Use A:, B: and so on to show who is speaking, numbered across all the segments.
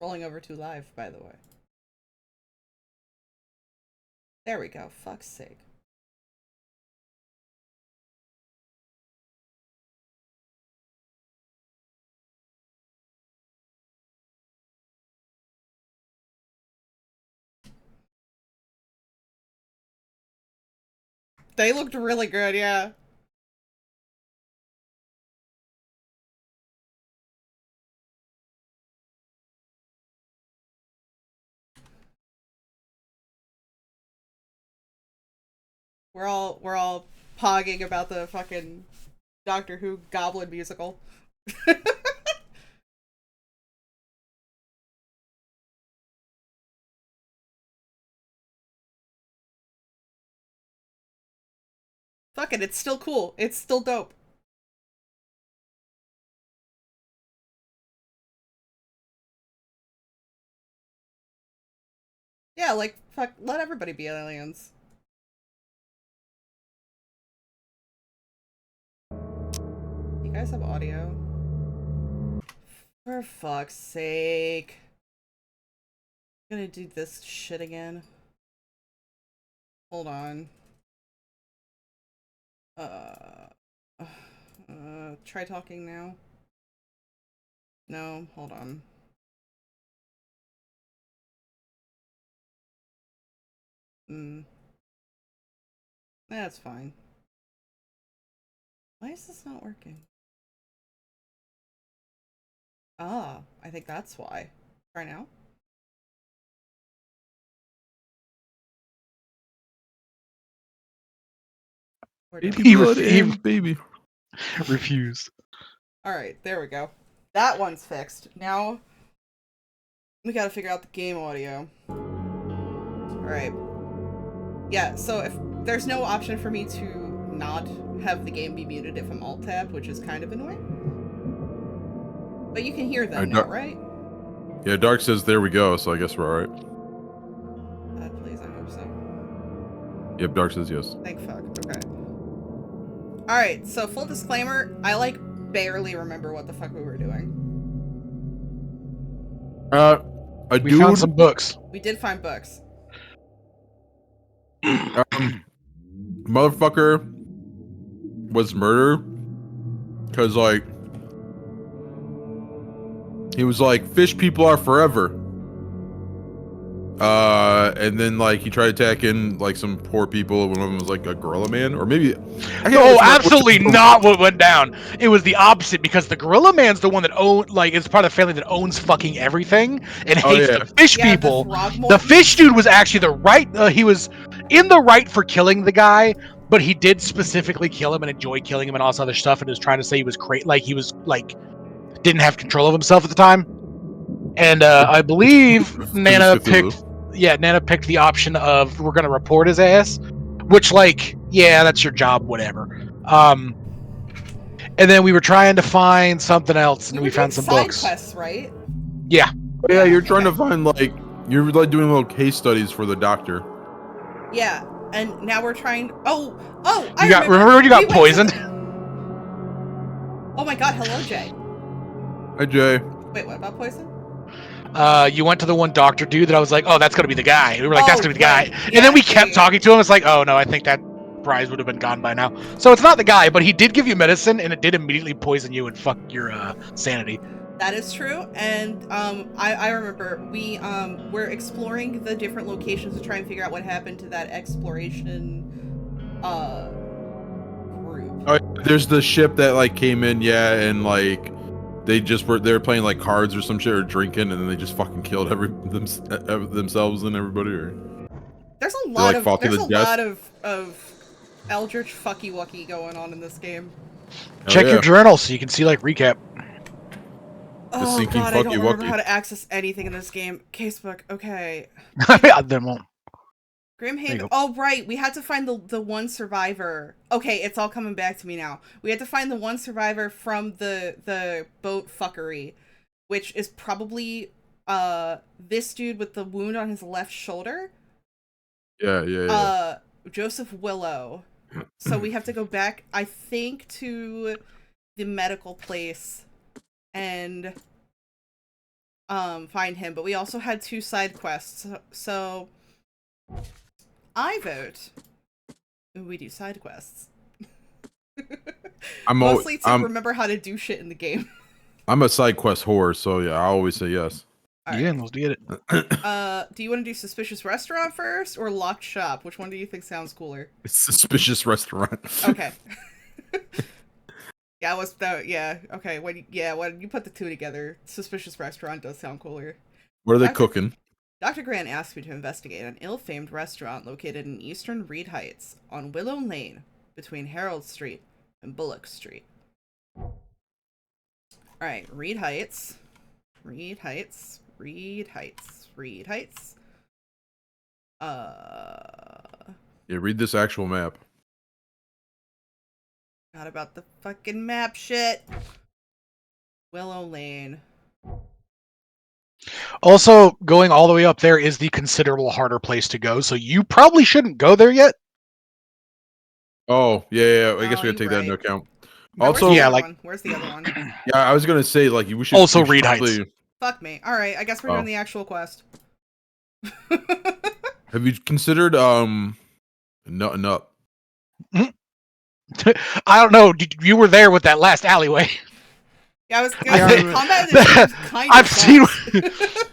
A: Rolling over to live, by the way. There we go. Fuck's sake. They looked really good, yeah. We're all pogging about the fucking Doctor Who Goblin musical. Fuck it, it's still cool. It's still dope. Yeah, like, fuck, let everybody be aliens. You guys have audio? For fuck's sake. I'm gonna do this shit again. Hold on. Try talking now. No, hold on. That's fine. Why is this not working? Ah, I think that's why. Try now.
B: Baby.
C: Refused.
A: Alright, there we go. That one's fixed. Now, we gotta figure out the game audio. Alright. Yeah, so if there's no option for me to not have the game be muted if I'm alt-tabbed, which is kind of annoying. But you can hear them now, right?
B: Yeah, Dark says there we go, so I guess we're alright.
A: Please, I hope so.
B: Yep, Dark says yes.
A: Thank fuck. Okay. Alright, so full disclaimer, I like barely remember what the fuck we were doing.
C: We found some books.
A: We did find books.
B: Motherfucker was murdered because, like, he was like, fish people are forever. And then, like, he tried attacking, like, some poor people. One of them was, like, a gorilla man. Or maybe...
C: No, absolutely not what went down. It was the opposite, because the gorilla man's the one that is part of the family that owns fucking everything and hates the fish people. The fish dude was actually he was in the right for killing the guy, but he did specifically kill him and enjoy killing him and all this other stuff, and was trying to say he was didn't have control of himself at the time. And I believe Nana picked the option of we're gonna report his ass, which, like, yeah, that's your job, whatever. And then we were trying to find something else, and we found some books.
A: Side quests, right?
C: Yeah.
B: Yeah, you're trying to find, like, you're like doing little case studies for the doctor.
A: Yeah, and now we're trying.
C: Remember when you got poisoned?
A: Oh my god! Hello, Jay.
B: Hi, Jay.
A: Wait, what about poison?
C: You went to the one doctor dude that I was like, oh, that's gonna be the guy. We were like, that's gonna be the guy.
A: Yeah,
C: and then we kept talking to him. It's like, oh no, I think that prize would have been gone by now. So it's not the guy, but he did give you medicine, and it did immediately poison you and fuck your sanity.
A: That is true, and I remember we were exploring the different locations to try and figure out what happened to that exploration group.
B: Oh, there's the ship that, like, came in, yeah, and, like, they were playing, like, cards or some shit, or drinking, and then they just fucking killed themselves and everybody. Or
A: there's a lot of eldritch fucky wucky going on in this game.
C: Check your journal so you can see, like, recap.
A: Oh god, I don't remember how to access anything in this game. Casebook, okay. Grimhaven. Oh right, we had to find the one survivor. Okay, it's all coming back to me now. We had to find the one survivor from the boat fuckery, which is probably this dude with the wound on his left shoulder.
B: Yeah.
A: Joseph Willow. So we have to go back, I think, to the medical place and find him, but we also had 2 side quests. So I vote we do side quests. Mostly to remember how to do shit in the game.
B: I'm a side quest whore, so yeah, I always say yes.
C: Yeah, let's get it.
A: Do you want to do Suspicious Restaurant first or Locked Shop? Which one do you think sounds cooler?
B: Suspicious Restaurant.
A: Okay. Yeah, okay. When you put the 2 together, Suspicious Restaurant does sound cooler.
B: What are they cooking?
A: Dr. Grant asked me to investigate an ill-famed restaurant located in eastern Reed Heights on Willow Lane between Harold Street and Bullock Street. Alright, Reed Heights. Reed Heights. Reed Heights. Reed Heights.
B: Yeah, read this actual map.
A: Not about the fucking map shit. Willow Lane.
C: Also, going all the way up there is the considerable harder place to go, so you probably shouldn't go there yet.
B: Oh, yeah. I guess we gotta take that into account. Also,
A: where's the other one?
B: Yeah, I was gonna say, like, we should
C: also Reed Heights.
A: Fuck me. Alright, I guess we're doing the actual quest.
B: Have you considered nutting up?
C: I don't know. You were there with that last alleyway.
A: Yeah, I was gonna combat is kind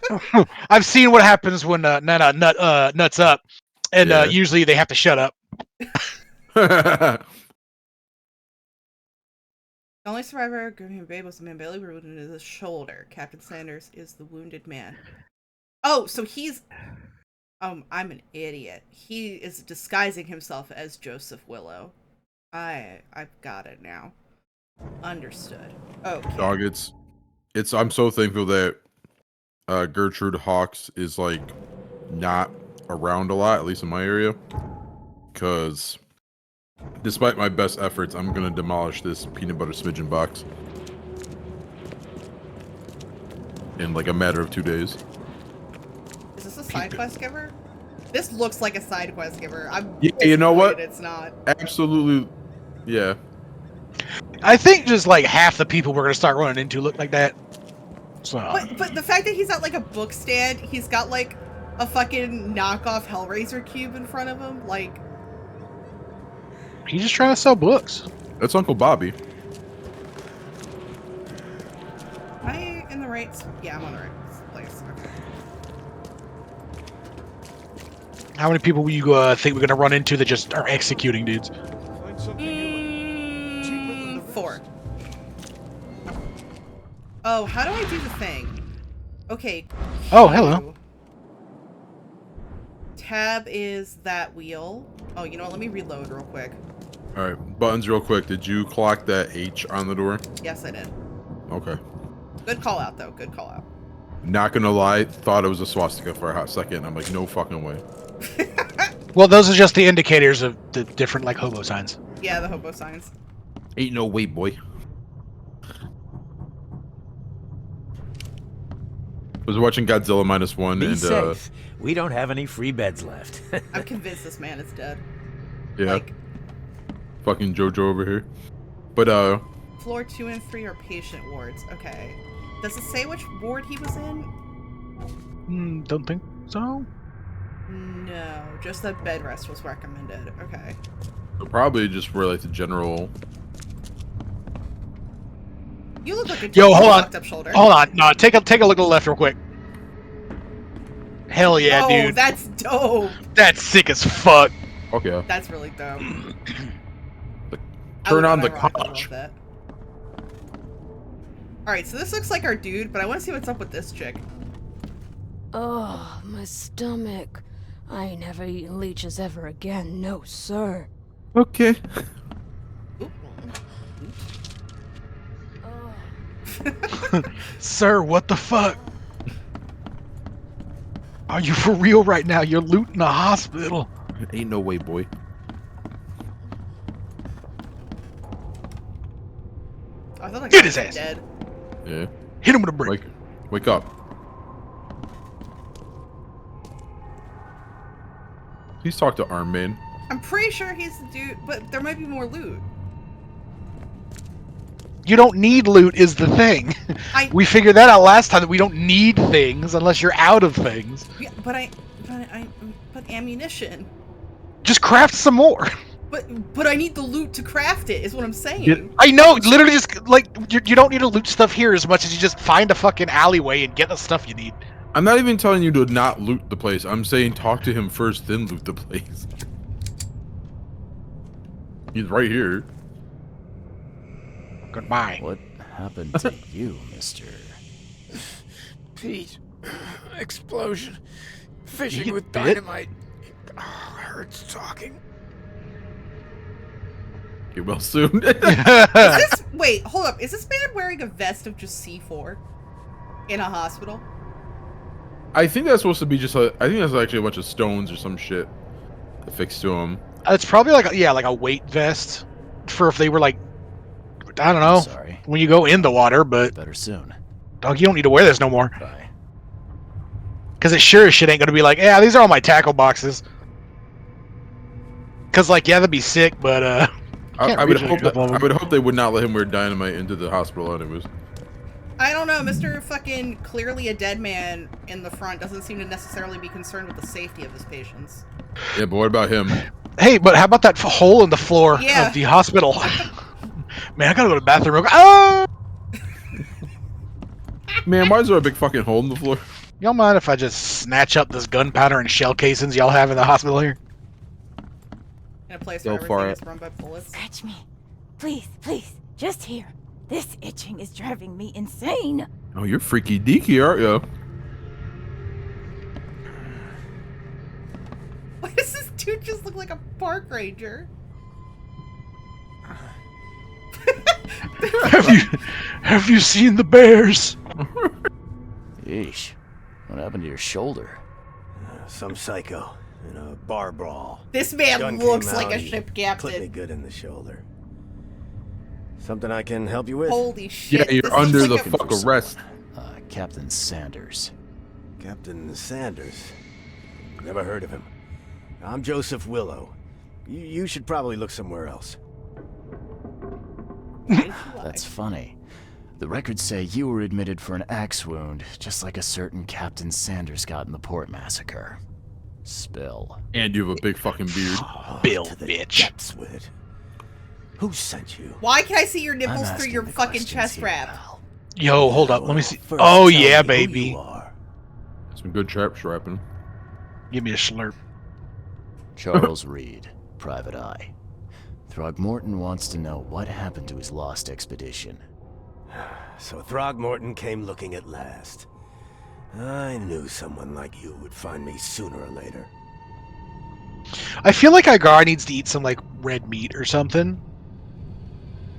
A: of
C: I've seen what happens when nuts up, and usually they have to shut up.
A: The only survivor of Griffin Bay was the man barely wounded in his shoulder. Captain Sanders is the wounded man. Oh, so he's... I'm an idiot. He is disguising himself as Joseph Willow. I've got it now. Understood. Okay.
B: Dog, it's I'm so thankful that Gertrude Hawks is, like, not around a lot, at least in my area. Because despite my best efforts, I'm gonna demolish this peanut butter smidgen box in like a matter of 2 days.
A: Is this a side quest giver? This looks like a side quest giver.
B: You know what?
A: It's not.
B: Absolutely, yeah.
C: I think just like half the people we're gonna start running into look like that. So.
A: But the fact that he's at like a book stand, he's got like a fucking knockoff Hellraiser cube in front of him, like.
C: He's just trying to sell books.
B: That's Uncle Bobby.
A: Am I in the right? Yeah, I'm on the right place. Okay.
C: How many people will you think we're gonna run into that just are executing dudes?
A: 4. Oh, how do I do the thing? Okay.
C: Oh, hello.
A: Tab is that wheel. Oh, you know what? Let me reload real quick.
B: Alright, buttons real quick. Did you clock that H on the door?
A: Yes, I did.
B: Okay.
A: Good call out, though. Good call out.
B: Not gonna lie, thought it was a swastika for a hot second. I'm like, no fucking way.
C: Well, those are just the indicators of the different, like, hobo signs.
A: Yeah, the hobo signs.
B: Ain't no way, boy. I was watching Godzilla -1
D: Be
B: and
D: safe. We don't have any free beds left.
A: I'm convinced this man is dead.
B: Yeah.
A: Like,
B: fucking JoJo over here. But
A: floor 2 and 3 are patient wards. Okay. Does it say which ward he was in?
C: Don't think so.
A: No, just that bed rest was recommended. Okay.
B: probably just for like the general.
A: You look like a
C: hold on.
A: up shoulder.
C: Hold on. No, take a look to the left real quick. Hell yeah,
A: oh,
C: dude.
A: That's dope.
C: That's sick as fuck.
B: Okay.
A: That's really dope.
B: Turn on the couch.
A: Alright, so this looks like our dude, but I want to see what's up with this chick.
E: Oh, my stomach. I ain't never eaten leeches ever again, no sir.
B: Okay.
C: Sir, what the fuck? Are you for real right now? You're looting a hospital.
B: Ain't no way, boy.
A: I thought
C: Get his ass.
A: Dead.
B: Yeah.
C: Hit him with a brick.
B: Wake up. Please talk to Arm Man.
A: I'm pretty sure he's the dude, but there might be more loot.
C: You don't need loot is the thing. We figured that out last time, that we don't need things unless you're out of things.
A: Yeah, but ammunition.
C: Just craft some more.
A: But I need the loot to craft it, is what I'm saying.
C: I know, literally just, like, you don't need to loot stuff here as much as you just find a fucking alleyway and get the stuff you need.
B: I'm not even telling you to not loot the place. I'm saying talk to him first, then loot the place. He's right here.
C: Goodbye.
D: What happened to you, mister?
F: Pete. Explosion. Fishing
C: You
F: with
C: bit?
F: dynamite. Hurts talking.
B: Get well soon.
A: Wait, hold up. Is this man wearing a vest of just C4 in a hospital?
B: I think that's supposed to be just I think that's actually a bunch of stones or some shit affixed to him.
C: It's probably like a weight vest for if they were like, I don't know,
D: Sorry.
C: when you go in the water, but
D: Better soon.
C: dog, you don't need to wear this no more.
D: Bye.
C: Because it sure as shit ain't gonna be like, yeah, these are all my tackle boxes. Because, like, yeah, that'd be sick, but,
B: I would hope they would not let him wear dynamite into the hospital anyways.
A: I don't know. Mr. fucking clearly a dead man in the front doesn't seem to necessarily be concerned with the safety of his patients.
B: Yeah, but what about him?
C: Hey, but how about that hole in the floor of the hospital? Man, I gotta go to the bathroom real quick. Oh!
B: Man, why is there a big fucking hole in the floor?
C: Y'all mind if I just snatch up this gunpowder and shell casings y'all have in the hospital here?
A: In a place
B: Go
A: where
B: for
A: everything
B: it.
A: is run by bullets.
E: Scratch me. Please, please. Just here. This itching is driving me insane.
B: Oh, you're freaky deaky, aren't you?
A: Why does this dude just look like a park ranger?
C: Have you seen the bears?
D: Yeesh. What happened to your shoulder?
G: Some psycho in a bar brawl.
A: This man
G: Gun
A: looks
G: came
A: like
G: out
A: a
G: and
A: ship
G: Clipped me
A: captain.
G: good in the shoulder. Something I can help you with?
A: Holy shit.
B: Yeah, you're
A: this
B: under
A: looks
B: the
A: like a-
B: fuck arrest.
D: Captain Sanders.
G: Captain Sanders. Never heard of him. I'm Joseph Willow. You should probably look somewhere else.
D: That's funny. The records say you were admitted for an axe wound, just like a certain Captain Sanders got in the Port Massacre. Spill.
B: And you have a big fucking beard.
C: Bill,
G: To the
C: bitch.
G: depths with it. Who sent you?
A: Why can I see your
D: I'm
A: nipples through
D: asking
A: your
D: the
A: fucking
D: questions
A: chest
D: here,
A: wrap?
D: pal.
C: Yo, hold up. Let me see.
G: First,
C: Oh,
G: tell
C: yeah,
G: me who
C: baby.
G: you are.
B: Some good trap strapping.
C: Give me a slurp.
D: Charles Reed, Private Eye. Throgmorton wants to know what happened to his lost expedition.
G: So Throgmorton came looking at last. I knew someone like you would find me sooner or later.
C: I feel like our guy needs to eat some, like, red meat or something.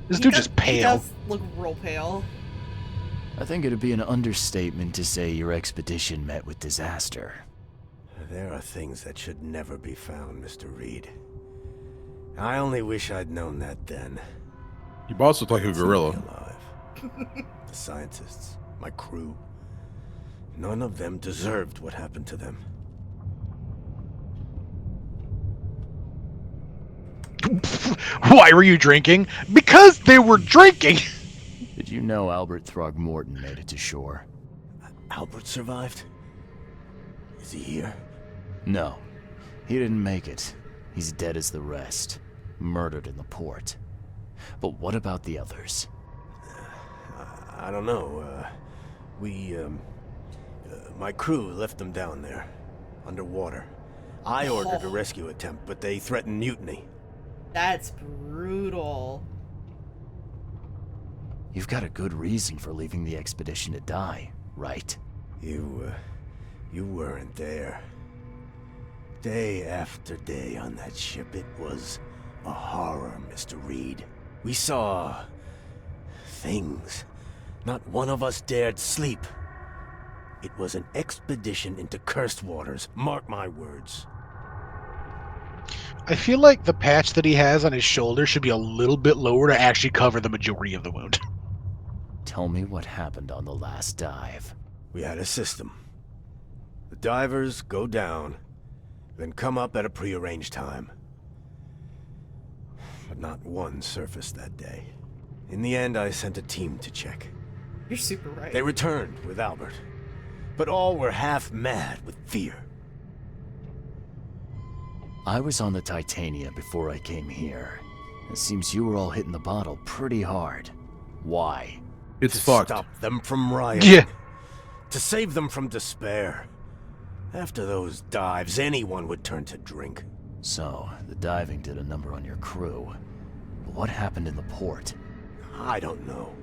C: This dude just
A: He
C: pale.
A: does look real pale.
D: I think it'd be an understatement to say your expedition met with disaster.
G: There are things that should never be found, Mr. Reed. I only wish I'd known that then.
B: Your boss looked like a
G: Still
B: gorilla.
G: be alive. The scientists, my crew. None of them deserved what happened to them.
C: Why were you drinking? Because they were drinking!
D: Did you know Albert Throgmorton made it to shore?
G: Albert survived? Is he here?
D: No, he didn't make it. He's dead as the rest. Murdered in the port. But what about the others?
G: I don't know. My crew left them down there, underwater. I ordered a rescue attempt, but they threatened mutiny.
A: That's brutal.
D: You've got a good reason for leaving the expedition to die, right?
G: You weren't there. Day after day on that ship, it was a horror, Mr. Reed. We saw things. Not one of us dared sleep. It was an expedition into cursed waters, mark my words.
C: I feel like the patch that he has on his shoulder should be a little bit lower to actually cover the majority of the wound.
D: Tell me what happened on the last dive.
G: We had a system. The divers go down, then come up at a prearranged time. But not one surfaced that day. In the end, I sent a team to check.
A: You're super right.
G: They returned with Albert, but all were half mad with fear.
D: I was on the Titania before I came here. It seems you were all hitting the bottle pretty hard. Why?
B: It's
G: To
B: fucked.
G: stop them from rioting.
C: Yeah.
G: To save them from despair. After those dives, anyone would turn to drink.
D: So, the diving did a number on your crew. But what happened in the port?
G: I don't know.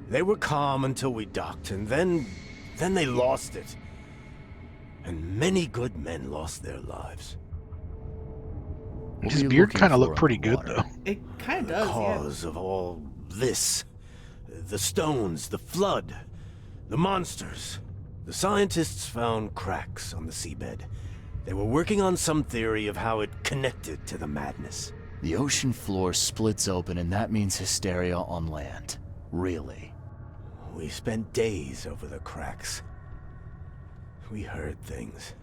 G: They were calm until we docked, and then they lost it. And many good men lost their lives.
D: What
C: His
D: were you
C: beard
D: looking
C: kind of
D: for
C: looked
D: in the
C: pretty good,
D: water?
C: though.
A: It kind of
G: The
A: does, yeah.
G: cause of all this. The stones, the flood, the monsters. The scientists found cracks on the seabed. They were working on some theory of how it connected to the madness.
D: The ocean floor splits open and that means hysteria on land. Really?
G: We spent days over the cracks. We heard things.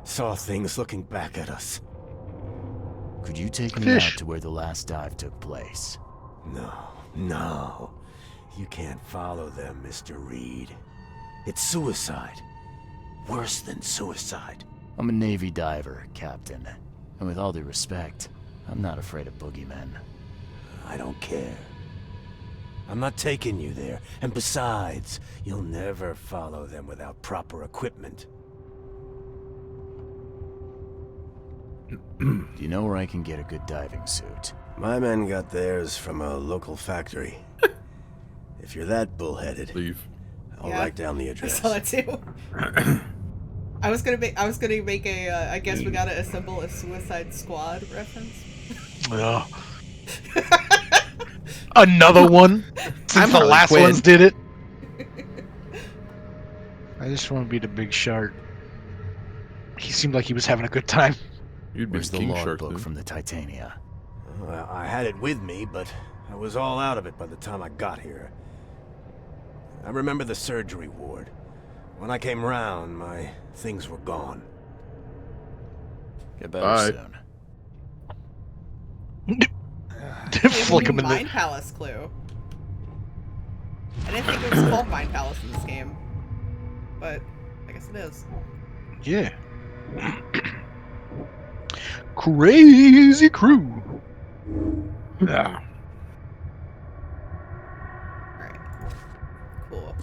G: Saw things looking back at us.
D: Could you take me
C: Fish.
D: out to where the last dive took place?
G: No. You can't follow them, Mr. Reed. It's suicide. Worse than suicide.
D: I'm a Navy diver, Captain. And with all due respect, I'm not afraid of boogeymen.
G: I don't care. I'm not taking you there. And besides, you'll never follow them without proper equipment.
D: Do you know where I can get a good diving suit?
G: My men got theirs from a local factory. If you're that bullheaded,
B: Leave.
G: I'll
A: Yeah.
G: write down the
A: I
G: address.
A: saw that too. I was gonna make a. I guess we gotta assemble a Suicide Squad reference.
C: Ugh. Another one? Since
B: I'm
C: the
B: Harley
C: last
B: Quinn.
C: ones did it. I just want to be the big shark. He seemed like he was having a good time.
B: You'd be
D: Where's the
B: King Shark
D: logbook
B: then.
D: from the Titania?
G: Well, I had it with me, but I was all out of it by the time I got here. I remember the surgery ward. When I came round, my things were gone.
D: Get better
B: Bye.
D: soon.
C: Flick him in
A: Mind
C: the.
A: Palace clue. I didn't think it was called Mind Palace in this game, but I guess it is.
C: Yeah. Crazy crew.
B: Yeah.
A: Alright. Cool.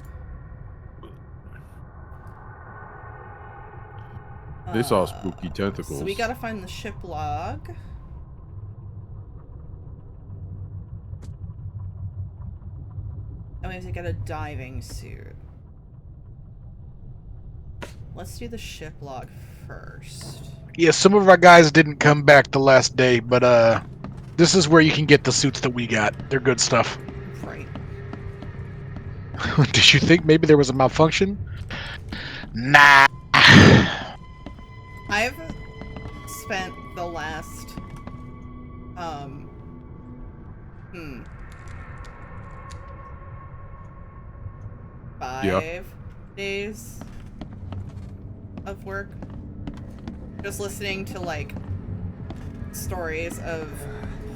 B: They saw spooky tentacles.
A: So we gotta find the ship log. And we have to get a diving suit. Let's do the ship log first.
C: Yeah, some of our guys didn't come back the last day, but this is where you can get the suits that we got. They're good stuff.
A: Right.
C: Did you think maybe there was a malfunction? Nah.
A: I've spent the last 5 days of work just listening to like stories of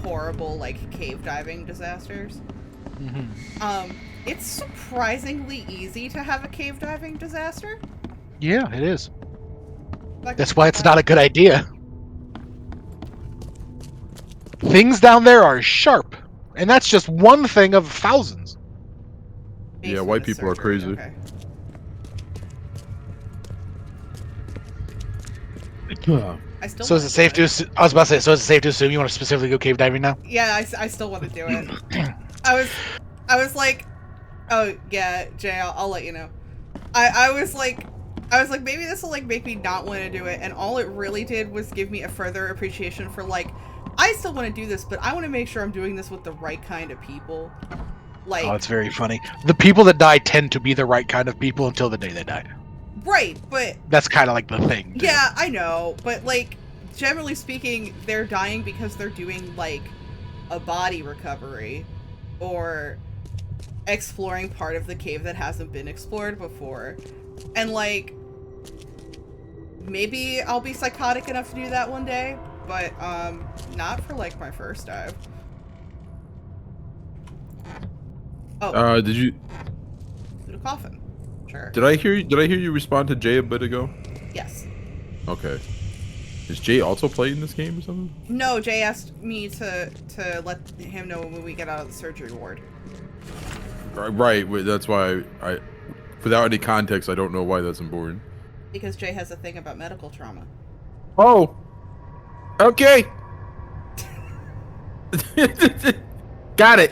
A: horrible like cave diving disasters. It's surprisingly easy to have a cave diving disaster.
C: Yeah, it is.
A: Like,
C: That's why it's not a good idea. Things down there are sharp, and that's just one thing of thousands.
B: Yeah, white people are crazy.
A: Okay. I still
C: So is
A: wanna
C: it safe
A: do
C: to? I was about to say. So is it safe to assume you want to specifically go cave diving now?
A: Yeah, I still want to do it. I was like, oh yeah, Jay, I'll let you know. I was like maybe this will like make me not want to do it, and all it really did was give me a further appreciation for like, I still want to do this, but I want to make sure I'm doing this with the right kind of people. Like,
C: Oh, it's very funny. The people that die tend to be the right kind of people until the day they die.
A: right, but
C: That's kind of like the thing. too.
A: yeah, I know, but like, generally speaking, they're dying because they're doing like a body recovery or exploring part of the cave that hasn't been explored before. And like, maybe I'll be psychotic enough to do that one day, but not for like my first dive. Oh.
B: Did you?
A: Through the coffin. Sure.
B: Did I hear you respond to Jay a bit ago?
A: Yes.
B: Okay. Is Jay also playing this game or something?
A: No, Jay asked me to let him know when we get out of the surgery ward.
B: Right. That's why I without any context, I don't know why that's important.
A: Because Jay has a thing about medical trauma.
B: Oh. Okay. Got it.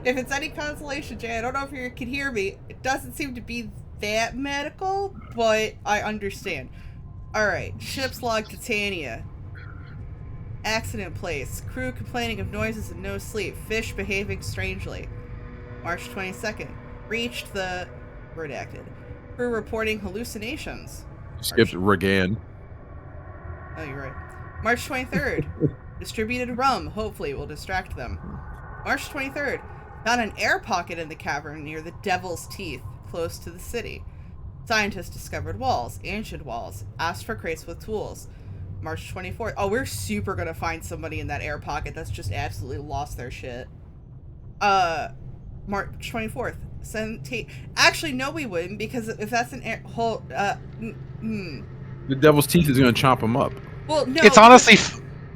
A: If it's any consolation, Jay, I don't know if you can hear me. It doesn't seem to be that medical, but I understand. Alright, ship's log Titania. Accident place. Crew complaining of noises and no sleep. Fish behaving strangely. March 22nd. Reached the... Redacted. Crew reporting hallucinations.
B: Skipped Regan.
A: Oh, you're right. March 23rd. Distributed rum. Hopefully will distract them. March 23rd. Found an air pocket in the cavern near the Devil's Teeth, close to the city. Scientists discovered walls, ancient walls. Asked for crates with tools. March 24th. Oh, we're super gonna find somebody in that air pocket that's just absolutely lost their shit. March 24th. Actually, no, we wouldn't, because if that's an air hole,
B: The Devil's Teeth is gonna chomp him up.
A: Well, no.
C: It's honestly,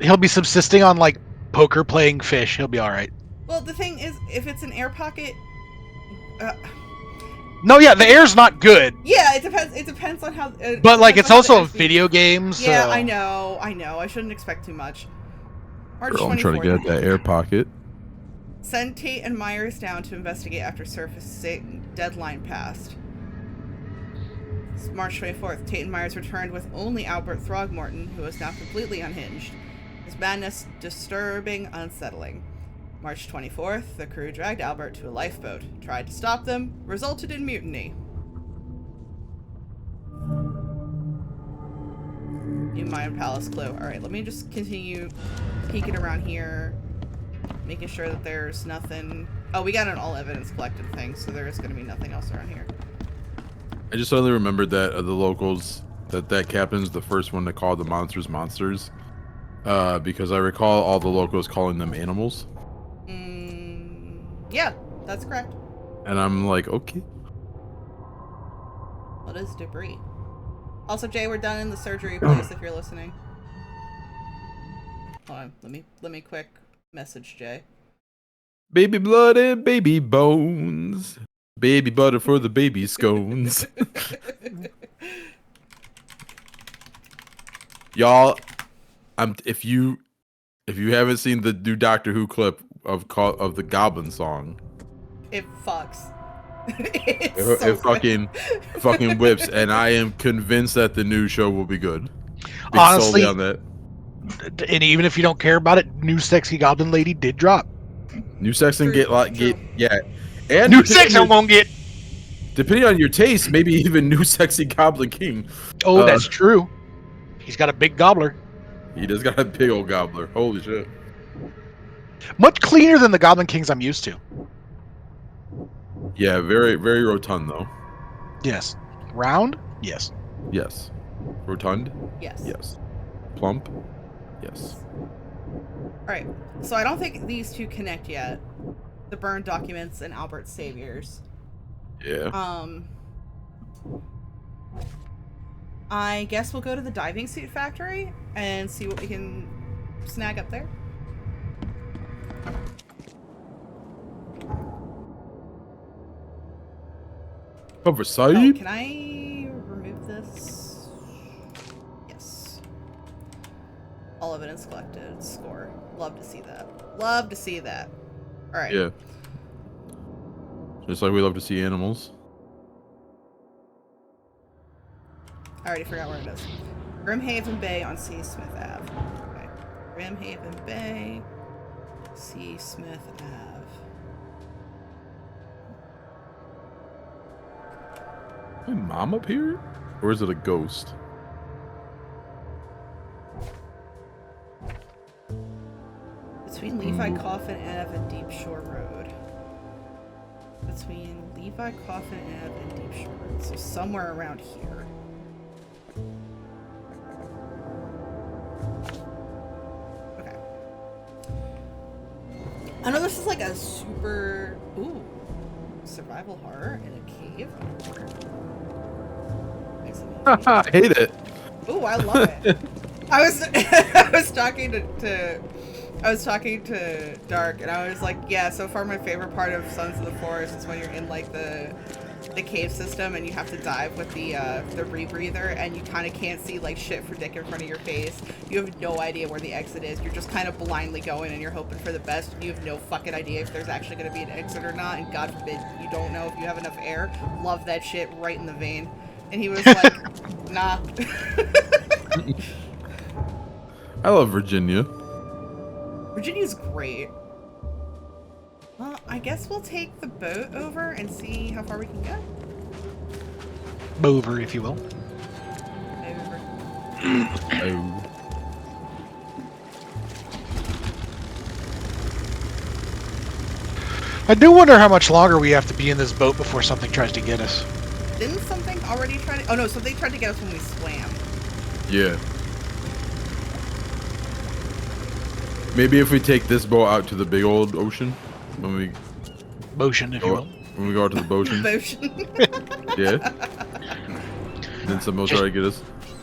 C: he'll be subsisting on like poker playing fish. He'll be all right.
A: Well, the thing is, if it's an air pocket,
C: no, yeah, the air's not good.
A: Yeah, it depends. It depends on how.
C: But like, it's also a video game. So.
A: Yeah, I know. I shouldn't expect too much. March 24th.
B: I'm trying to get at that air pocket.
A: Send Tate and Myers down to investigate after surfacing. Deadline passed. It's March 24th. Tate and Myers returned with only Albert Throgmorton, who is now completely unhinged. His madness disturbing, unsettling. March 24th, the crew dragged Albert to a lifeboat, tried to stop them, resulted in mutiny. New Mayan Palace clue. Alright, let me just continue peeking around here, making sure that there's nothing... Oh, we got an all evidence collected thing, so there is going to be nothing else around here.
B: I just suddenly remembered that the locals, that captain's the first one to call the monsters monsters, because I recall all the locals calling them animals.
A: Yeah, that's correct.
B: And I'm like, okay.
A: What is debris? Also, Jay, we're done in the surgery place if you're listening. Hold on, let me quick message Jay.
B: Baby blood and baby bones. Baby butter for the baby scones. Y'all, if you haven't seen the new Doctor Who clip of the Goblin song,
A: it fucks.
B: it fucking whips, and I am convinced that the new show will be good.
C: Honestly,
B: on that.
C: And even if you don't care about it, new sexy Goblin lady did drop.
B: New Sexton get and
C: new Sexton won't get.
B: Depending on your taste, maybe even new sexy Goblin King.
C: Oh, that's true. He's got a big gobbler.
B: He does got a big old gobbler. Holy shit.
C: Much cleaner than the Goblin Kings I'm used to.
B: Yeah, very, very rotund though.
C: Yes. Round? Yes.
B: Yes. Rotund?
A: Yes.
B: Yes. Plump? Yes.
A: Alright, so I don't think these two connect yet. The burned documents and Albert's saviors.
B: Yeah.
A: I guess we'll go to the diving suit factory and see what we can snag up there.
B: Oversight?
A: Oh, can I remove this? Yes. All evidence collected. Score. Love to see that. Love to see that. Alright.
B: Yeah. Just like we love to see animals.
A: I already forgot where it is. Grimhaven Bay on C. Smith Ave. Okay. Grimhaven Bay, C. Smith Ave.
B: Is my mom up here? Or is it a ghost?
A: Between Levi Coffin Ave and Deep Shore Road. Between Levi Coffin Ave and Deep Shore Road. So somewhere around here. Okay. I know this is like a super survival horror in a cave.
B: I hate it.
A: Ooh, I love it. I was I was talking to Dark, and I was like, yeah, so far my favorite part of Sons of the Forest is when you're in like the cave system and you have to dive with the rebreather, and you kind of can't see like shit for dick in front of your face. You have no idea where the exit is. You're just kind of blindly going and you're hoping for the best. You have no fucking idea if there's actually going to be an exit or not, and God forbid you don't know if you have enough air. Love that shit right in the vein. And he was like, nah.
B: I love Virginia.
A: Virginia's great. Well, I guess we'll take the boat over and see how far we can go.
C: Over, if you will.
A: Over.
B: Oh.
C: I do wonder how much longer we have to be in this boat before something tries to get us.
A: Didn't something already try to... Oh no, something tried to get us when we swam.
B: Yeah. Maybe if we take this boat out to the big old ocean, when we
C: Motion, if you will.
B: when we go out to the ocean,
A: Motion.
B: yeah. Then someone will try to get us.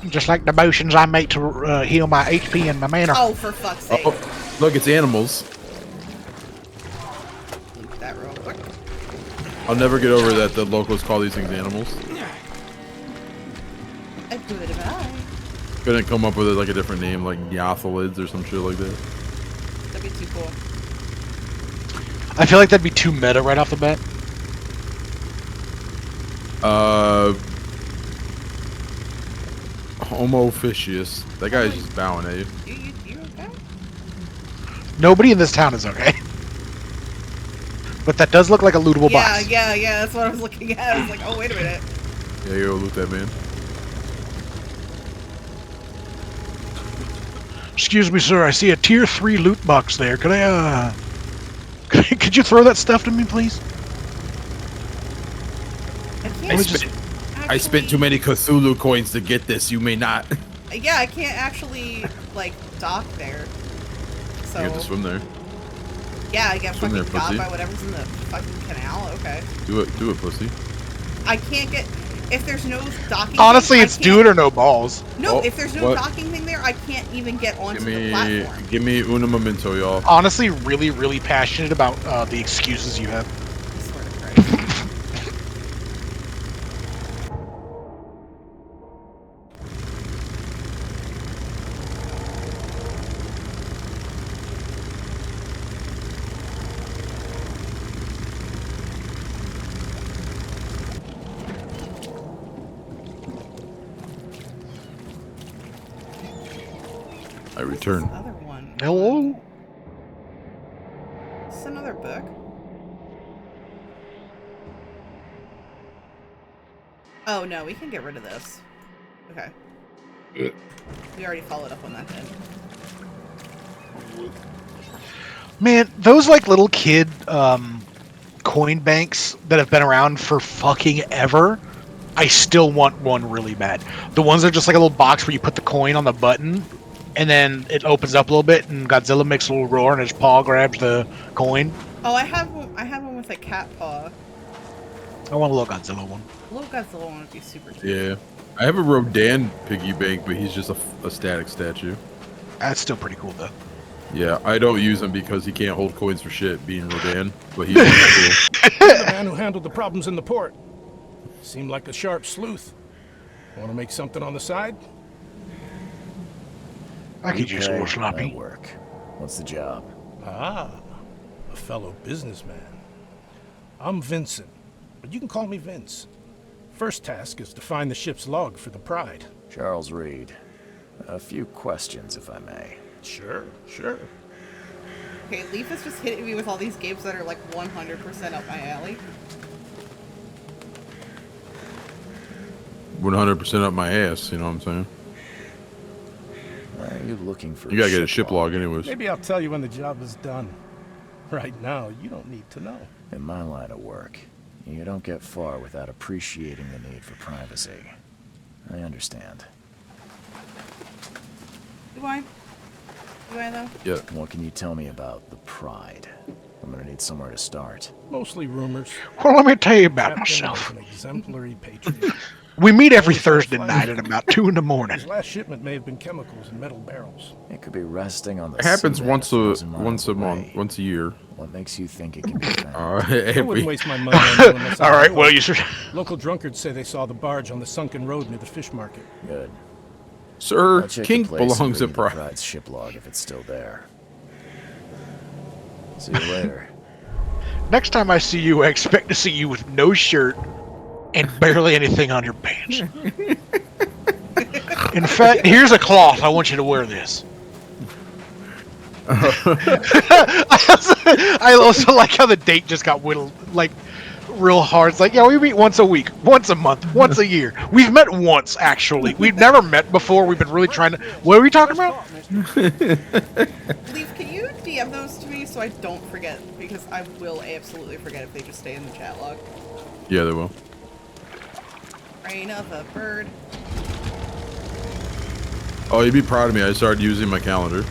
C: Just like the motions I make to heal my HP and my mana.
A: Oh, for fuck's sake.
B: Oh, look, it's animals.
A: Loop that real quick.
B: I'll never get over that the locals call these things animals.
A: Goodbye.
B: Couldn't come up with like a different name, like Nyathalids or some shit like that.
A: That'd be too cool.
C: I feel like that'd be too meta right off the bat.
B: Homo Fishius. That guy's just bowing at you.
A: You okay?
C: Nobody in this town is okay. But that does look like a lootable box.
A: Yeah, that's what I was looking at. I was like, oh, wait a minute.
B: Yeah, you go loot that man.
C: Excuse me, sir. I see a tier 3 loot box there. Could I, could you throw that stuff to me, please?
B: I spent too many Cthulhu coins to get this. You may not.
A: Yeah, I can't actually, like, dock there. So...
B: You have to swim there.
A: Yeah, I get
B: Swim
A: fucking
B: there,
A: got
B: pussy.
A: by whatever's in the fucking canal. Okay.
B: Do it, pussy.
A: I can't get... If there's no docking
C: Honestly,
A: thing,
C: it's do it or no balls.
A: No,
B: Oh,
A: if there's no
B: what?
A: docking thing there, I can't even get onto
B: Give
A: the platform.
B: me una momento, y'all.
C: Honestly, really, really passionate about the excuses you have.
A: I swear to Christ.
B: I return.
A: This other one.
C: Hello?
A: This is another book. Oh no, we can get rid of this. Okay. We already followed up on that then.
C: Man, those like little kid coin banks that have been around for fucking ever, I still want one really bad. The ones that are just like a little box where you put the coin on the button and then it opens up a little bit and Godzilla makes a little roar and his paw grabs the coin.
A: Oh, I have one with a cat paw.
C: I want a little Godzilla one.
A: A little Godzilla one would be super cute.
B: Yeah. I have a Rodan piggy bank, but he's just a static statue.
C: That's still pretty cool though.
B: Yeah, I don't use him because he can't hold coins for shit, being Rodan, but he's cool.
F: The man who handled the problems in the port. Seemed like a sharp sleuth. Want to make something on the side?
C: I could use a little
D: That'll
C: sloppy.
D: work. What's the job?
F: Ah, a fellow businessman. I'm Vincent, but you can call me Vince. First task is to find the ship's log for the Pride.
D: Charles Reed. A few questions, if I may.
F: Sure.
A: Okay, Leaf is just hitting me with all these games that are like 100% up my alley.
B: 100% up my ass, you know what I'm saying?
D: Why are you looking for
B: You gotta get a ship log anyways.
F: Maybe I'll tell you when the job is done. Right now, you don't need to know.
D: In my line of work, you don't get far without appreciating the need for privacy. I understand.
A: Do I? Do I though?
B: Yeah.
D: What can you tell me about the Pride? gonna need somewhere to start.
F: Mostly rumors.
C: Well, let me tell you about
F: Captain was
C: myself.
F: an exemplary patriot.
C: We meet every
F: Always had a
C: Thursday
F: flag.
C: night at about 2 in the morning.
F: His last shipment may have been chemicals in metal barrels.
D: It could be resting on the
B: It happens
D: seabed
B: once
D: 1,000 miles
B: a month,
D: away.
B: once a year.
D: What makes you think it can be found?
F: I wouldn't waste my money on you unless I
C: All right,
F: knew
C: well,
F: it.
C: you should.
F: Local drunkards say they saw the barge on the sunken road near the fish market.
D: Good.
B: Sir,
D: I'll check
B: King
D: the place and
B: belongs
D: bring
B: at
D: you the
B: Pride.
D: Pride's ship log if it's still there. See you later.
C: Next time I see you, I expect to see you with no shirt and barely anything on your pants. In fact, here's a cloth. I want you to wear this. I also like how the date just got whittled, like, real hard. It's like, yeah, we meet once a week, once a month, once a year. We've met once, actually. We've never met before. We've been really trying to... What are we talking about?
A: Leaf, can you DM those to me so I don't forget? Because I will absolutely forget if they just stay in the chat log.
B: Yeah, they will.
A: Rain of a bird.
B: Oh, you'd be proud of me. I started using my calendar.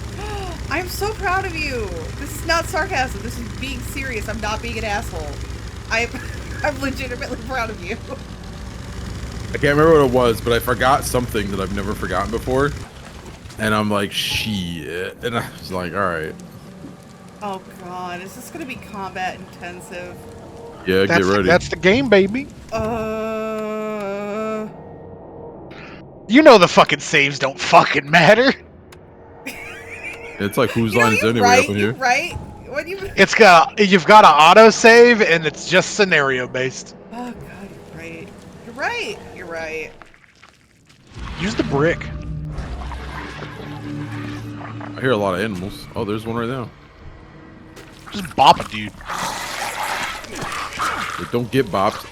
A: I'm so proud of you. This is not sarcasm. This is being serious. I'm not being an asshole. I'm legitimately proud of you.
B: I can't remember what it was, but I forgot something that I've never forgotten before. And I'm like, shit. And I was like, alright.
A: Oh god, is this gonna be combat intensive?
B: Yeah, get ready.
C: That's the game, baby.
A: You
C: know the fucking saves don't fucking matter.
B: It's like, whose line is anyway
A: right,
B: up in here?
A: Right? What you...
C: You've got to auto save, and it's just scenario based.
A: Oh god, you're right. You're right. You're right.
C: Use the brick.
B: I hear a lot of animals. Oh, there's one right now.
C: Just bop it, dude.
B: But don't get bopped.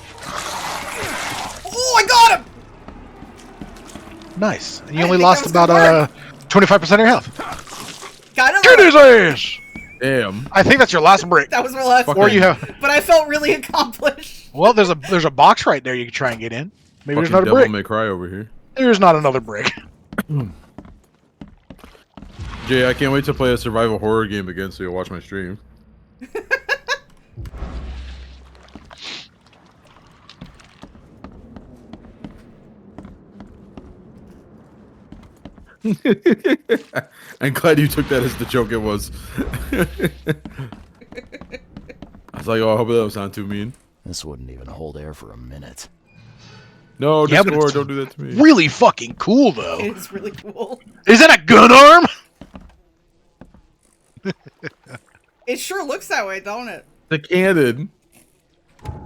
A: Oh, I got him!
C: Nice. And you
A: I
C: only
A: think
C: lost
A: that was
C: about
A: gonna
C: 25% of your health.
A: Got him!
C: Get his ass!
B: Damn.
C: I think that's your last brick.
A: That was my last
B: Fucking-
C: Or you have.
A: But I felt really accomplished.
C: Well, there's a box right there you can try and get in. Maybe there's
B: Fucking
C: another
B: Devil
C: brick.
B: May Cry over here.
C: There's not another brick.
B: Jay, I can't wait to play a survival horror game again so you'll watch my stream. I'm glad you took that as the joke it was. I was like, oh, I hope that doesn't sound too mean.
D: This wouldn't even hold air for a minute.
B: No,
C: Yeah, but
B: Discord,
C: it's
B: don't do that to me.
C: Really fucking cool, though.
A: It is really cool.
C: Is that a gun arm?
A: It sure looks that way, don't it?
B: The cannon.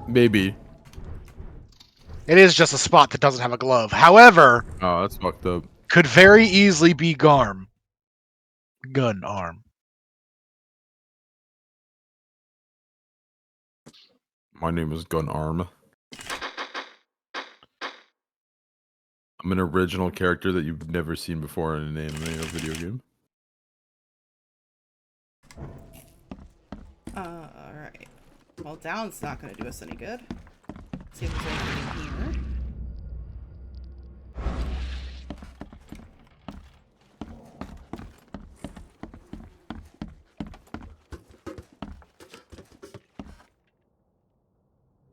B: Maybe.
C: It is just a spot that doesn't have a glove. However,
B: Oh, that's fucked up.
C: could very easily be Garm. Gun arm.
B: My name is Gun Arm. I'm an original character that you've never seen before in an anime or video game.
A: Alright. Well, down's not gonna do us any good. Let's see if there's anything in here.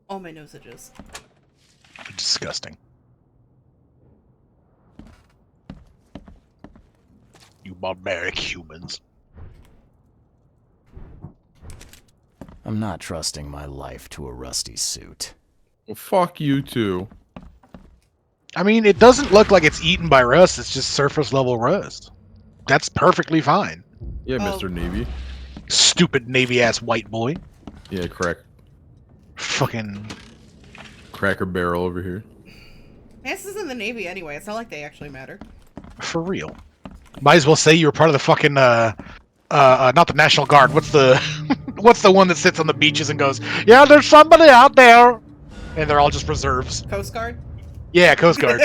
A: All my nosages.
C: Disgusting. You barbaric humans.
D: I'm not trusting my life to a rusty suit.
B: Well, fuck you too.
C: I mean, it doesn't look like it's eaten by rust. It's just surface level rust. That's perfectly fine.
B: Yeah,
A: Oh.
B: Mr. Navy.
C: Stupid Navy ass white boy.
B: Yeah,
C: Fucking.
B: Cracker Barrel over here.
A: This is in the Navy anyway. It's not like they actually matter.
C: For real. Might as well say you were part of the fucking not the National Guard. What's the what's the one that sits on the beaches and goes, yeah, there's somebody out there, and they're all just reserves.
A: Coast Guard?
C: Yeah, Coast Guard.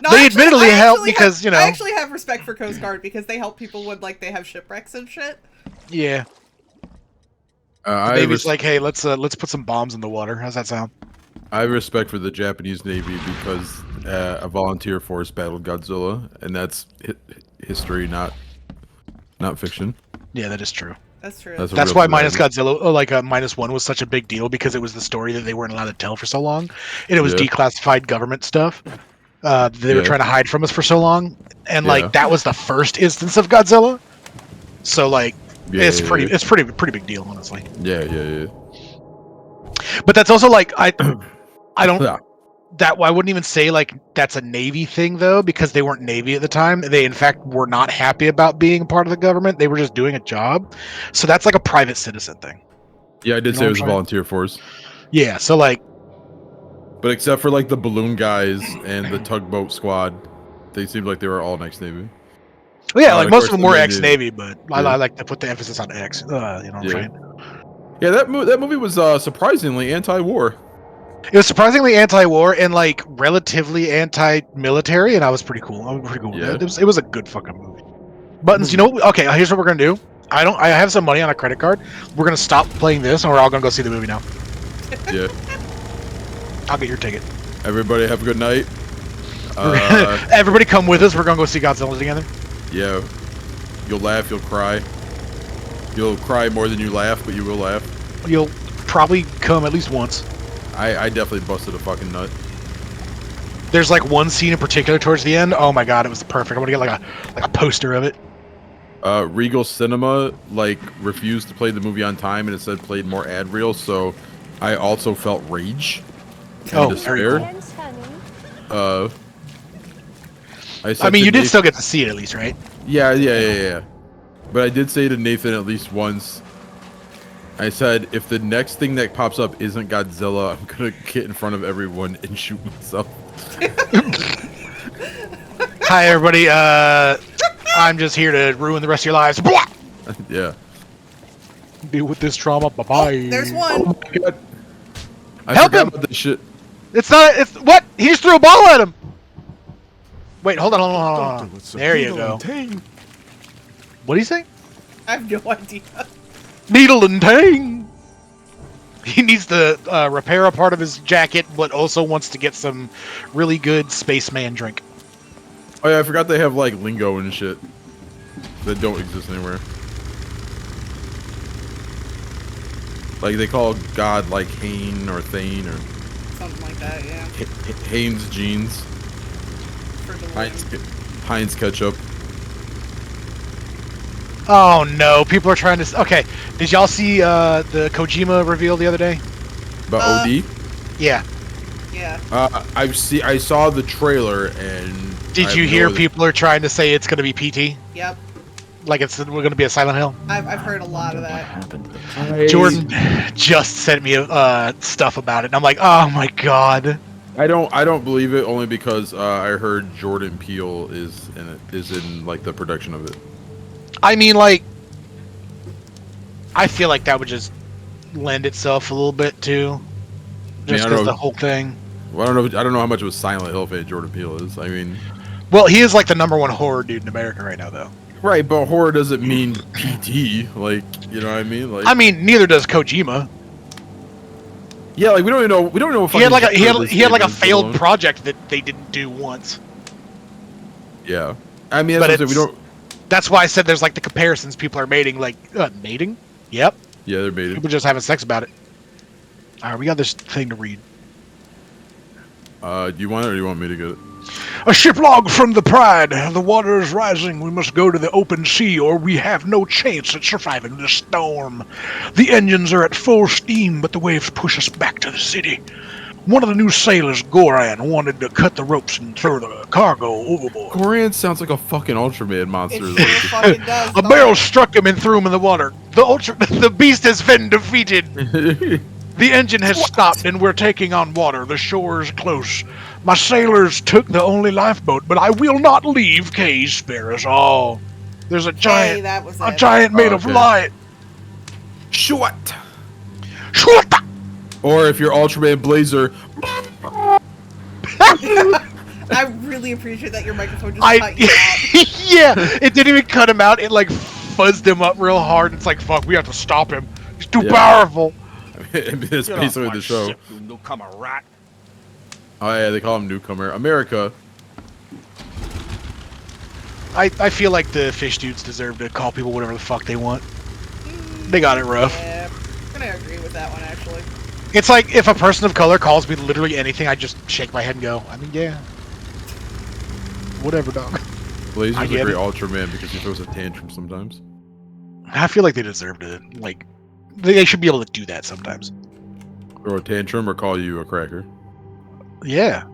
A: No,
C: They
A: actually,
C: admittedly
A: I
C: help
A: actually
C: because,
A: have,
C: you know.
A: I actually have respect for Coast Guard because they help people when like they have shipwrecks and shit.
C: Yeah. Navy's like, hey, let's put some bombs in the water. How's that sound?
B: I have respect for the Japanese Navy because a volunteer force battled Godzilla, and that's history, not fiction.
C: Yeah, that is true.
A: That's true.
C: That's why minus Godzilla, like -1 was such a big deal, because it was the story that they weren't allowed to tell for so long, and it was declassified government stuff. They were trying to hide from us for so long, and like that was the first instance of Godzilla. So like, it's pretty big deal, honestly.
B: Yeah.
C: But that's also like I don't. That I wouldn't even say like that's a Navy thing though, because they weren't Navy at the time. They in fact were not happy about being part of the government. They were just doing a job. So that's like a private citizen thing.
B: Yeah, I did say it was a volunteer force.
C: Yeah, so like,
B: but except for like the balloon guys and the tugboat squad, they seemed like they were all ex-Navy.
C: Well, yeah, like most of them were ex-Navy, but I like to put the emphasis on ex. You know what I'm saying?
B: Yeah, that movie was surprisingly anti-war.
C: It was surprisingly anti-war and like relatively anti-military, and I was pretty cool. I was pretty cool with that. It was a good fucking movie. Buttons, you know? Okay, here's what we're gonna do. I have some money on a credit card. We're gonna stop playing this, and we're all gonna go see the movie now.
B: Yeah.
C: I'll get your ticket.
B: Everybody have a good night.
C: Everybody come with us. We're gonna go see Godzilla together.
B: Yeah. You'll laugh. You'll cry. You'll cry more than you laugh, but you will laugh.
C: You'll probably come at least once.
B: I definitely busted a fucking nut.
C: There's like one scene in particular towards the end. Oh my god, it was perfect. I'm gonna get like a poster of it.
B: Regal Cinema like refused to play the movie on time, and it said played more ad reels. So I also felt rage and despair.
C: Cool. I mean, you did still get to see it at least, right?
B: Yeah. But I did say to Nathan at least once. I said, if the next thing that pops up isn't Godzilla, I'm gonna get in front of everyone and shoot myself.
C: Hi, everybody. I'm just here to ruin the rest of your lives.
B: Yeah.
C: Deal with this trauma. Bye-bye.
A: Oh, there's one.
B: Oh my god.
C: Help him!
B: About this shit.
C: It's what? He just threw a ball at him. Wait, hold on. There you go. What do you say?
A: I have no idea.
C: Needle and Tang. He needs to repair a part of his jacket, but also wants to get some really good spaceman drink.
B: Oh yeah, I forgot they have like lingo and shit that don't exist anywhere. Like they call God like Hain or Thane or
A: something like that. Yeah.
B: Hain's jeans. Heinz ketchup.
C: Oh no, people are trying to... Okay, did y'all see the Kojima reveal the other day?
B: About OD?
C: Yeah.
A: Yeah.
B: I saw the trailer and...
C: Did you hear people are trying to say it's going to be PT?
A: Yep.
C: Like we're going to be a Silent Hill?
A: I've heard a lot of that.
C: Jordan just sent me stuff about it, and I'm like, oh my god.
B: I don't believe it, only because I heard Jordan Peele is in like the production of it.
C: I mean, like, I feel like that would just lend itself a little bit too, just because the whole thing.
B: Well, I don't know how much of a Silent Hill fan Jordan Peele is. I mean,
C: well, he is like the #1 horror dude in America right now, though.
B: Right, but horror doesn't mean PT. Like, you know what I mean? Like,
C: I mean, neither does Kojima.
B: Yeah, like we don't even know. We don't know if
C: he had like a failed project that they didn't do once.
B: Yeah, I mean, that's we don't.
C: That's why I said there's like the comparisons people are mating. Like mating? Yep.
B: Yeah, they're mating.
C: People just having sex about it. All right, we got this thing to read.
B: Do you want it or do you want me to get it?
C: A ship log from the Pride. The water is rising. We must go to the open sea or we have no chance at surviving the storm. The engines are at full steam, but the waves push us back to the city. One of the new sailors, Goran, wanted to cut the ropes and throw the cargo overboard.
B: Goran sounds like a fucking Ultraman monster.
A: Fucking does.
C: A barrel struck him and threw him in the water. The beast has been defeated. The engine has stopped and we're taking on water. The shore is close. My sailors took the only lifeboat, but I will not leave. Kay, spare us all. There's a giant, giant made of light.
B: Short. Or if you're Ultraman Blazer.
A: I really appreciate that your microphone just cut you out.
C: Yeah, it didn't even cut him out. It like fuzzed him up real hard. It's like, fuck, we have to stop him. He's too powerful.
B: It's basically the show.
F: Newcomer rat.
B: Oh yeah, they call him Newcomer. America.
C: I feel like the fish dudes deserve to call people whatever the fuck they want. They got it rough.
A: Yeah, I'm gonna agree with that one, actually.
C: It's like if a person of color calls me literally anything, I just shake my head and go, I mean, yeah. Whatever, dog.
B: Blazer's a great Ultraman because he throws a tantrum sometimes.
C: I feel like they deserved it. Like, they should be able to do that sometimes.
B: Throw a tantrum or call you a cracker.
C: Yeah.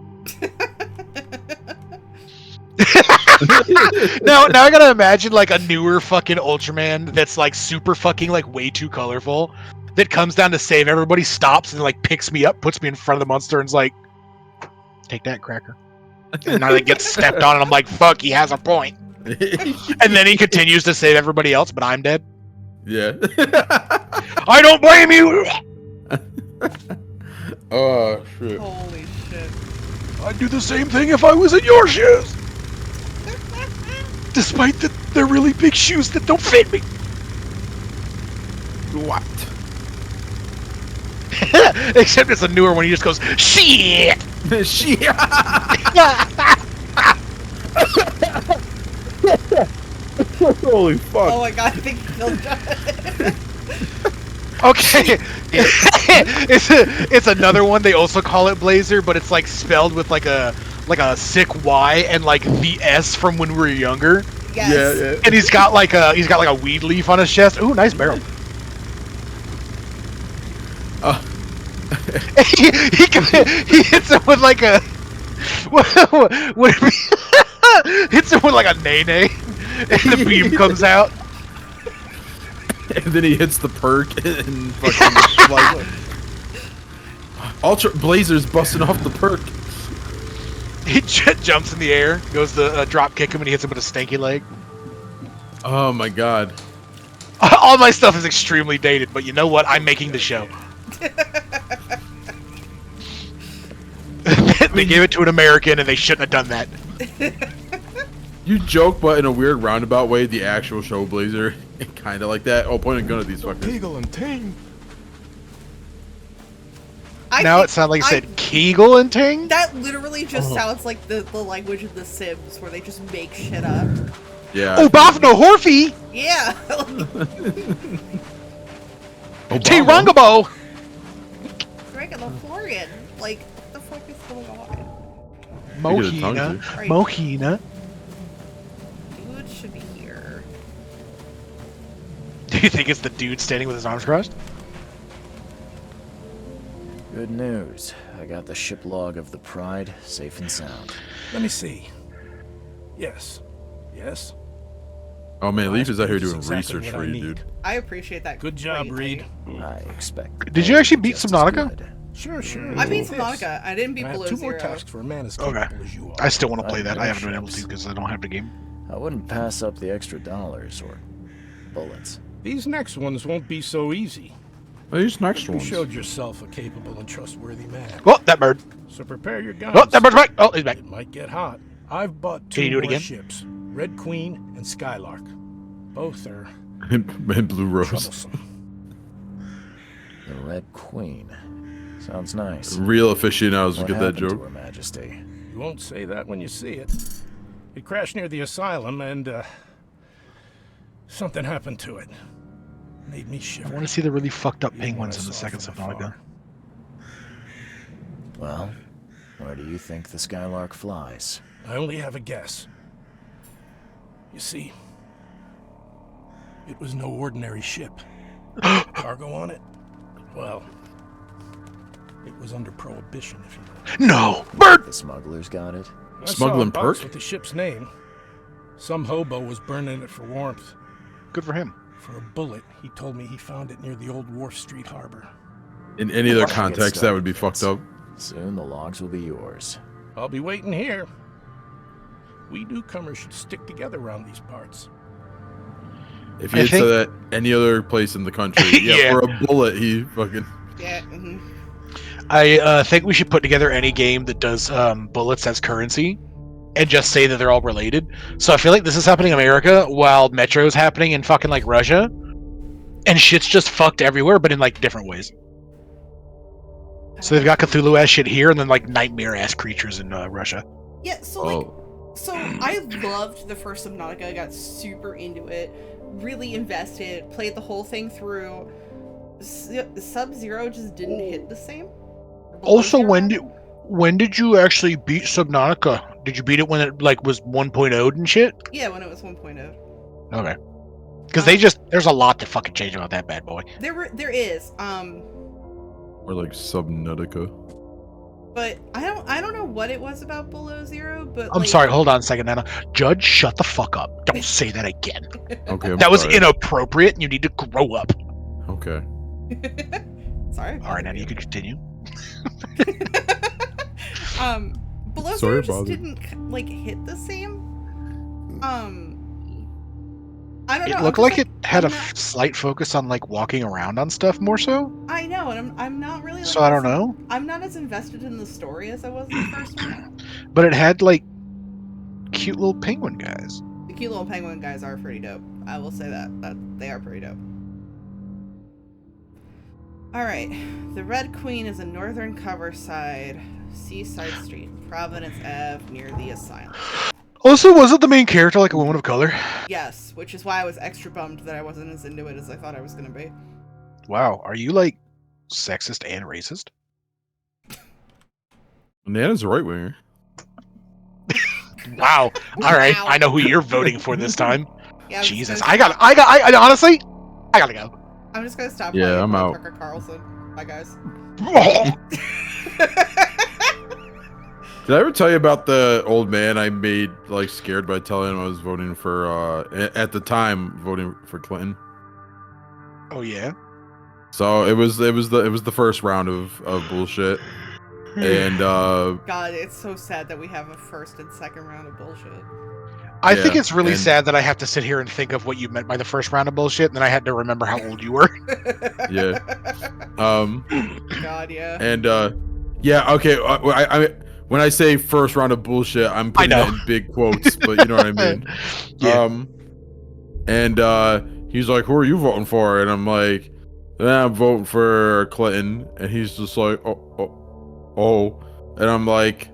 C: now I gotta imagine like a newer fucking Ultraman that's like super fucking like way too colorful that comes down to save everybody, stops and like picks me up, puts me in front of the monster and's like, take that, cracker. And now they get stepped on and I'm like, fuck, he has a point. And then he continues to save everybody else, but I'm dead.
B: Yeah.
C: I don't blame you.
B: Oh shit.
A: Holy shit.
C: I'd do the same thing if I was in your shoes. Despite that they're really big shoes that don't fit me.
B: What?
C: Except it's a newer one. He just goes, shit.
B: Shit. Holy fuck.
A: Oh my god, I think he killed John.
C: Okay. It's another one. They also call it Blazer, but it's like spelled with like a sick Y and like the S from when we were younger.
A: Yes.
B: Yeah.
C: And he's got like a weed leaf on his chest. Ooh, nice barrel. he hits him with like a what hits him with like a nay, and the beam comes out.
B: And then he hits the perk and fucking like Ultra Blazer's busting off the perk.
C: He jumps in the air, goes to drop kick him, and he hits him with a stanky leg.
B: Oh my god.
C: All my stuff is extremely dated, but you know what? I'm making the show. They gave it to an American, and they shouldn't have done that.
B: You joke, but in a weird roundabout way, the actual show Blazer, kind of like that. Oh, point a gun at these fuckers.
G: Eagle and Ting.
C: Now it sounds like you said Kegel and Ting?
A: That literally just sounds like the language of The Sims, where they just make shit up.
B: Yeah.
C: Oh, Bafno Horfy!
A: Yeah!
C: T-Rungabo!
A: Regular Florian. Like, what the fuck is going on?
C: Mohina.
A: Right.
C: Mohina.
A: Dude should be here.
C: Do you think it's the dude standing with his arms crossed?
D: Good news. I got the ship log of the Pride safe and sound.
F: Let me see. Yes. Yes.
B: Oh man, Leaf is out here doing
F: Exactly
B: research
F: what
B: for
F: I
B: you,
F: need.
B: dude.
A: I appreciate that.
F: Good job,
A: greatly.
F: Reed.
D: I expect.
C: Did you actually beat
D: just as
C: Subnautica?
D: good.
F: Sure.
A: I beat
F: This.
A: Subnautica. I didn't beat
F: I have
A: Below
F: 2 more
A: Zero.
F: tasks for a man as
C: Okay.
F: capable as you are.
C: I still want to play that.
D: I
C: I haven't been able
D: ships.
C: to because I don't have the game.
D: I wouldn't pass up the extra dollars or bullets.
F: These next ones won't be so easy.
B: Oh, these next
F: You
B: ones.
F: showed yourself a capable and trustworthy man.
C: Oh, that bird.
F: So prepare your guns.
C: Oh, that bird's back. Oh, he's back.
F: It might get hot. I've bought
C: Can
F: 2
C: you do it
F: more
C: again?
F: ships. Red Queen and Skylark. Both are
B: and Blue Rose.
F: troublesome.
D: The Red Queen. Sounds nice.
B: Real aficionados
D: What
B: get that
D: happened to
B: joke.
D: Her Majesty?
F: You won't say that when you see it. It crashed near the asylum and, something happened to it. Made me
C: I
F: shiver.
C: want to see the really fucked up
F: Even when
C: penguins
F: I
C: in the
F: saw it
C: second
F: from
C: Subnautica.
F: afar.
D: Well, where do you think the Skylark flies?
F: I only have a guess. You see, it was no ordinary ship. Cargo on it? Well, it was under prohibition, if you will.
C: No! Bird!
D: The smugglers got it?
F: I saw a
B: Smuggling
F: box
B: perk?
F: with the ship's name. Some hobo was burning it for warmth.
C: Good for him.
F: For a bullet, he told me he found it near the old Wharf Street harbor.
B: In any other
D: Let's get
B: context, that
D: started,
B: would be fucked up.
D: Soon the logs will be yours.
F: I'll be waiting here. We newcomers should stick together around these parts.
B: If
C: I
B: he had said
C: think-
B: that any other place in the country, yeah,
C: Yeah.
B: for a bullet, he fucking.
A: Yeah.
C: I think we should put together any game that does bullets as currency and just say that they're all related. So I feel like this is happening in America while Metro's happening in fucking like Russia. And shit's just fucked everywhere, but in like different ways. So they've got Cthulhu ass shit here and then like nightmare ass creatures in Russia.
A: Yeah, so like, so I loved the first Subnautica. I got super into it. really invested, played the whole thing through. Sub-Zero just didn't hit the same.
C: Also, when did you actually beat Subnautica? Did you beat it when it like was 1.0'd and shit?
A: Yeah, when it was 1.0.
C: Okay. Because there's a lot to fucking change about that bad boy.
A: There is.
B: Or like Subnautica.
A: But I don't know what it was about Below Zero, but
C: I'm sorry, hold on a second, Nana. Judge, shut the fuck up. Don't say that again.
B: Okay,
C: that was
B: sorry.
C: inappropriate and you need to grow up.
B: Okay.
A: Sorry.
C: Alright, Nana, you can continue.
A: Below Zero just didn't like hit the same. I don't know.
C: It looked like it had a slight focus on like walking around on stuff more so.
A: I know, and I'm not really. Like,
C: so I don't know.
A: I'm not as invested in the story as I was in the first one.
C: But it had like cute little penguin guys.
A: The cute little penguin guys are pretty dope. I will say that they are pretty dope. All right, the Red Queen is a northern cover side, Seaside Street, Providence Ave, near the Asylum.
C: Also, wasn't the main character like a woman of color?
A: Yes, which is why I was extra bummed that I wasn't as into it as I thought I was going to be.
C: Wow, are you like sexist and racist?
B: Nana's a right winger.
C: Wow. All right, I know who you're voting for this time.
A: Yeah,
C: Jesus, I honestly, I gotta go.
A: I'm just gonna stop.
B: Yeah, I'm out.
A: Tucker Carlson. Bye, guys.
B: Did I ever tell you about the old man I made like scared by telling him I was voting for at the time voting for Clinton?
C: Oh yeah.
B: So it was the first round of bullshit. And
A: God, it's so sad that we have a first and second round of bullshit.
C: I think it's really sad that I have to sit here and think of what you meant by the first round of bullshit, and then I had to remember how old you were.
B: Yeah.
A: God, yeah.
B: And yeah, okay. I when I say first round of bullshit, I'm putting that in big quotes, but you know what I mean.
C: Yeah.
B: And he's like, "Who are you voting for?" And I'm like, "I'm voting for Clinton." And he's just like, "Oh," and I'm like,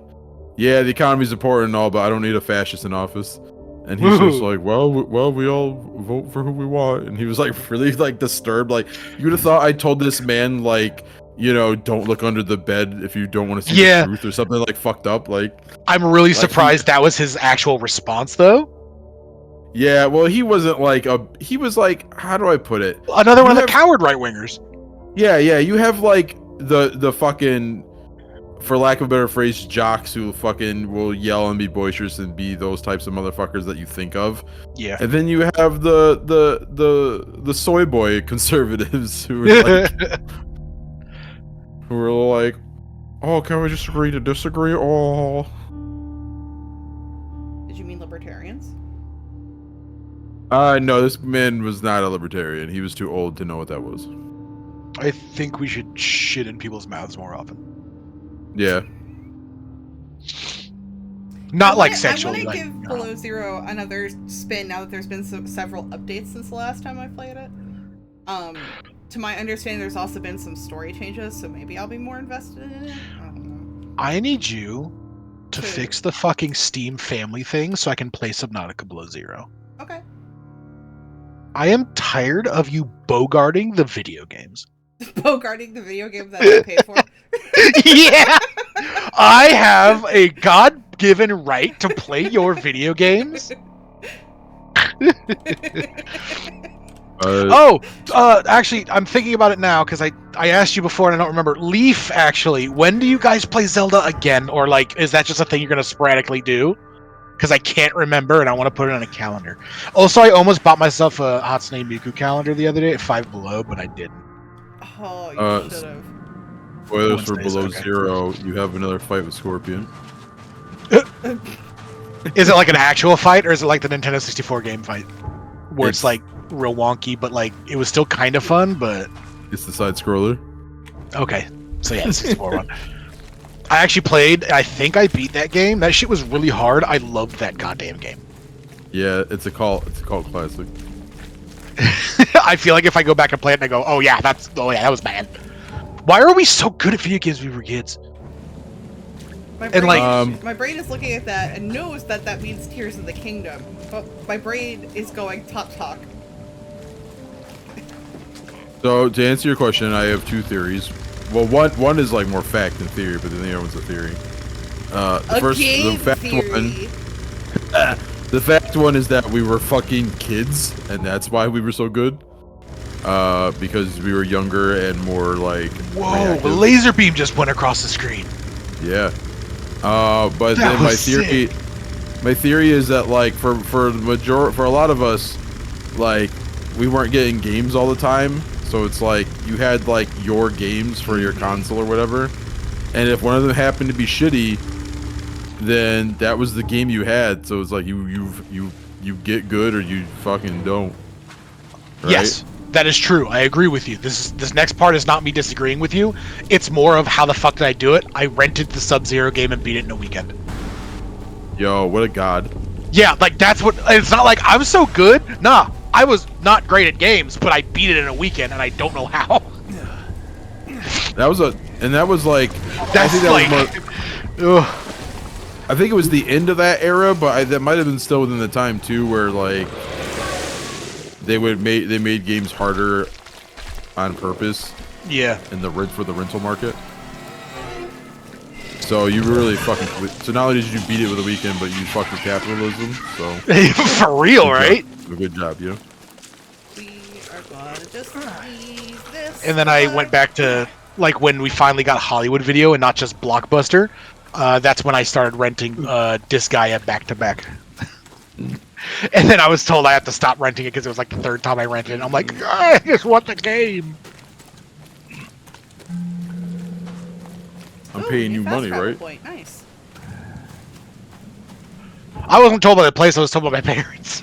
B: "Yeah, the economy's important and all, but I don't need a fascist in office." And he's just like, well, we all vote for who we want. And he was like really like disturbed. Like, you would have thought I told this man like, you know, don't look under the bed if you don't want to see the truth or something like fucked up. Like,
C: I'm really surprised that was his actual response though.
B: Yeah, well, he wasn't like he was like, how do I put it?
C: Another one of the coward right wingers.
B: Yeah, you have like the fucking, for lack of a better phrase, jocks who fucking will yell and be boisterous and be those types of motherfuckers that you think of.
C: Yeah.
B: And then you have the soy boy conservatives who are like, who are like, oh, can we just agree to disagree? Oh.
A: Did you mean libertarians?
B: No, this man was not a libertarian. He was too old to know what that was.
C: I think we should shit in people's mouths more often.
B: Yeah.
C: Not like sexually.
A: I want to
C: like,
A: give Below Zero another spin now that there's been several updates since the last time I played it. To my understanding, there's also been some story changes, so maybe I'll be more invested in it. I don't know.
C: I need you to fix the fucking Steam family thing so I can play Subnautica Below Zero.
A: Okay.
C: I am tired of you bogarting the video games.
A: Bogarting the video game that I paid for?
C: Yeah! I have a God-given right to play your video games. Actually, I'm thinking about it now because I asked you before and I don't remember. Leaf, actually, when do you guys play Zelda again? Or, like, is that just a thing you're going to sporadically do? Because I can't remember and I want to put it on a calendar. Also, I almost bought myself a Hatsune Miku calendar the other day at 5 Below, but I didn't.
A: Oh, you should have.
B: Spoilers for Below Zero, you have another fight with Scorpion.
C: Is it like an actual fight, or is it like the Nintendo 64 game fight? Where it's like real wonky, but like it was still kind of fun, but...
B: It's the side-scroller.
C: Okay, so yeah, the 64 one. I actually played, I think I beat that game. That shit was really hard. I loved that goddamn game.
B: Yeah, it's a cult classic.
C: I feel like if I go back and play it and I go, oh yeah, that was bad. Why are we so good at video games when we were kids?
A: My brain is looking at that and knows that that means Tears of the Kingdom, but my brain is going Top Talk.
B: So to answer your question, I have 2 theories. Well, one is like more fact than theory, but then the other one's a theory. The fact one is that we were fucking kids, and that's why we were so good. Because we were younger and more like.
C: Whoa!
B: reactive.
C: The laser beam just went across the screen.
B: Yeah. But then my theory is that like for a lot of us, like we weren't getting games all the time, so it's like you had like your games for your console or whatever, and if one of them happened to be shitty, then that was the game you had. So it's like you get good or you fucking don't. Right?
C: Yes. That is true. I agree with you. This next part is not me disagreeing with you. It's more of how the fuck did I do it? I rented the Sub-Zero game and beat it in a weekend.
B: Yo, what a god.
C: Yeah, like that's what. It's not like I'm so good. Nah, I was not great at games, but I beat it in a weekend, and I don't know how.
B: That was like.
C: That's
B: I think it was the end of that era, but that might have been still within the time too, where like. They made games harder on purpose.
C: Yeah.
B: For the rental market. So you really fucking. So not only did you beat it with a weekend, but you fucked with capitalism. So.
C: For real, right?
B: Good job, yo.
A: We are gonna just squeeze this.
C: And then I went back to like when we finally got Hollywood Video and not just Blockbuster. That's when I started renting Disgaea back to back. And then I was told I had to stop renting it because it was like the 3rd time I rented it. And I'm like, I just want the game.
B: I'm paying you money, right?
A: Point. Nice.
C: I wasn't told by the place. I was told by my parents.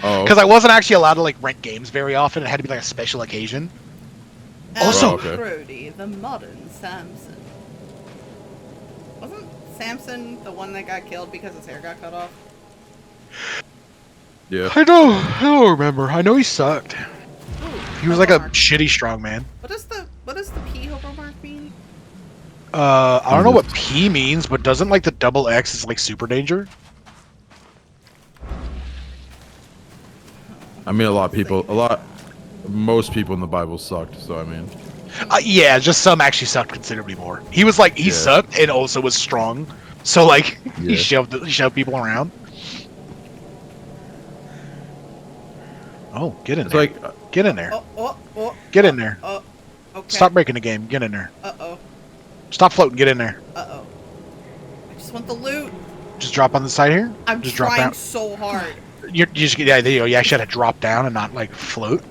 B: Oh.
C: Because I wasn't actually allowed to like rent games very often. It had to be like a special occasion. Also,
A: Brody, the modern Samson. Wasn't Samson the one that got killed because his hair got cut off?
B: Yeah.
C: I don't remember. I know he sucked.
A: Ooh,
C: He was like a shitty strongman.
A: What does the P hobo mark mean?
C: I don't know what P means, but doesn't like the double X is like super danger?
B: I mean, most people in the Bible sucked, so I mean.
C: Yeah, just some actually sucked considerably more. He was like, he sucked and also was strong. So like, he shoved people around. Oh, get in there. Get in there. Get in there.
A: Okay.
C: Stop breaking the game. Get in there.
A: Uh-oh.
C: Stop floating. Get in there.
A: Uh-oh. I just want the loot.
C: Just drop on the side here.
A: I'm
C: just
A: trying
C: drop down.
A: so hard.
C: You just there you go. You actually had to drop down and not like float.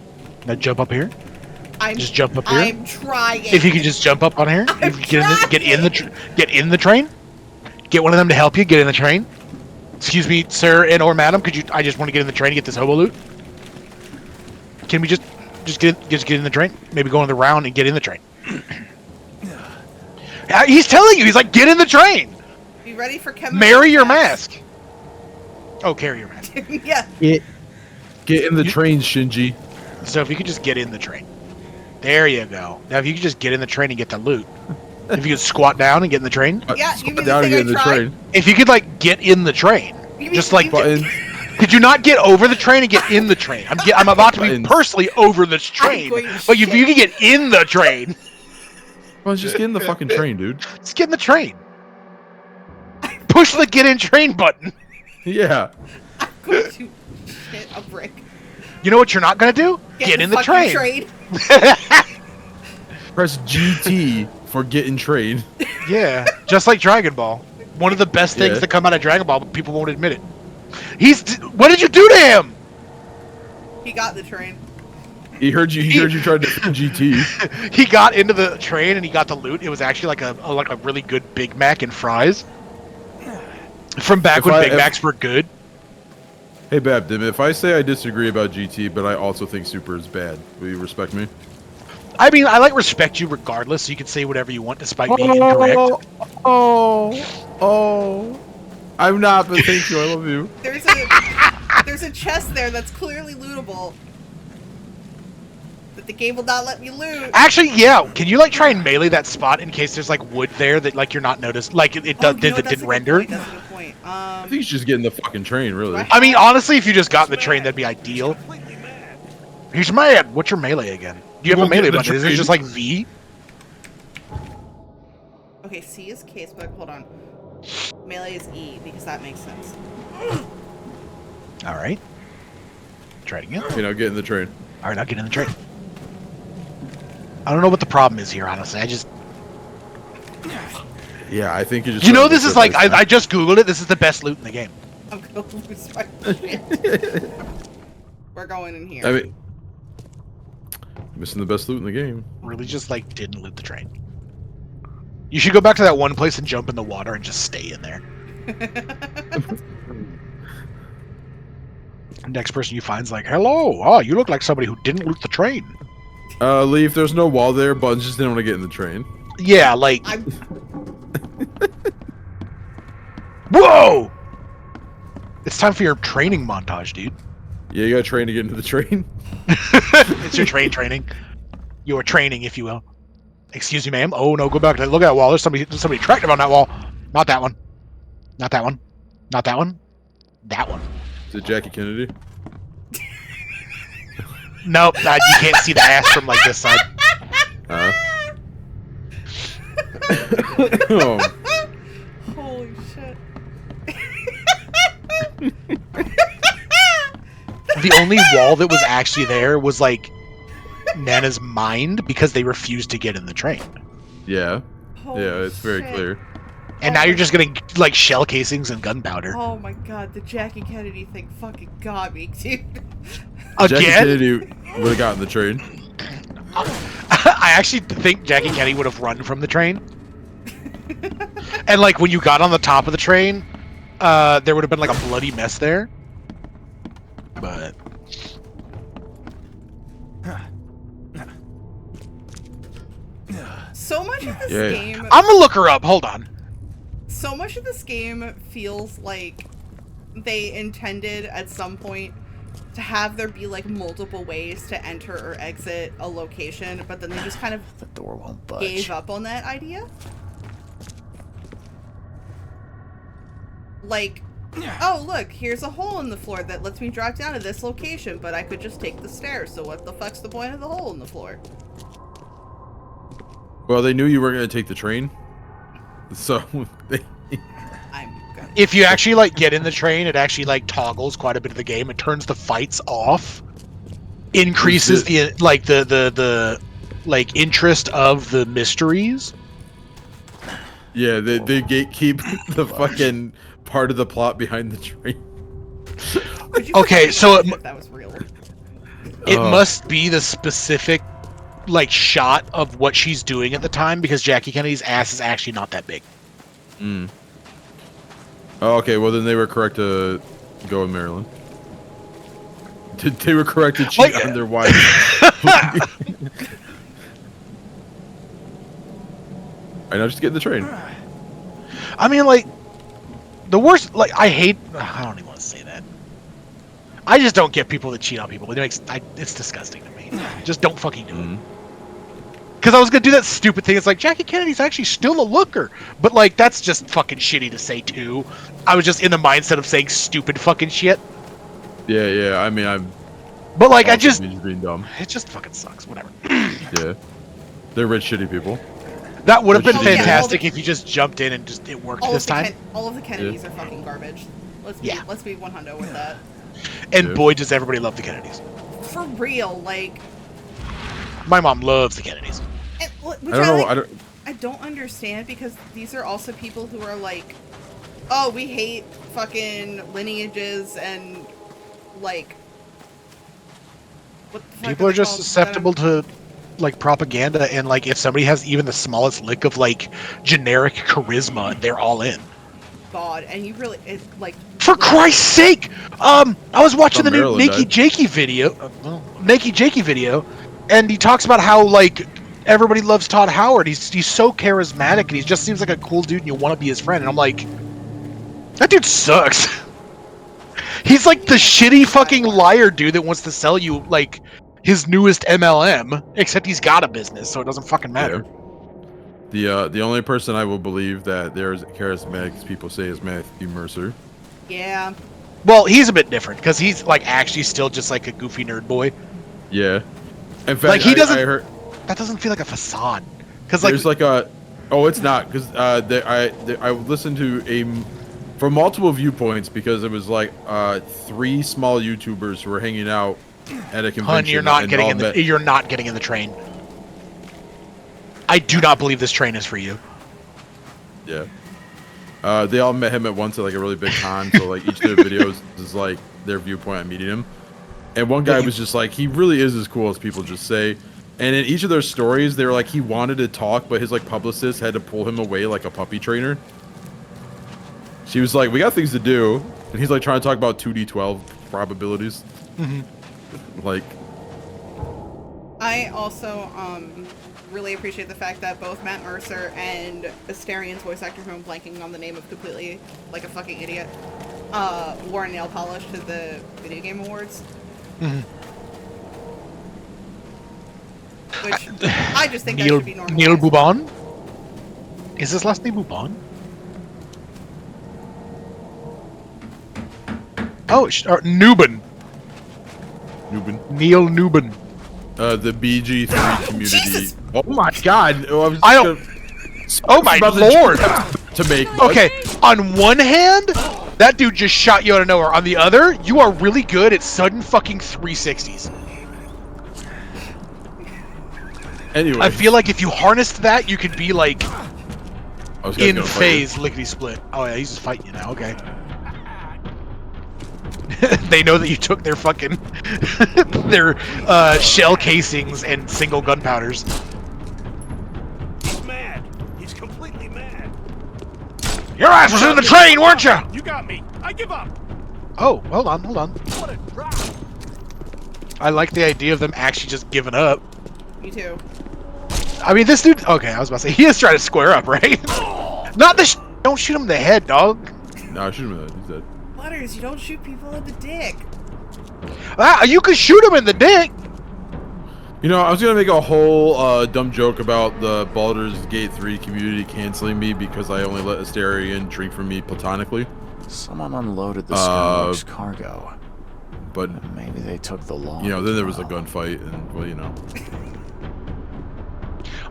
C: Now jump up here. Just jump up here.
A: I'm trying.
C: If you could just jump up on here. If you get in the train. Get one of them to help you get in the train. Excuse me, sir and or madam. Could you? I just want to get in the train and get this hobo loot. Can we just get in the train? Maybe go on the round and get in the train. He's telling you. He's like, get in the train.
A: Be ready for Kevin.
C: Marry your mask. Oh, carry your mask.
A: Yeah.
B: Get in the train, Shinji.
C: So if you could just get in the train. There you go. Now if you could just get in the train and get the loot. If you could squat down and get in the train.
A: Yeah,
B: squat down and get in the train.
C: If you could like get in the train. Just like could you not get over the train and get in the train? I'm about to be personally over this train. But if you could get in the train.
B: Well, just get in the fucking train, dude.
C: Just get in the train. Push the get in train button.
B: Yeah.
A: I'm going to hit a brick.
C: You know what you're not gonna do? Get in the train.
B: Press GT for get in train.
C: Yeah, just like Dragon Ball. One of the best things to come out of Dragon Ball, but people won't admit it. What did you do to him?
A: He got the train.
B: He heard you tried to GT.
C: He got into the train and he got the loot. It was actually like a really good Big Mac and fries. From back when Big Macs were good.
B: Hey Babdim, if I say I disagree about GT, but I also think Super is bad, will you respect me?
C: I mean, I like respect you regardless, so you can say whatever you want despite being incorrect.
B: I'm not, but thank you, I love you.
A: There's a chest there that's clearly lootable. That the game will not let me loot.
C: Actually, yeah. Can you like try and melee that spot in case there's like wood there that like you're not noticed, like it didn't render?
A: That's a good point.
B: I think you should just get in the fucking train, really.
C: I mean, honestly, if you just got in the train, that'd be ideal. He's mad. What's your melee again? Do you have a melee button? Is it just like V?
A: Okay, C is casebook. Hold on. Melee is E because that makes sense.
C: All right. Try it again.
B: Okay, now get in the train.
C: All right, I'll get in the train. I don't know what the problem is here, honestly.
B: Yeah, I think you just.
C: You know, this is like I just googled it. This is the best loot in the game.
A: I'm gonna lose my shit. We're going in here.
B: I mean, missing the best loot in the game.
C: Really, just like didn't loot the train. You should go back to that one place and jump in the water and just stay in there. Next person you find's like, hello, oh, you look like somebody who didn't loot the train.
B: Leaf, there's no wall there, Buns just didn't want to get in the train.
C: Yeah, like... Whoa! It's time for your training montage, dude.
B: Yeah, you gotta train to get into the train.
C: It's your training. Your training, if you will. Excuse me, ma'am. Oh, no, go back. Look at that wall. There's somebody attractive on that wall. Not that one. Not that one. Not that one. That one.
B: Is it Jackie Kennedy?
C: Nope, you can't see the ass from like this side.
B: Oh.
A: Holy shit.
C: The only wall that was actually there was like Nana's mind because they refused to get in the train.
B: Yeah.
A: Holy
B: yeah, it's very
A: shit.
B: clear.
C: And now you're just getting like shell casings and gunpowder.
A: Oh my god, the Jackie Kennedy thing fucking got me, dude.
B: Jackie
C: Again?
B: Kennedy would have gotten the train.
C: I actually think Jackie Kennedy would have run from the train. And like when you got on the top of the train, there would have been like a bloody mess there. But
A: So much of this game...
C: I'm gonna look her up. Hold on.
A: So much of this game feels like they intended at some point to have there be like multiple ways to enter or exit a location, but then they just kind of
D: The door won't budge.
A: gave up on that idea. Like, oh look, here's a hole in the floor that lets me drop down to this location, but I could just take the stairs, so what the fuck's the point of the hole in the floor?
B: Well, they knew you weren't going to take the train. So,
C: If you actually like get in the train, it actually like toggles quite a bit of the game. It turns the fights off, increases the like interest of the mysteries.
B: Yeah, they gatekeep the fucking part of the plot behind the train.
C: Okay, so
A: if that was real.
C: It must be the specific like shot of what she's doing at the time because Jackie Kennedy's ass is actually not that big.
B: Mm. Oh, okay, well then they were correct to go in Maryland. They were correct to cheat on their wife. I know, just get in the train.
C: I mean, like, the worst, like, I don't even want to say that. I just don't get people that cheat on people. It's disgusting to me. Just don't fucking do it. Because I was going to do that stupid thing. It's like, Jackie Kennedy's actually still a looker. But, like, that's just fucking shitty to say, too. I was just in the mindset of saying stupid fucking shit.
B: Yeah, I mean,
C: But, like, I just...
B: being dumb.
C: It just fucking sucks. Whatever.
B: Yeah. They're rich, shitty people.
C: That would have been
A: Oh, yeah,
C: fantastic if you just jumped in and just it worked this time.
A: All of the Kennedys are fucking garbage. Let's be 100 with that.
C: And boy, does everybody love the Kennedys.
A: For real, like...
C: My mom loves the Kennedys.
A: Which I don't understand because these are also people who are like, oh, we hate fucking lineages and like what the fuck
C: People are just susceptible to like propaganda and like if somebody has even the smallest lick of like generic charisma, they're all in.
A: God, and you really like
C: for Christ's sake! I was watching the new Nakey Jakey video, and he talks about how like everybody loves Todd Howard. He's so charismatic and he just seems like a cool dude and you want to be his friend. And I'm like, that dude sucks. He's like the shitty fucking liar dude that wants to sell you like his newest MLM, except he's got a business, so it doesn't fucking matter.
B: Yeah. The only person I will believe that there's charismatic as people say is Matthew Mercer.
A: Yeah.
C: Well, he's a bit different because he's like actually still just like a goofy nerd boy.
B: Yeah. In fact,
C: Like he doesn't.
B: I heard
C: That doesn't feel like a facade. Because
B: there's like a. Oh, it's not because I listened to from multiple viewpoints because it was like 3 small YouTubers who were hanging out at a convention.
C: Hun, you're not getting in the. You're not getting in the train. I do not believe this train is for you.
B: Yeah. They all met him at once at like a really big con, so like each of their videos is like their viewpoint on meeting him. And one guy was just like, he really is as cool as people just say. And in each of their stories, they were like, he wanted to talk, but his like publicist had to pull him away like a puppy trainer. She was like, we got things to do. And he's like trying to talk about 2d12 probabilities. Like.
A: I also really appreciate the fact that both Matt Mercer and Asterian's voice actor, who I'm blanking on the name of completely like a fucking idiot, wore nail polish to the video game awards. Which I just think that should be normal.
C: Neil Bouban? Is his last name Bouban? Oh, Newman. Neil Newman.
B: The BG3 community.
A: Jesus!
B: Oh my god! Oh
C: my lord!
B: To make
C: okay, on one hand, that dude just shot you out of nowhere. On the other, you are really good at sudden fucking 360s.
B: Anyway,
C: I feel like if you harnessed that, you could be like in phase lickety split. Oh yeah, he's just fighting you now. Okay. They know that you took their fucking their shell casings and single gunpowders.
F: He's mad. He's completely mad.
C: Your ass was in the train, weren't you?
F: You got me. I give up.
C: Oh, hold on.
F: What a drop.
C: I like the idea of them actually just giving up.
A: Me too.
C: I mean, this dude. Okay, I was about to say he is trying to square up, right? Not the. Don't shoot him in the head, dog.
B: No, shoot him in the head. He's dead.
A: Butters, you don't shoot people in the dick.
C: Ah, you could shoot him in the dick.
B: You know, I was gonna make a whole dumb joke about the Baldur's Gate 3 community canceling me because I only let Asterian drink from me platonically.
D: Someone unloaded the Skylark's cargo.
B: But
D: maybe they took the long.
B: You know, then there was a gunfight, and well, you know.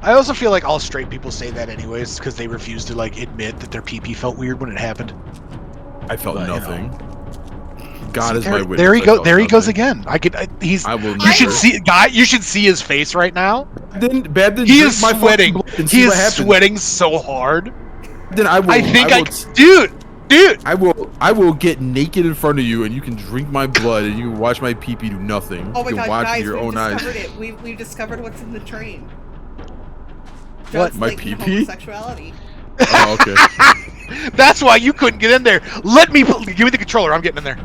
C: I also feel like all straight people say that anyways because they refuse to like admit that their PP felt weird when it happened.
B: I felt nothing.
C: You know.
B: God is my witness.
C: There he goes. There he goes again. I will. You should see, guy. You should see his face right now. He is sweating. He is sweating so hard.
B: Then I will.
C: Dude.
B: I will get naked in front of you, and you can drink my blood, and you can watch my pee-pee do nothing.
A: Oh my
B: you can
A: god,
B: watch
A: guys,
B: your
A: we've
B: own
A: discovered
B: eyes.
A: it. We've discovered what's in the train.
B: What? My pee-pee?
A: Homosexuality.
B: Oh, okay.
C: That's why you couldn't get in there. Give me the controller. I'm getting in there.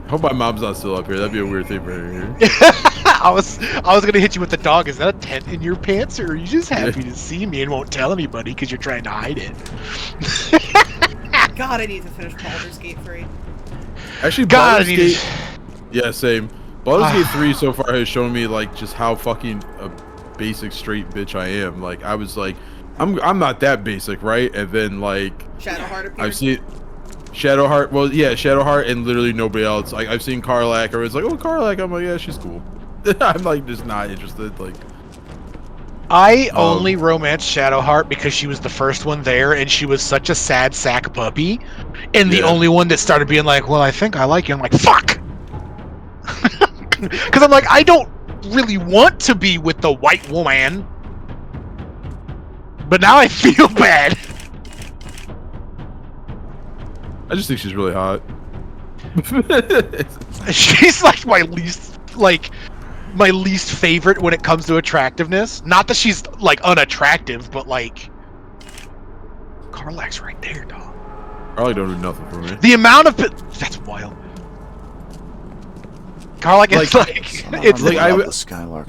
B: Hope my mom's not still up here. That'd be a weird thing for her here.
C: I was gonna hit you with the dog. Is that a tent in your pants, or are you just happy to see me and won't tell anybody because you're trying to hide it?
A: God, I need to finish Baldur's Gate 3.
B: Actually,
C: God,
B: Baldur's Gate. Yeah, same. Baldur's Gate 3 so far has shown me like just how fucking a basic straight bitch I am. Like I was like, I'm not that basic, right? And then like
A: Shadowheart appeared.
B: I've seen Shadowheart. Well, yeah, Shadowheart and literally nobody else. Like I've seen Karlach, or it's like, oh Karlach. I'm like, yeah, she's cool. I'm like just not interested. Like
C: I only romanced Shadowheart because she was the first one there, and she was such a sad sack puppy, and the only one that started being like, well, I think I like you. I'm like, fuck. Because I'm like, I don't really want to be with the white woman, but now I feel bad.
B: I just think she's really hot.
C: She's like my least favorite when it comes to attractiveness. Not that she's like unattractive, but like Karlach's right there, dog.
B: Karlach don't do nothing for me.
C: The amount of that's wild. Karlach is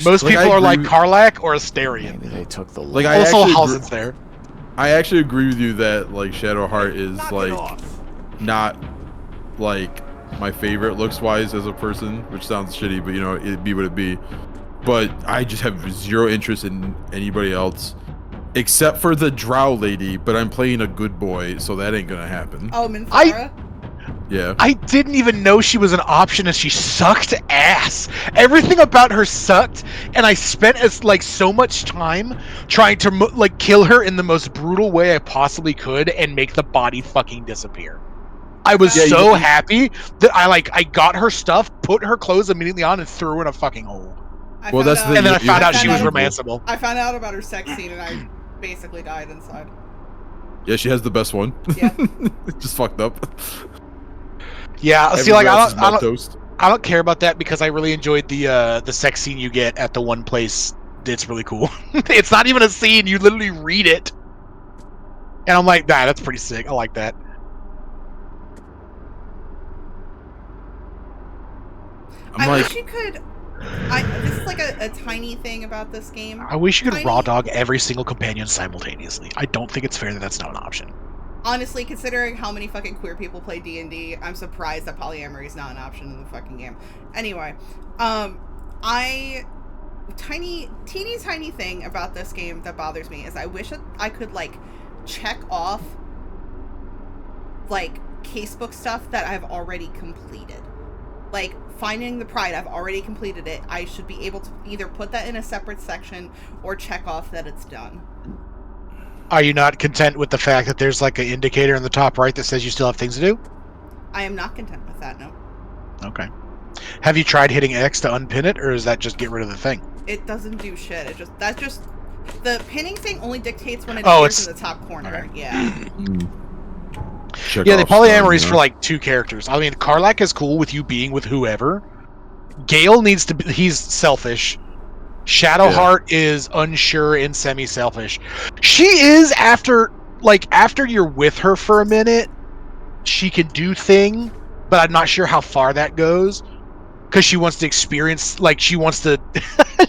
C: most people are like Karlach or Asterian.
D: Maybe they took the
B: like
C: also Halsin's there.
B: I actually agree with you that like Shadowheart is like not like my favorite looks wise as a person, which sounds shitty, but you know, it'd be what it be. But I just have zero interest in anybody else except for the drow lady, but I'm playing a good boy, so that ain't gonna happen.
A: Oh, Minthara?
B: Yeah.
C: I didn't even know she was an option, and she sucked ass. Everything about her sucked, and I spent so much time trying to kill her in the most brutal way I possibly could and make the body fucking disappear. I was so happy that I got her stuff, put her clothes immediately on, and threw her in a fucking hole.
B: And then
C: I found out she was romanceable.
A: I found out about her sex scene, and I basically died inside.
B: Yeah, she has the best one.
A: Yeah.
B: Just fucked up.
C: Yeah, see, like I don't care about that because I really enjoyed the sex scene you get at the one place. It's really cool. It's not even a scene; you literally read it, and I'm like, nah, that's pretty sick. I like that.
A: I wish you could. This is like a tiny thing about this game.
C: I wish you could raw dog every single companion simultaneously. I don't think it's fair that that's not an option. Honestly,
A: considering how many fucking queer people play D&D, I'm surprised that polyamory is not an option in the fucking game. Anyway, teeny tiny thing about this game that bothers me is I wish that I could like check off like casebook stuff that I've already completed. Like, finding the pride, I've already completed it. I should be able to either put that in a separate section or check off that it's done.
C: Are you not content with the fact that there's like an indicator in the top right that says you still have things to do?
A: I am not content with that, no.
C: Okay. Have you tried hitting X to unpin it, or does that just get rid of the thing?
A: It doesn't do shit. The pinning thing only dictates when it appears in the top corner. Okay. Yeah.
C: Yeah, the polyamory is for like 2 characters. I mean, Karlak is cool with you being with whoever. Gale needs to be, he's selfish. Shadowheart is unsure and semi-selfish. She is after you're with her for a minute, she can do thing, but I'm not sure how far that goes. Because she wants to experience,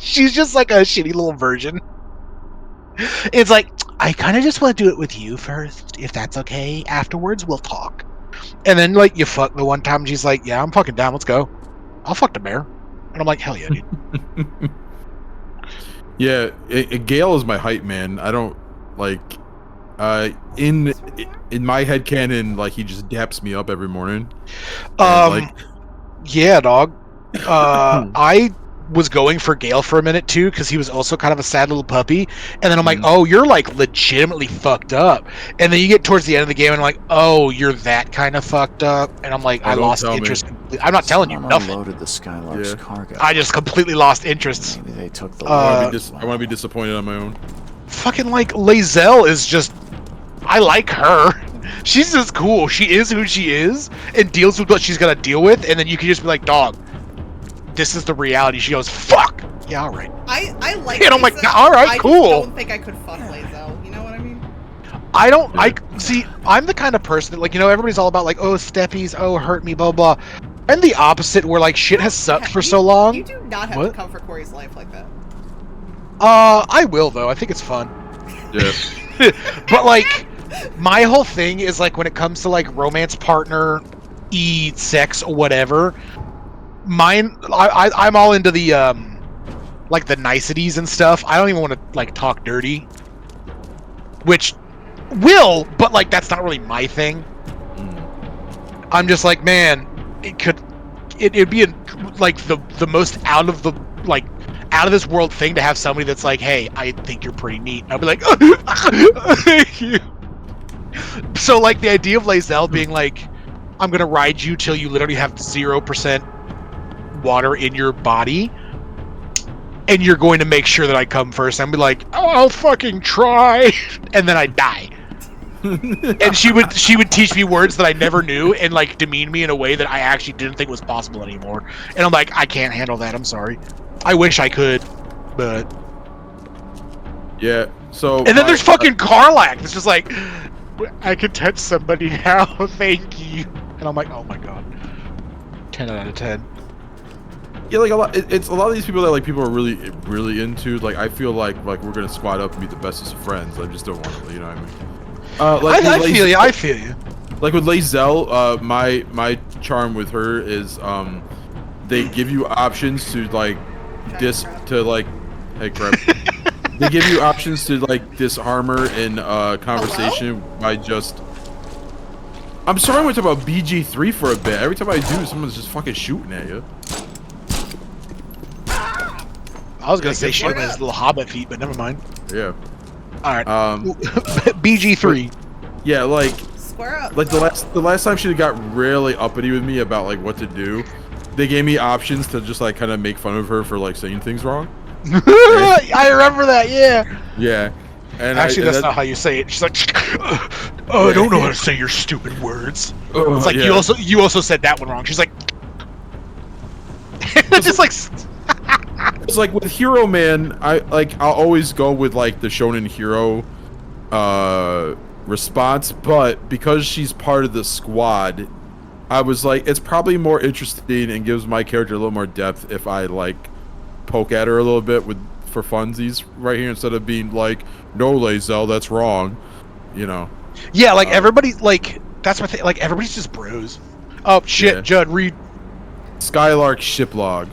C: she's just like a shitty little virgin. It's like, I kind of just want to do it with you first, if that's okay. Afterwards, we'll talk. And then, you fuck the one time, and she's like, yeah, I'm fucking down, let's go. I'll fuck the bear. And I'm like, hell yeah, dude.
B: Yeah, Gale is my hype man. I don't, in my headcanon, he just daps me up every morning.
C: Yeah, dog. I was going for Gale for a minute too, because he was also kind of a sad little puppy, and then I'm like, oh, you're legitimately fucked up, and then you get towards the end of the game and I'm like, oh, you're that kind of fucked up, and I'm like, I lost interest. I'm not telling you nothing.
D: Unloaded the Skylark's cargo.
C: I just completely lost interest.
D: Maybe they took the
B: I want to be disappointed on my own.
C: Fucking Lazelle is just, I like her. She's just cool. She is who she is and deals with what she's gonna deal with, and then you can just be like, dog, this is the reality. She goes, fuck. Yeah, all right.
A: I like
C: it. And I'm like, all right, cool.
A: I don't think I could fuck Lazelle. You know what I mean?
C: I don't. See. I'm the kind of person that, everybody's all about oh, steppies, oh, hurt me, blah blah. I'm the opposite, where shit has sucked for so long.
A: You do not have to come for Corey's life like that.
C: I will though. I think it's fun.
B: Yeah.
C: But my whole thing is when it comes to romance partner, sex or whatever. Mine, I'm all into the the niceties and stuff. I don't even want to talk dirty, which will, but that's not really my thing. I'm just man, it'd be the most out of this world thing to have somebody that's hey, I think you're pretty neat. I'll be like, thank you. So the idea of Lazelle being I'm gonna ride you till you literally have 0% water in your body, and you're going to make sure that I come first. I'm be like, oh, I'll fucking try, and then I die. And she would teach me words that I never knew and demean me in a way that I actually didn't think was possible anymore. And I'm like, I can't handle that. I'm sorry. I wish I could, but
B: yeah. So
C: and then there's fucking Karlak. It's just I can touch somebody now. Thank you. And I'm like, oh my god, 10 out of 10.
B: Yeah, it's a lot of these people that people are really into. I feel like we're gonna squad up and be the bestest of friends. I just don't want to, you know what I mean?
C: I feel you.
B: With Lazelle, my charm with her is they give you options to hey crap. They give you options to disarm her in conversation by just I'm sorry I went to talk about BG3 for a bit. Every time I do, someone's just fucking shooting at you.
C: I was gonna say shooting his little hobbit feet, but never mind.
B: Yeah.
C: Alright. BG3.
B: Yeah, like
A: Square up.
B: Like the last time she got really uppity with me about like what to do, they gave me options to just like kind of make fun of her for like saying things wrong.
C: I remember that, yeah.
B: Yeah. And
C: actually, that's not how you say it. She's like, "Oh, I don't know how to say your stupid words." It's like you also said that one wrong. She's like, just like.
B: It's like with Hero Man, I'll always go with like the shonen hero response, but because she's part of the squad, I was like, it's probably more interesting and gives my character a little more depth if I like poke at her a little bit for funsies right here instead of being like, no, Lae'zel, that's wrong, you know.
C: Yeah, like everybody, like that's my thing. Like everybody's just bros. Oh shit, yeah. Judd, read.
B: Skylark ship log.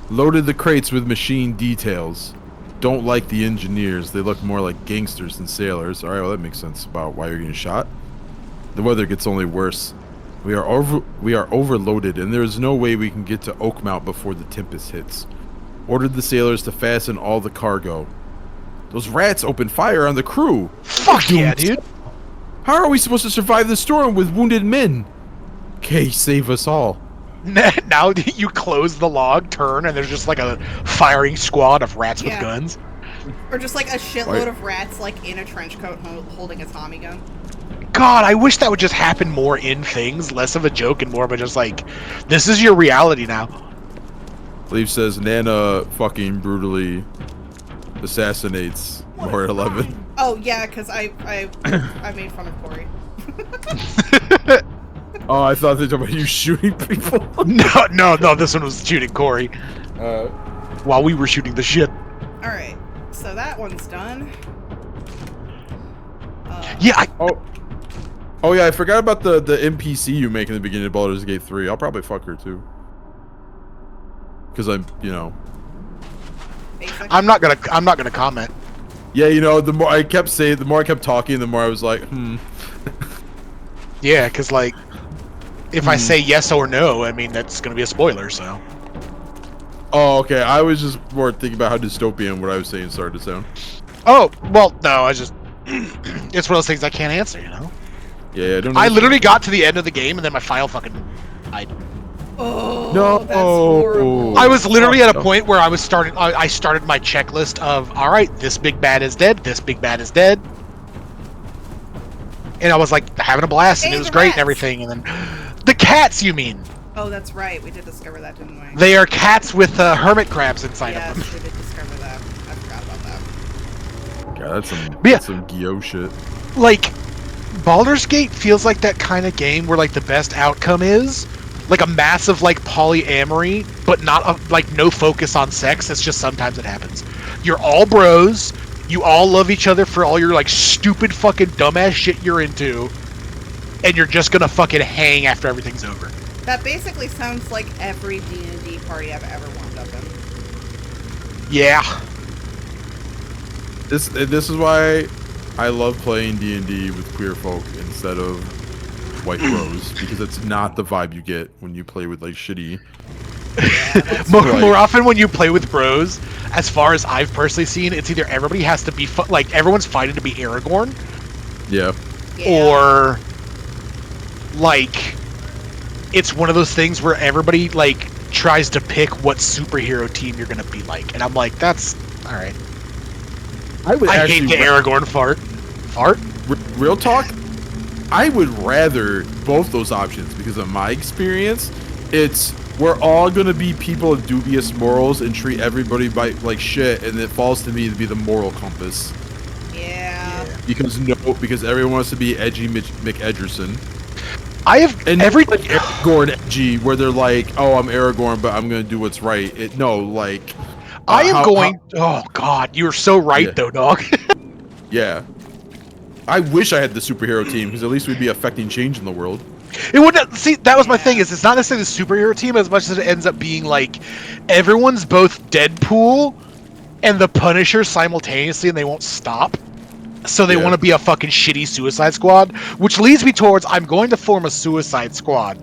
B: Loaded the crates with machine details. Don't like the engineers. They look more like gangsters than sailors. Alright, well that makes sense about why you're getting shot. The weather gets only worse. We are overloaded and there is no way we can get to Oakmount before the tempest hits. Ordered the sailors to fasten all the cargo. Those rats opened fire on the crew.
C: Fuck yeah, dude.
B: How are we supposed to survive the storm with wounded men? Kay, save us all.
C: Now you close the log, turn, and there's just like a firing squad of rats with guns.
A: Or just like a shitload of rats like in a trench coat holding a Tommy gun.
C: God, I wish that would just happen more in things, less of a joke and more of a just like, this is your reality now.
B: Leaf says Nana fucking brutally assassinates more at 11.
A: Oh yeah, because I made fun of Corey.
B: Oh, I thought they were talking about you shooting people.
C: No, this one was shooting Corey. While we were shooting the shit.
A: Alright, so that one's done.
C: Yeah,
B: Oh yeah, I forgot about the NPC you make in the beginning of Baldur's Gate 3. I'll probably fuck her too. Because I'm
C: not gonna comment.
B: Yeah, you know, the more I kept talking, the more I was like,
C: Yeah, because like, if I say yes or no, I mean that's gonna be a spoiler. So.
B: Oh, okay. I was just more thinking about how dystopian what I was saying started to sound.
C: Oh well, no, I just it's one of those things I can't answer, you know.
B: Yeah, I don't know.
C: I literally got to the end of the game and then my file fucking died.
A: Oh
B: no!
A: That's horrible.
C: I was literally at a point where I started my checklist of, all right, this big bad is dead, this big bad is dead, and I was like having a blast and it was great and everything, and then the cats, you mean?
A: Oh, that's right. We did discover that, didn't we?
C: They are cats with hermit crabs inside of them.
A: Yes, we did discover that. I forgot about that.
B: God, that's some Gyo shit.
C: Like, Baldur's Gate feels like that kind of game where like the best outcome is like a massive like polyamory, but not like no focus on sex. It's just sometimes it happens. You're all bros. You all love each other for all your like stupid fucking dumbass shit you're into, and you're just gonna fucking hang after everything's over.
A: That basically sounds like every D&D party I've ever wound up in.
C: Yeah.
B: This is why I love playing D&D with queer folk instead of white bros, because it's not the vibe you get when you play with like shitty.
C: Yeah, more often when you play with bros, as far as I've personally seen, it's either everybody has to be like everyone's fighting to be Aragorn,
B: yeah,
C: or like it's one of those things where everybody like tries to pick what superhero team you're gonna be like, and I'm like, that's all right. I hate the Aragorn fart.
B: Real talk. I would rather both those options because of my experience. It's we're all gonna be people of dubious morals and treat everybody like shit, and it falls to me to be the moral compass.
A: Yeah.
B: Because everyone wants to be edgy McEdgerson.
C: And
B: every like Aragorn edgy where they're like, oh, I'm Aragorn, but I'm gonna do what's right.
C: I am going. Oh God, you're so right though, dog.
B: Yeah. I wish I had the superhero team because at least we'd be affecting change in the world.
C: It wouldn't. See, that was my thing. Is it's not necessarily the superhero team as much as it ends up being like everyone's both Deadpool and the Punisher simultaneously, and they won't stop. So they want to be a fucking shitty Suicide Squad, which leads me towards I'm going to form a Suicide Squad.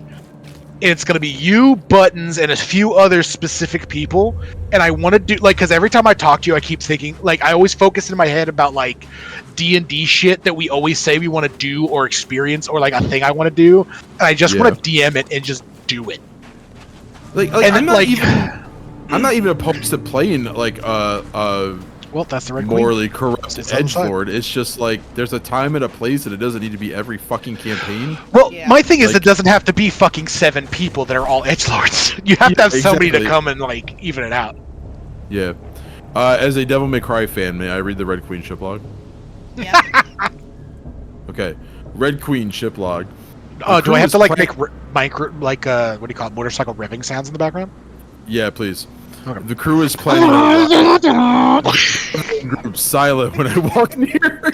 C: It's going to be you, Buttons, and a few other specific people. And I want to do, like, because every time I talk to you, I keep thinking, like, I always focus in my head about, like, D&D shit that we always say we want to do or experience, or, like, a thing I want to do. And I just want to DM it and just do it.
B: Like
C: and
B: I'm not even opposed to playing, like,
C: well, that's the right
B: morally corrupt edgelord. It's just like there's a time and a place, and it doesn't need to be every fucking campaign.
C: Well, my thing is, it doesn't have to be fucking 7 people that are all edgelords. You have to have somebody to come and like even it out.
B: Yeah. As a Devil May Cry fan, may I read the Red Queen ship log?
A: Yeah.
B: Okay. Red Queen ship log.
C: Do I have to like make micro, like what do you call it, motorcycle revving sounds in the background?
B: Yeah, please.
C: Okay.
B: The crew is planning group silent when I walk near.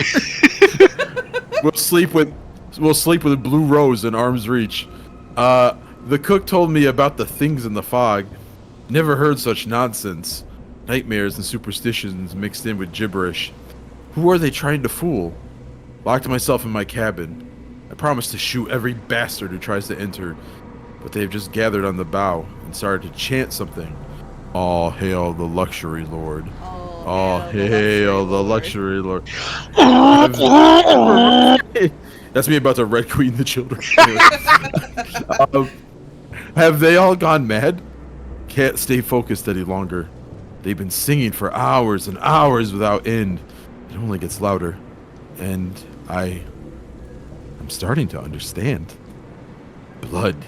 B: We'll sleep with Blue Rose in arm's reach. The cook told me about the things in the fog. Never heard such nonsense. Nightmares and superstitions mixed in with gibberish. Who are they trying to fool? Locked myself in my cabin. I promised to shoot every bastard who tries to enter, but they've just gathered on the bow and started to chant something. All hail the luxury lord. All hail the luxury lord. That's me about to Red Queen the children. Have they all gone mad? Can't stay focused any longer. They've been singing for hours and hours without end. It only gets louder. And I'm starting to understand. Blood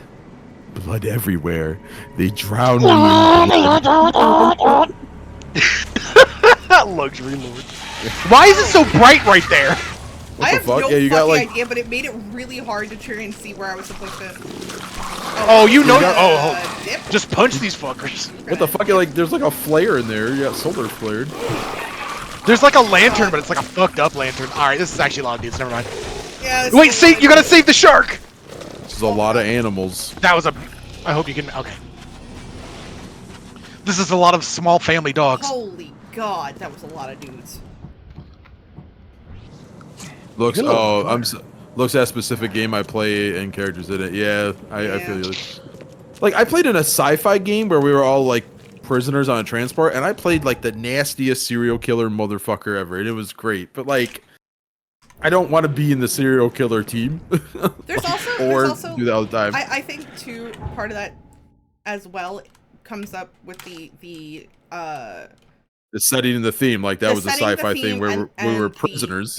B: everywhere. They drown me in blood.
C: Luxury lord. Why is it so bright right there?
A: I have no fucking idea, but it made it really hard to try and see where I was supposed to.
C: Just punch these fuckers.
B: What the fuck? Like, there's like a flare in there. You got solar flared.
C: There's like a lantern, but it's like a fucked up lantern. All right, this is actually a lot of dudes. Never mind.
A: Yeah.
C: Wait, you gotta save the shark.
B: This is a lot of animals.
C: That was a. I hope you can. Okay. This is a lot of small family dogs.
A: Holy God, that was a lot of dudes.
B: Looks at a specific game I play and characters in it. Yeah, I feel you. Like, I played in a sci-fi game where we were all like prisoners on a transport, and I played like the nastiest serial killer motherfucker ever, and it was great. But like, I don't want to be in the serial killer team.
A: There's also
B: do that all the time.
A: I think too, part of that as well comes up with the
B: setting and the theme. Like, that was a sci-fi thing where we were prisoners.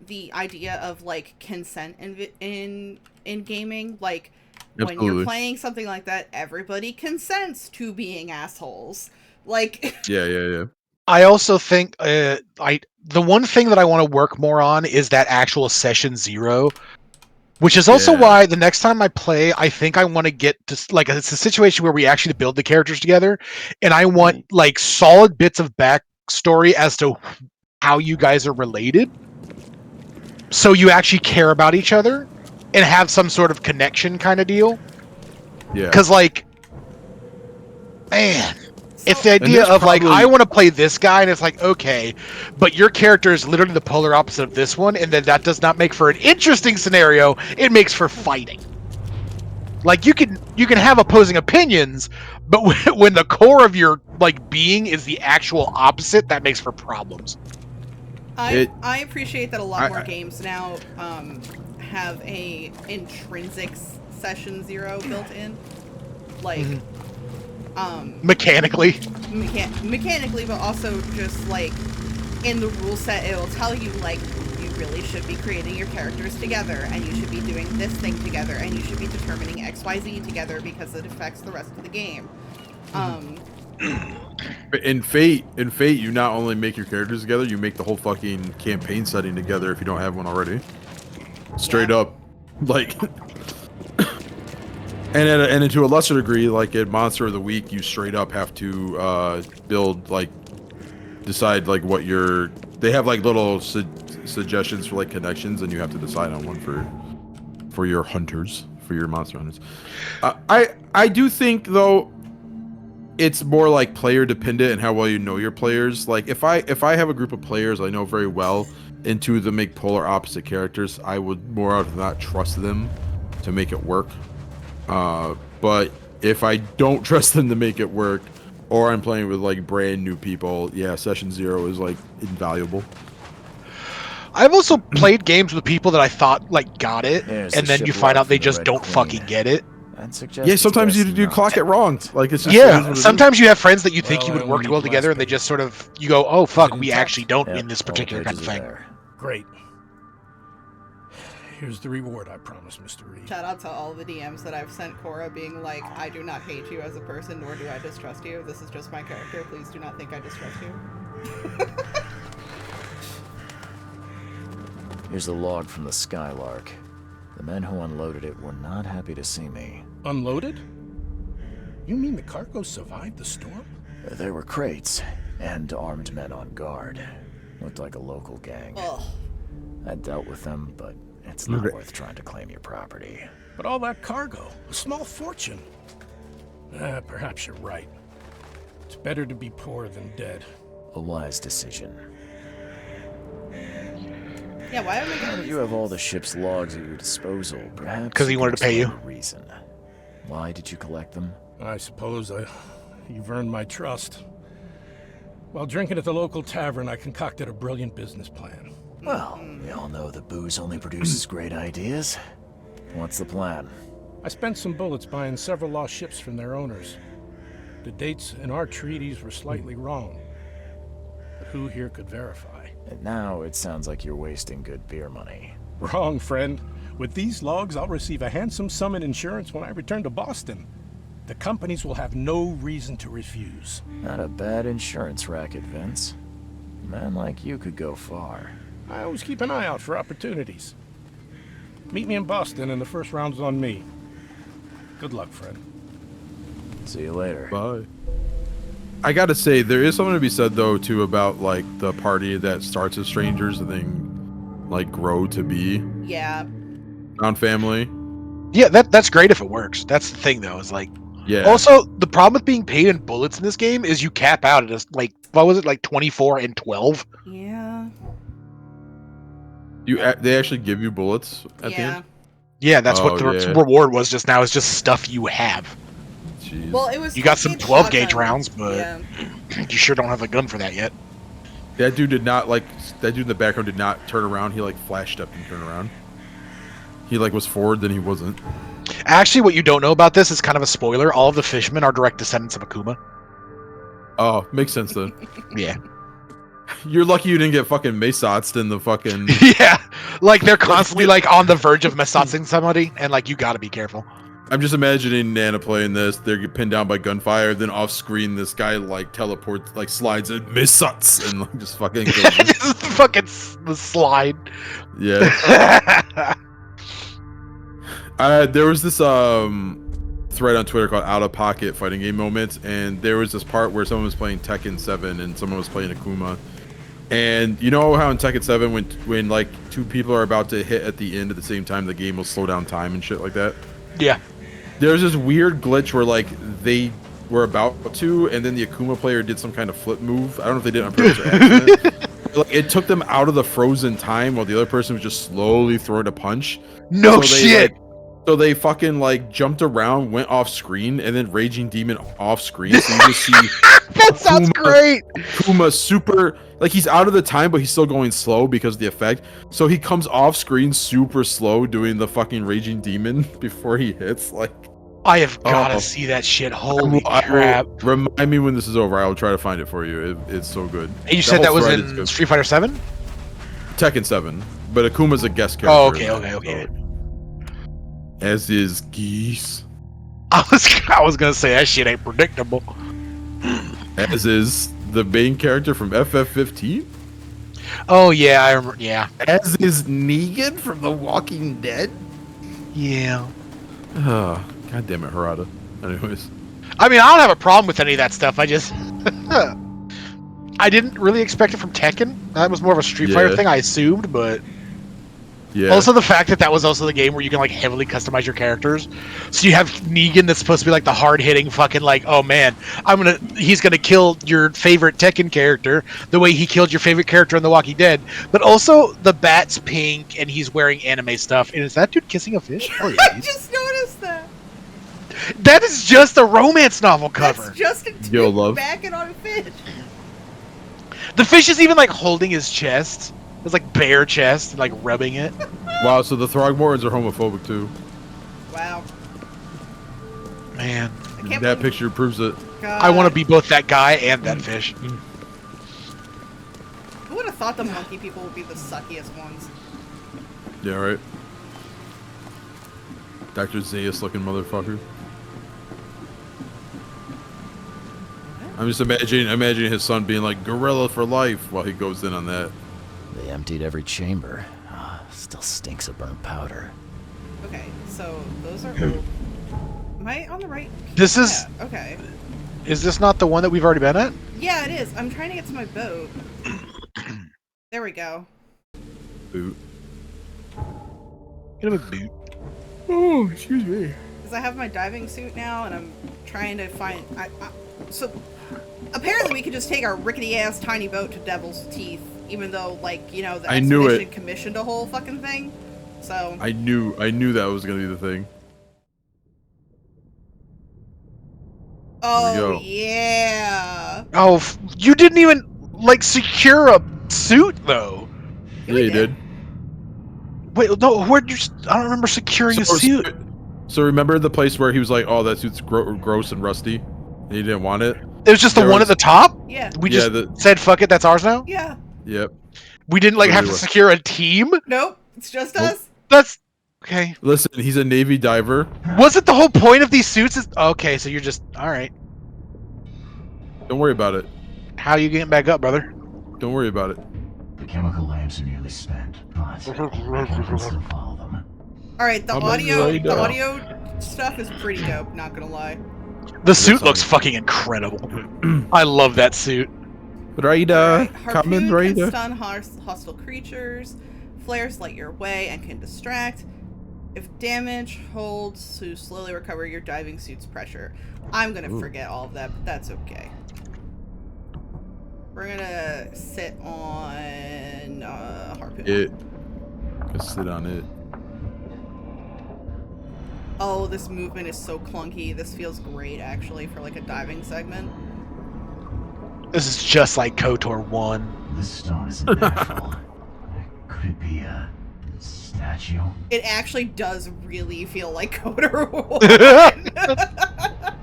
A: The idea of like consent in gaming, like
B: Absolutely.
A: When you're playing something like that, everybody consents to being assholes. Like
B: yeah.
C: I also think the one thing that I want to work more on is that actual session 0, which is also why the next time I play, I think I want to get to like it's a situation where we actually build the characters together, and I want like solid bits of backstory as to how you guys are related, so you actually care about each other and have some sort of connection kind of deal.
B: Yeah.
C: Because like, man. It's the idea of like, I want to play this guy, and it's like, okay, but your character is literally the polar opposite of this one, and then that does not make for an interesting scenario. It makes for fighting. Like, you can have opposing opinions, but when the core of your like being is the actual opposite, that makes for problems.
A: I appreciate that a lot more games now have a intrinsic session 0 built in, like.
C: Mechanically,
A: but also just like in the rule set, it'll tell you like you really should be creating your characters together, and you should be doing this thing together, and you should be determining XYZ together because it affects the rest of the game.
B: In Fate, you not only make your characters together, you make the whole fucking campaign setting together if you don't have one already. Straight up, like. And to a lesser degree, like in Monster of the Week, you straight up have to build, like, decide, like, what your... They have, like, little suggestions for, like, connections, and you have to decide on one for your hunters, for your monster hunters. I do think, though, it's more, like, player-dependent and how well you know your players. Like, if I have a group of players I know very well, into the make polar opposite characters, I would more often than not trust them to make it work. But if I don't trust them to make it work, or I'm playing with like brand new people, yeah, session 0 is like invaluable.
C: I've also played games with people that I thought like got it, and then you find out they just don't fucking get it.
B: Yeah, sometimes you clock it wrong. Like it's just
C: yeah. Sometimes you have friends that you think you would work well together, and they just sort of you go, oh fuck, we actually don't in this particular kind of thing.
F: Great. Here's the reward I promised, Mr. Reed.
A: Shout out to all the DMs that I've sent Cora being like, I do not hate you as a person, nor do I distrust you. This is just my character. Please do not think I distrust you.
D: Here's a log from the Skylark. The men who unloaded it were not happy to see me.
F: Unloaded? You mean the cargo survived the storm?
D: There were crates and armed men on guard. Looked like a local gang.
A: Ugh.
D: I dealt with them, but it's not worth trying to claim your property.
F: But all that cargo, a small fortune. Perhaps you're right. It's better to be poor than dead.
D: A wise decision.
A: Yeah, why am I
D: Now that you have all the ship's logs at your disposal, perhaps...
C: Because he wanted to pay you.
D: Reason. Why did you collect them?
F: I suppose you've earned my trust. While drinking at the local tavern, I concocted a brilliant business plan.
D: Well, we all know that booze only produces great ideas. What's the plan?
F: I spent some bullets buying several lost ships from their owners. The dates in our treaties were slightly wrong. But who here could verify?
D: And now it sounds like you're wasting good beer money.
F: Wrong, friend. With these logs, I'll receive a handsome sum in insurance when I return to Boston. The companies will have no reason to refuse.
D: Not a bad insurance racket, Vince. A man like you could go far.
F: I always keep an eye out for opportunities. Meet me in Boston and the first round's on me. Good luck, friend.
D: See you later.
B: Bye. I gotta say, there is something to be said though too about like the party that starts as strangers and then like grow to be family.
C: Yeah, that's great if it works. That's the thing though, is like
B: yeah.
C: Also, the problem with being paid in bullets in this game is you cap out at like what was it, like 24 and 12?
A: Yeah.
B: They actually give you bullets at the end?
C: Yeah, that's what the reward was just now, is just stuff you have.
B: Jeez.
A: Well, it was.
C: You got some 12 gauge rounds, but you sure don't have a gun for that yet.
B: That dude did not that dude in the background did not turn around. He like flashed up and turned around. He like was forward, then he wasn't.
C: Actually, what you don't know about this is kind of a spoiler. All of the fishermen are direct descendants of Akuma.
B: Oh, makes sense then.
C: Yeah.
B: You're lucky you didn't get fucking Mesotsed in the fucking...
C: Yeah, like they're constantly like on the verge of Mesotsing somebody, and like you gotta be careful.
B: I'm just imagining Nana playing this. They're pinned down by gunfire. Then off screen, this guy like teleports, like slides in Mesots and like, just fucking goes.
C: Just fucking slide.
B: Yeah. There was this thread on Twitter called Out of Pocket Fighting Game Moments, and there was this part where someone was playing Tekken 7 and someone was playing Akuma. And you know how in Tekken 7 when like two people are about to hit at the end at the same time, the game will slow down time and shit like that? Yeah. There's this weird glitch where like they were about to, and then the Akuma player did some kind of flip move. I don't know if they did it on purpose or accident. Like, it took them out of the frozen time while the other person was just slowly throwing a punch.
C: No shit!
B: So they fucking like jumped around, went off screen, and then Raging Demon off screen. So you just see
C: that sounds great.
B: Kuma super, like he's out of the time, but he's still going slow because of the effect. So he comes off screen super slow doing the fucking Raging Demon before he hits. Like,
C: I have gotta see that shit. Holy crap!
B: Remind me when this is over. I will try to find it for you. It's so good.
C: And you said that was in Street Fighter 7?
B: Tekken 7, but Akuma's a guest character.
C: Oh, okay.
B: As is Geese.
C: I was gonna say that shit ain't predictable.
B: As is the main character from FF15.
C: Oh yeah, I remember. Yeah.
B: As is Negan from The Walking Dead.
C: Yeah.
B: Oh, God damn it, Harada. Anyways.
C: I mean, I don't have a problem with any of that stuff. I just I didn't really expect it from Tekken. That was more of a Street Fighter thing, I assumed, but
B: Yeah.
C: Also, the fact that that was also the game where you can like heavily customize your characters. So you have Negan that's supposed to be like the hard-hitting fucking like, oh man, he's gonna kill your favorite Tekken character the way he killed your favorite character in The Walking Dead. But also the bat's pink and he's wearing anime stuff. And is that dude kissing a fish? Oh yeah,
A: I
C: dude.
A: just noticed that.
C: That is just a romance novel cover.
A: That's just a
B: Yo,
A: dude
B: love.
A: backing on a fish.
C: The fish is even like holding his chest. It's like bare chest, and, like rubbing it.
B: Wow, so the Throgmortons are homophobic too.
A: Wow.
C: Man,
A: I can't
B: That
A: believe-
B: picture proves it.
A: God.
C: I want to be both that guy and that fish.
A: Who would have thought the monkey people would be the suckiest ones?
B: Yeah, right. Dr. Zaius looking motherfucker. I'm just imagining his son being like gorilla for life while he goes in on that.
D: They emptied every chamber. Still stinks of burnt powder.
A: Okay, so those are. Am I on the right?
C: This is.
A: Yeah, okay.
C: Is this not the one that we've already been at?
A: Yeah, it is. I'm trying to get to my boat. There we go.
B: Boot.
C: Get him a boot.
B: Oh, excuse me.
A: Because I have my diving suit now, and I'm trying to find. So apparently we could just take our rickety ass tiny boat to Devil's Teeth, even though, like, you know, the
B: I knew
A: expedition
B: it.
A: commissioned a whole fucking thing. So
B: I knew that was gonna be the thing.
A: oh
B: go.
A: yeah.
C: Oh, you didn't even like secure a suit though.
B: Yeah, you did.
C: Wait, no, where'd you? I don't remember securing a suit.
B: So remember the place where he was like, "Oh, that suit's gross and rusty," and he didn't want it.
C: It was just the
B: There
C: one
B: was-
C: at the top.
A: Yeah.
C: We
B: Yeah,
C: just said, "Fuck it, that's ours now."
A: Yeah.
B: Yep.
C: We didn't like have to
B: Literally.
C: secure a team.
A: Nope. It's just
B: Nope.
A: us.
C: That's okay.
B: Listen, he's a Navy diver.
C: Wasn't the whole point of these suits? Is okay, so you're just all right.
B: Don't worry about it.
C: How you getting back up, brother?
B: Don't worry about it.
H: The chemical lamps are nearly spent, but I can still follow them.
A: All right. The
B: How about
A: audio.
B: you lay
A: The
B: down?
A: audio stuff is pretty dope. Not gonna lie.
C: The suit
B: on
C: looks
B: it.
C: fucking incredible. I love that suit.
B: Raida,
A: Alright,
B: come in,
A: Harpoon can
B: Raida.
A: stun hostile creatures. Flares light your way and can distract. If damage holds to slowly recover your diving suit's pressure. I'm gonna forget all of that, but that's okay. We're gonna sit on Harpoon.
B: It. Just sit on it.
A: Oh, this movement is so clunky. This feels great, actually, for like a diving segment.
C: This is just like KOTOR 1.
H: This stone isn't natural. Could it be a statue?
A: It actually does really feel like KOTOR 1.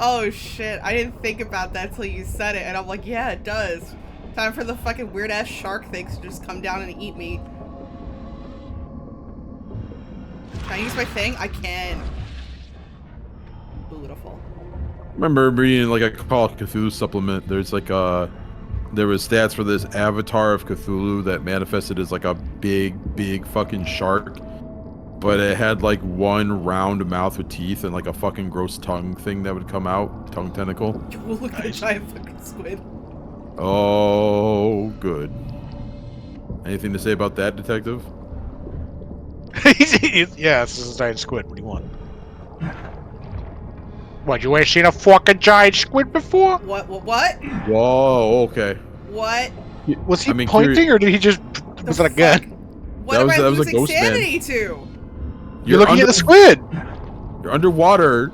A: Oh shit, I didn't think about that till you said it, and I'm like, yeah, it does. Time for the fucking weird ass shark things to just come down and eat me. Can I use my thing? I can. Beautiful.
B: Remember reading like a Call of Cthulhu supplement. There's like there was stats for this avatar of Cthulhu that manifested as like a big fucking shark, but it had like one round mouth with teeth and like a fucking gross tongue thing that would come out, tongue tentacle.
A: Look at the giant fucking squid.
B: Oh, good. Anything to say about that, detective?
C: Yeah, this is a giant squid. What do you want? What, you ain't seen a fucking giant squid before?
A: What? What?
B: Whoa, okay.
A: What?
C: Was he
B: I mean,
C: pointing, or did he just... Was
A: The
C: that a gun?
A: fuck? What
B: That
A: am
B: was-
A: I
B: that was a
A: losing
B: ghost man.
A: sanity to?
C: You're looking at the squid!
B: You're underwater.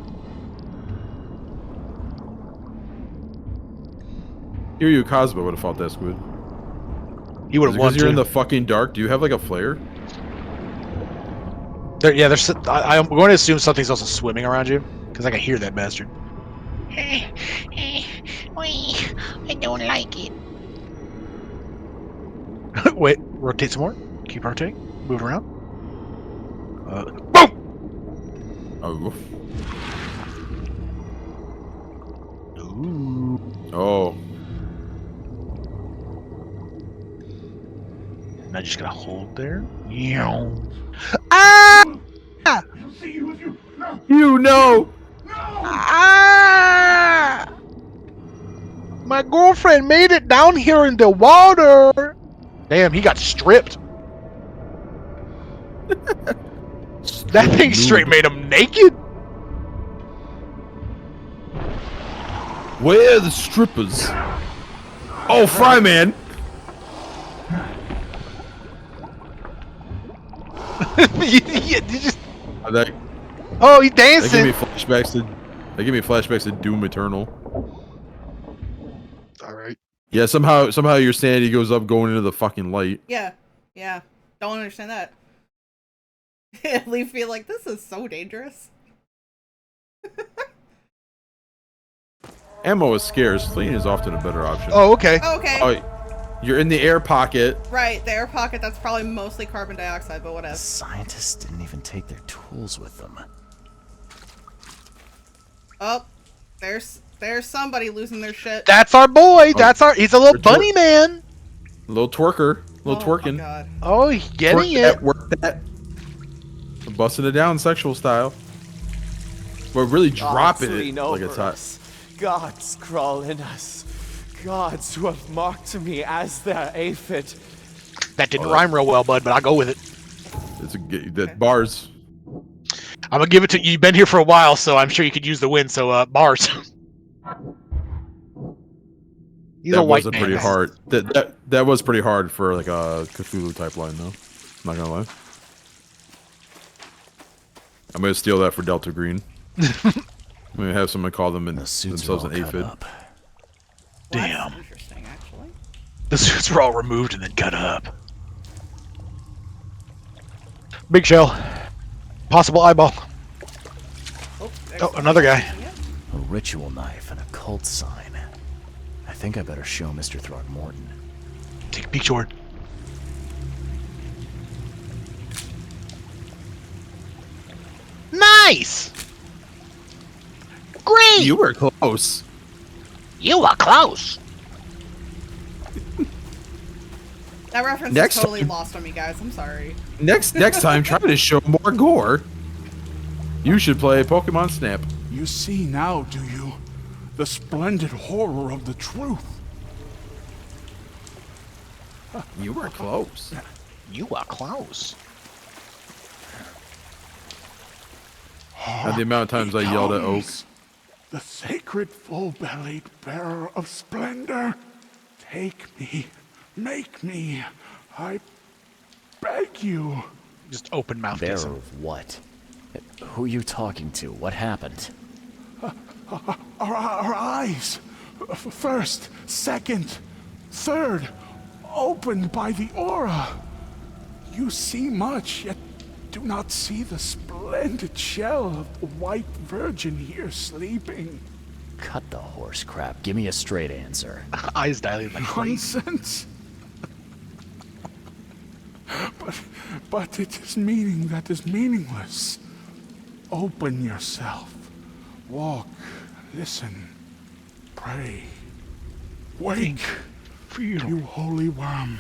B: Hear you, Cosmo would have fought that squid.
C: He would
B: Is
C: have
B: it
C: won,
B: 'cause you're in
C: too.
B: the fucking dark? Do you have like a flare?
C: There's... I'm going to assume something's also swimming around you, because I can hear that bastard.
I: I don't like it.
C: Wait, rotate some more. Keep rotating. Move it around. Boom!
B: Oh.
C: Ooh.
B: Oh.
C: And I just gotta hold there. Ah!
B: You know!
C: Ah! My girlfriend made it down here in the water. Damn, he got stripped. That thing straight made him naked.
B: Where are the strippers? Oh, Fryman!
C: you just...
B: That,
C: Oh, he's
B: that
C: dancing.
B: gave me flashbacks to. That gave me flashbacks to Doom Eternal.
C: All right.
B: Yeah, somehow your sanity goes up going into the fucking light.
A: Yeah. Don't understand that. Leave me like, this is so dangerous.
B: Ammo is scarce. Fleeing is often a better option.
C: Oh, okay.
A: Okay.
B: Oh, you're in the air pocket.
A: Right, the air pocket, that's probably mostly carbon dioxide, but whatever.
D: Scientists didn't even take their tools with them.
A: Oh, there's somebody losing their shit.
C: That's our boy. He's a little bunny man.
B: Little twerker. Little twerking.
A: My God.
C: Oh, he's getting it.
B: Work that. Busting it down sexual style. We're really dropping it like it's hot.
J: Gods crawl in us. Gods who have mocked me as their aphid.
C: That didn't rhyme real well, bud, but I'll go with it.
B: It's that bars.
C: I'm gonna give it to you. You've been here for a while, so I'm sure you could use the win. So bars.
B: That wasn't pretty hard. That was pretty hard for like a Cthulhu type line, though. I'm not gonna lie. I'm gonna steal that for Delta Green. I'm gonna have someone call them themselves an aphid.
C: Damn.
A: That's interesting, actually.
C: The suits were all removed and then cut up. Big shell. Possible eyeball. Oh, another guy.
D: A ritual knife and a cult sign. I think I better show Mr. Throckmorton.
C: Take a peek, Jordan. Nice! Great!
B: You were close.
I: You were close.
A: That reference is totally lost on me, guys. I'm sorry.
B: Next time, try to show more gore. You should play Pokemon Snap.
K: You see now, do you? The splendid horror of the truth.
B: You were close.
C: You are close.
B: And the amount of times I yelled at Oak.
K: The sacred full-bellied bearer of splendor. Take me. Make me. I beg you.
C: Just open mouth.
D: Bearer of what? Who are you talking to? What happened?
K: Our eyes. First, second, third. Opened by the aura. You see much, yet do not see the splendid shell of the white virgin here sleeping.
D: Cut the horse crap. Give me a straight answer.
C: Eyes dilated like crazy.
K: Nonsense. But it is meaning that is meaningless. Open yourself. Walk. Listen. Pray. Wake. You holy worm.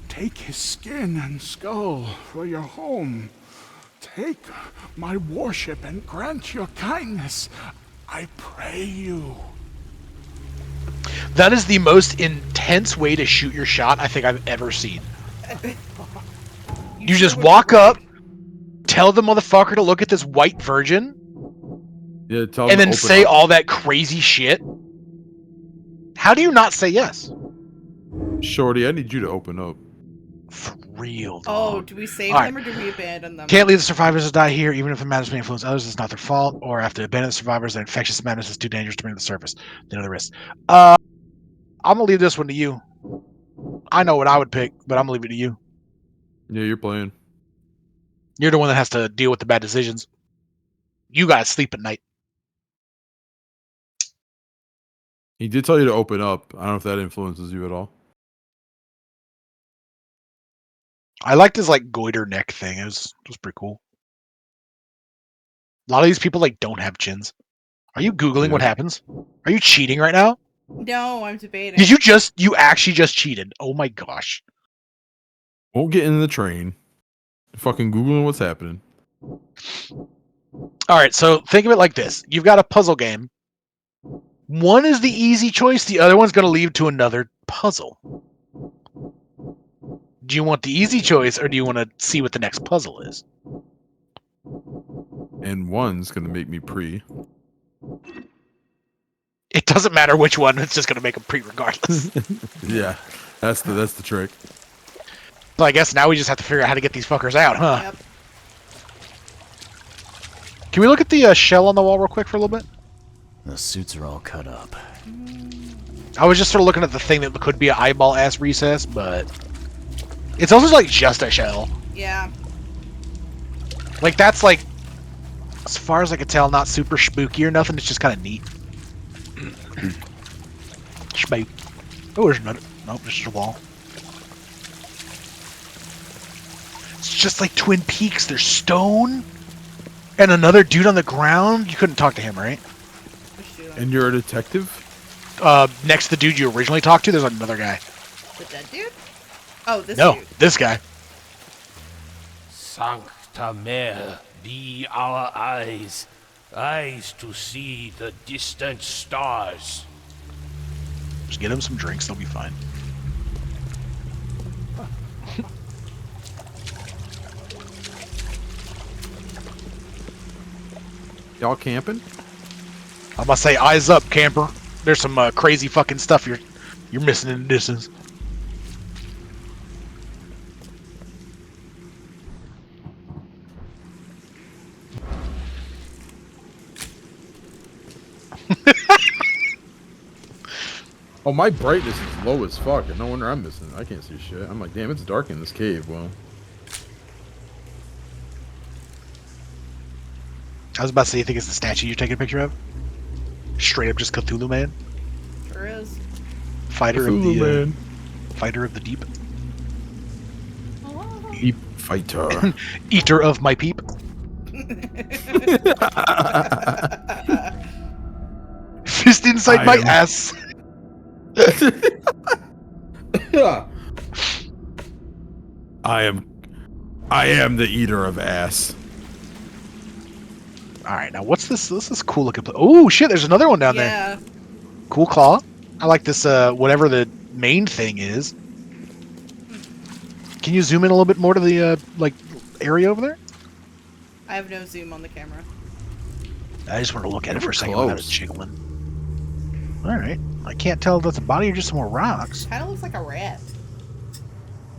K: Take his skin and skull for your home. Take my worship and grant your kindness. I pray you.
C: That is the most intense way to shoot your shot I think I've ever seen. You just walk up, tell the motherfucker to look at this white virgin,
B: yeah,
C: and then say all that crazy shit. How do you not say yes?
B: Shorty, I need you to open up.
C: For real, dog.
A: Oh, do we save
C: All
A: them or do we abandon them?
C: Can't leave the survivors to die here, even if the madness may influence others. It's not their fault. Or after abandon the survivors, the infectious madness is too dangerous to bring to the surface. They know the risk. I'm gonna leave this one to you. I know what I would pick, but I'm gonna leave it to you.
B: Yeah, you're playing.
C: You're the one that has to deal with the bad decisions. You gotta sleep at night.
B: He did tell you to open up. I don't know if that influences you at all.
C: I liked his like goiter neck thing. It was pretty cool. A lot of these people like don't have chins. Are you Googling what happens? Are you cheating right now?
A: No, I'm debating.
C: Did you actually just cheated? Oh my gosh.
B: Won't get in the train. Fucking Googling what's happening.
C: Alright, so think of it like this. You've got a puzzle game. One is the easy choice, the other one's gonna lead to another puzzle. Do you want the easy choice, or do you want to see what the next puzzle is?
B: And one's gonna make me pre.
C: It doesn't matter which one; it's just gonna make them pre regardless.
B: Yeah, that's the trick.
C: So I guess now we just have to figure out how to get these fuckers out, huh?
A: Yep.
C: Can we look at the shell on the wall real quick for a little bit?
D: The suits are all cut up.
C: I was just sort of looking at the thing that could be an eyeball-ass recess, but it's also like just a shell.
A: Yeah.
C: Like that's like, as far as I could tell, not super spooky or nothing. It's just kind of neat. Spook. Oh, there's another. Nope, there's just a wall. It's just like Twin Peaks. There's stone and another dude on the ground. You couldn't talk to him, right?
B: And you're a detective?
C: Next to the dude you originally talked to, there's another guy.
A: The dead dude? Oh, this
C: No,
A: dude.
C: this guy.
L: Sancta Mare, be our eyes, eyes to see the distant stars.
C: Just get him some drinks, they'll be fine.
B: Y'all camping?
C: I'm gonna say eyes up, camper. There's some crazy fucking stuff you're missing in the distance.
B: Oh, my brightness is low as fuck, and no wonder I'm missing. I can't see shit. I'm like, damn, it's dark in this cave. Well,
C: I was about to say, you think it's the statue you're taking a picture of? Straight up just Cthulhu Man?
A: Sure is.
C: Fighter
B: Cthulhu
C: of the
B: Man.
C: Fighter of the deep.
B: Deep fighter.
C: Eater of my peep. Fist inside my ass.
B: I am the eater of ass.
C: Alright, now what's this? This is cool looking. Oh shit, there's another one down
A: Yeah.
C: there. Cool claw. I like this, whatever the main thing is. Can you zoom in a little bit more to the, like, area over there?
A: I have no zoom on the camera.
C: I just want to look at it for a second without it jiggling. Alright. I can't tell if that's a body or just some more rocks.
A: Kind of looks like a rat.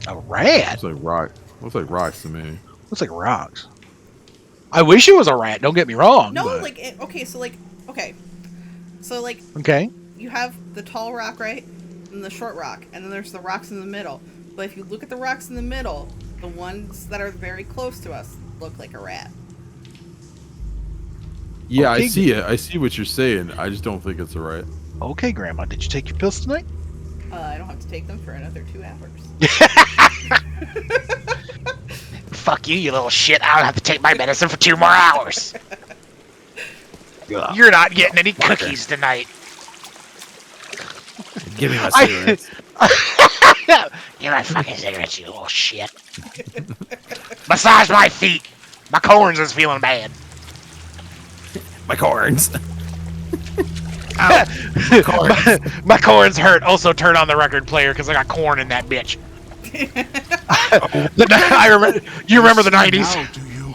C: A rat?
B: Looks like rock. Looks like rocks to me.
C: Looks like rocks. I wish it was a rat, don't get me wrong.
A: No,
C: but...
A: like, okay, so, like, okay. So, like,
C: okay.
A: You have the tall rock, right? And the short rock. And then there's the rocks in the middle. But if you look at the rocks in the middle, the ones that are very close to us look like a rat.
B: Yeah,
C: okay.
B: I see it. I see what you're saying. I just don't think it's a rat.
C: Okay, Grandma, did you take your pills tonight?
A: I don't have to take them for another 2 hours.
I: Fuck you, you little shit. I don't have to take my medicine for 2 more hours. You're not getting any cookies tonight.
B: Give me my cigarettes.
I: Give my fucking cigarettes, you little shit. Massage my feet. My corns is feeling bad.
B: My corns.
C: my corns hurt. Also, turn on the record player because I got corn in that bitch. I remember. You remember the '90s?
K: Now, do you?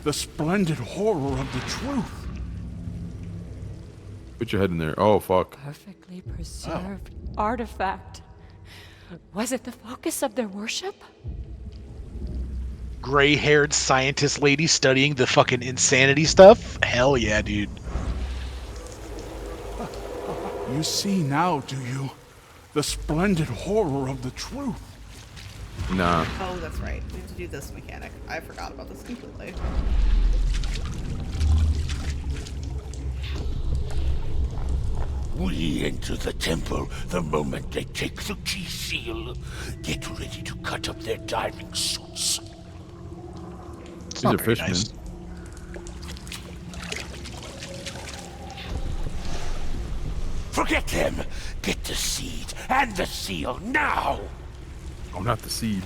K: The splendid horror of the truth.
B: Put your head in there. Oh fuck.
M: Perfectly preserved artifact. Was it the focus of their worship?
C: Gray-haired scientist lady studying the fucking insanity stuff? Hell yeah, dude.
K: You see now, do you? The splendid horror of the truth.
B: Nah.
A: Oh, that's right. We have to do this mechanic. I forgot about this completely.
L: We enter the temple the moment they take the key seal. Get ready to cut up their diving suits.
B: These are fishmen. Nice.
L: Forget them! Get the seed and the seal now!
B: Oh, not the seed.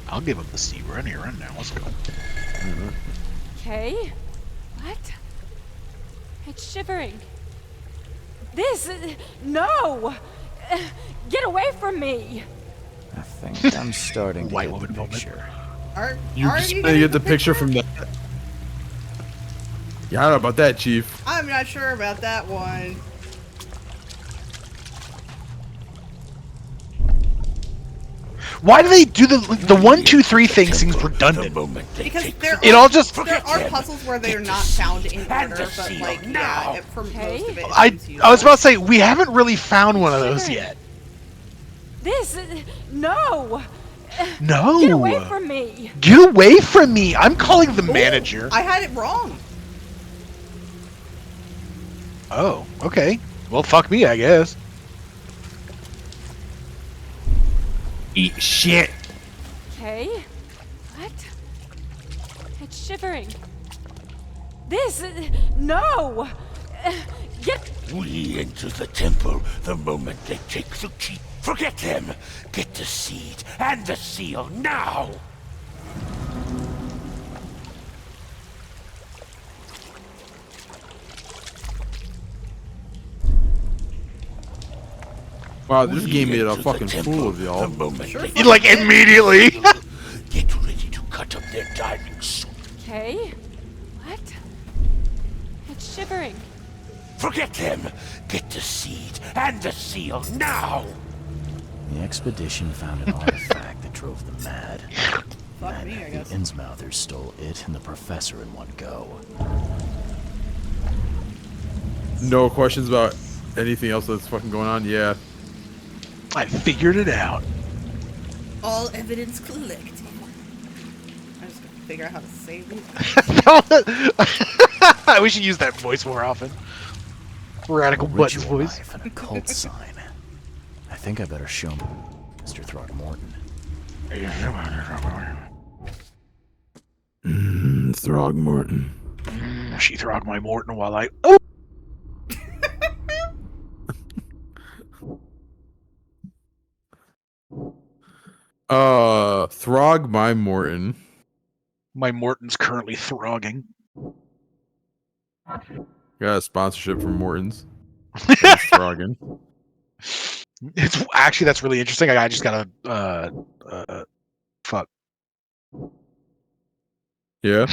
C: I'll give him the seed. We're in here right now. Let's go.
M: Okay. What? It's shivering. This... No! Get away from me!
D: think I'm starting to
C: White
D: get
C: woman
D: the picture.
B: You just get the picture from that. Yeah, I don't know about that, Chief.
A: I'm not sure about that one.
C: Why do they do the 1, 2, 3 thing? Seems redundant.
A: Because
C: It all just
A: there are puzzles where they are not found in order, but like yeah, for most of it.
C: I was about to say we haven't really found one of those yet.
M: This, no.
C: No.
M: Get away from me.
C: Get away from me! I'm calling the manager.
A: I had it wrong.
C: Oh, okay. Well, fuck me, I guess.
L: Eat shit.
M: Okay. What? It's shivering. This, no. Get.
L: We enter the temple the moment they take the key. Forget them. Get the seed and the seal now.
B: Wow, this game made a fucking fool of y'all.
C: Like immediately.
L: Get ready to cut up their diving suit.
M: Okay. What? It's shivering.
L: Forget them. Get the seed and the seal now.
D: The expedition found an artifact that drove them mad.
A: Fuck me, I guess.
D: The Innsmouthers stole it and the professor in one go.
B: No questions about anything else that's fucking going on? Yeah.
C: I figured it out.
A: All evidence collected. I just gotta figure out how to save these.
C: We should use that voice more often. Radical Buttons voice.
D: Knife and a cult sign. I think I better show him, Mr. Throgmorton.
B: Throgmorton.
C: She throg my Morton while I.
B: Throg my Morton.
C: My Morton's currently throgging.
B: Got a sponsorship from Morton's. Throgging.
C: It's actually that's really interesting. I just gotta fuck.
B: Yeah.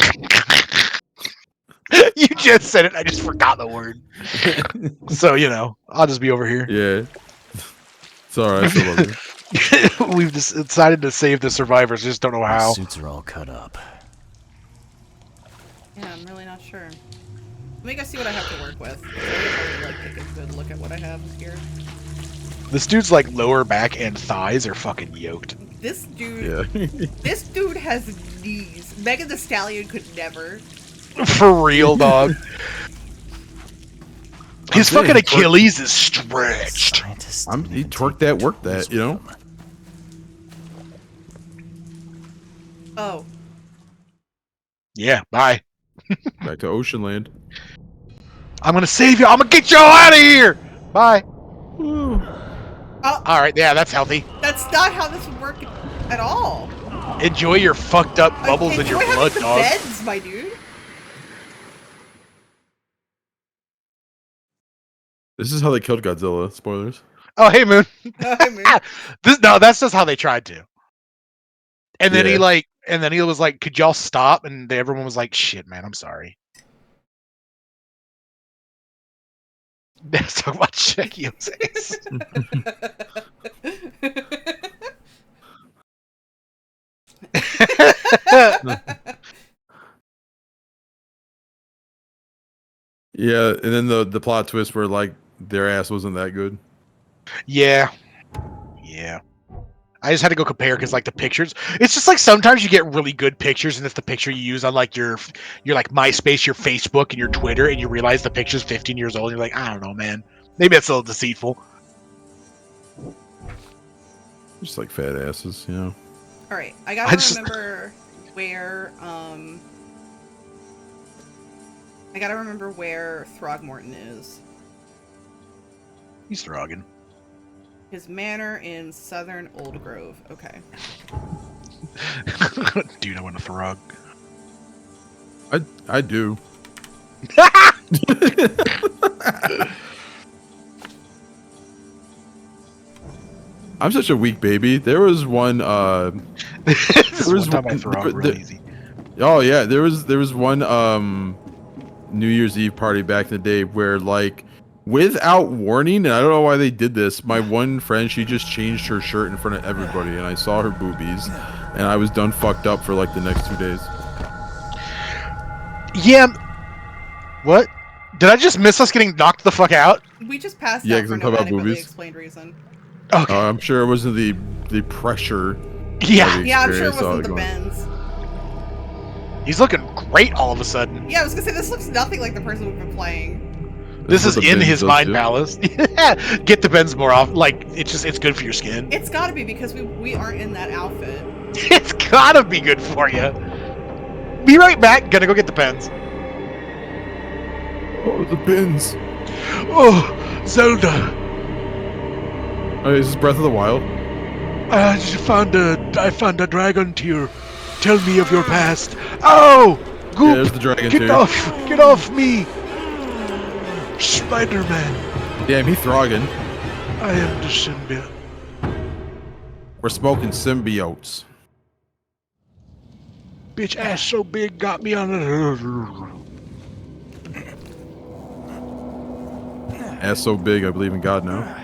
C: You just said it. I just forgot the word. So you know, I'll just be over here.
B: Yeah. It's alright. I still love you.
C: We've just decided to save the survivors. Just don't know how.
D: The suits are all cut up.
A: Yeah, I'm really not sure. Let me go see what I have to work with. I probably like take a good look at what I have here.
C: This dude's like lower back and thighs are fucking yoked.
A: This dude, this dude has knees. Megan the Stallion could never.
C: For real, dog. His fucking Achilles is stretched.
B: He twerked that, worked that, you know?
A: Oh.
C: Yeah, bye.
B: Back to Oceanland.
C: I'm gonna save you. I'm gonna get you all out of here. Bye. All right, yeah, that's healthy.
A: That's not how this would work at all.
C: Enjoy your fucked up bubbles in your blood, dog.
A: Beds, my dude.
B: This is how they killed Godzilla. Spoilers.
C: Oh, hey, Moon.
A: Hey, Moon.
C: No, that's just how they tried to. And then he was like, "Could y'all stop?" And everyone was like, "Shit, man, I'm sorry." Let's talk about Checkio's ass.
B: Yeah, and then the plot twist where like their ass wasn't that good.
C: Yeah. I just had to go compare because like the pictures, it's just like sometimes you get really good pictures and it's the picture you use on like your like MySpace, your Facebook, and your Twitter, and you realize the picture's 15 years old. And you're like, I don't know, man. Maybe that's a little deceitful.
B: Just like fat asses, you know.
A: All right, I gotta remember where Throgmorton is.
C: He's throgging.
A: His manor in southern Old Grove. Okay.
C: Dude, I want to throg.
B: I do. I'm such a weak baby. There was one.
C: This is one time I throw up real easy.
B: Oh yeah, there was one New Year's Eve party back in the day where like without warning, and I don't know why they did this. My one friend, she just changed her shirt in front of everybody, and I saw her boobies, and I was done fucked up for like the next 2 days.
C: Yeah. What? Did I just miss us getting knocked the fuck out?
A: We just passed
B: Yeah,
A: out
B: because
A: for
B: I'm
A: no
B: talking about
A: adequately
B: boobies.
A: explained reason.
C: Okay.
B: I'm sure it wasn't the pressure.
C: Yeah.
A: Yeah, I'm sure it wasn't the bends.
C: He's looking great all of a sudden.
A: Yeah, I was gonna say, this looks nothing like the person we've been playing.
C: This is in his mind palace. Get the bends more off. Like, it's good for your skin.
A: It's gotta be, because we aren't in that outfit.
C: It's gotta be good for you. Be right back. Gonna go get the pens.
B: Oh, the pins.
C: Oh, Zelda.
B: Oh, is this Breath of the Wild?
C: I found a dragon tear. Tell me of your past. Oh! Goop!
B: Yeah, there's the dragon
C: Get
B: tear.
C: off! Get off me! Spider-Man.
B: Damn, he throgging.
C: I am the symbiote.
B: We're smoking symbiotes.
C: Bitch ass so big got me on
B: Ass so big, I believe in God now.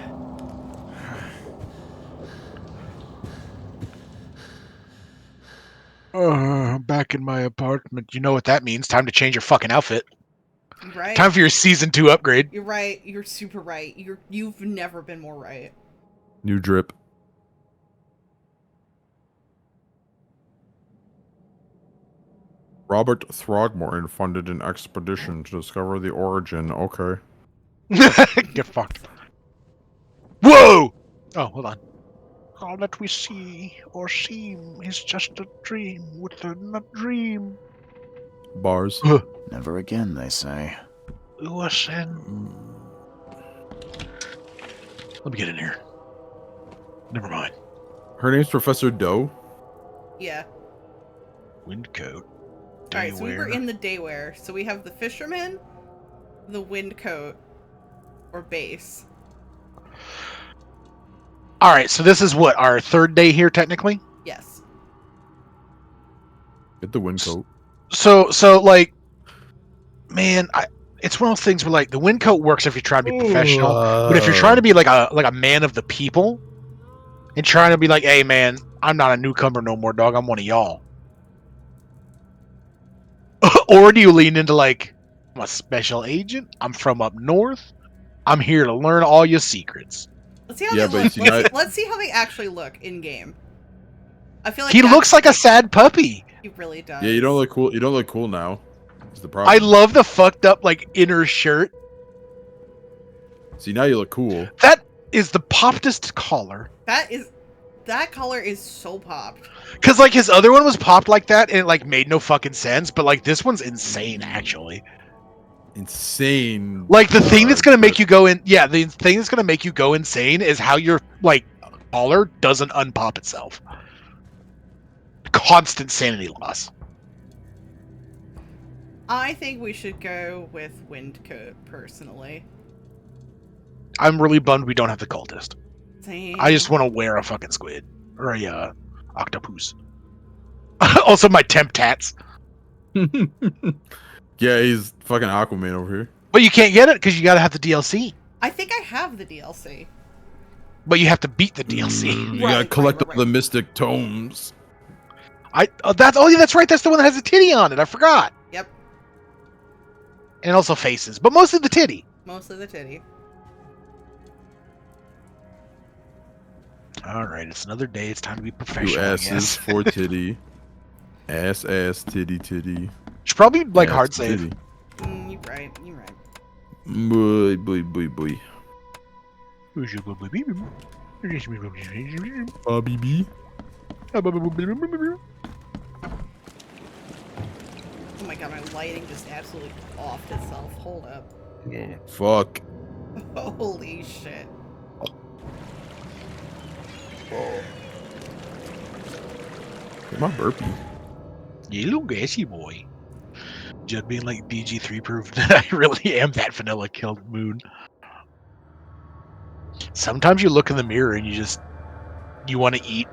C: I'm back in my apartment. You know what that means. Time to change your fucking outfit.
A: Right.
C: Time for your season 2 upgrade.
A: You're right. You're super right. You've never been more right.
B: New drip. Robert Throgmorton funded an expedition to discover the origin. Okay.
C: Get fucked. Whoa! Oh, hold on. All that we see or seem is just a dream within a dream.
B: Bars.
D: Never again, they say.
C: Listen. Let me get in here. Never mind.
B: Her name's Professor Doe.
A: Yeah.
C: Windcoat.
A: Alright, so we were in the daywear. So we have the fisherman, the windcoat, or base.
C: Alright, so this is what, our third day here, technically?
A: Yes.
B: Get the windcoat.
C: So like, man, it's one of those things where like the windcoat works if you're trying to be professional, but if you're trying to be like a man of the people, and trying to be like, hey man, I'm not a newcomer no more, dog. I'm one of y'all. Or do you lean into like, I'm a special agent. I'm from up north. I'm here to learn all your secrets.
A: Let's see how they look. Let's see how they actually look in game. I feel like
C: he looks like a sad puppy.
A: He really does.
B: Yeah, you don't look cool. You don't look cool now. Is the problem?
C: I love the fucked up like inner shirt.
B: See, now you look cool.
C: That is the poppedest collar.
A: That color is so popped.
C: Cause like his other one was popped like that and it like made no fucking sense, but like this one's insane actually.
B: Insane.
C: Like the thing that's gonna make you go in, yeah, the thing that's gonna make you go insane is how your like collar doesn't unpop itself. Constant sanity loss.
A: I think we should go with windcoat personally.
C: I'm really bummed we don't have the cultist.
A: Same.
C: I just want to wear a fucking squid or a octopus. Also, my temp tats.
B: Yeah, he's fucking Aquaman over here.
C: But you can't get it because you gotta have the DLC.
A: I think I have the DLC.
C: But you have to beat the DLC.
B: You gotta collect all the mystic tomes.
C: That's right. That's the one that has a titty on it. I forgot.
A: Yep.
C: And also faces, but mostly the titty.
A: Mostly the titty.
C: All right, it's another day. It's time to be professional.
B: 2 asses, 4 titty. Ass, titty.
C: It's probably like
B: ass,
C: hard save.
B: titty.
A: You're right. You're right.
B: Boy. Bobby B.
A: Oh my god, my lighting just absolutely offed itself. Hold up.
B: Yeah. Fuck.
A: Holy shit.
B: Get my burpee.
C: You little gassy boy. Just being like BG3 proof that I really am that vanilla killed moon. Sometimes you look in the mirror and you just You want to eat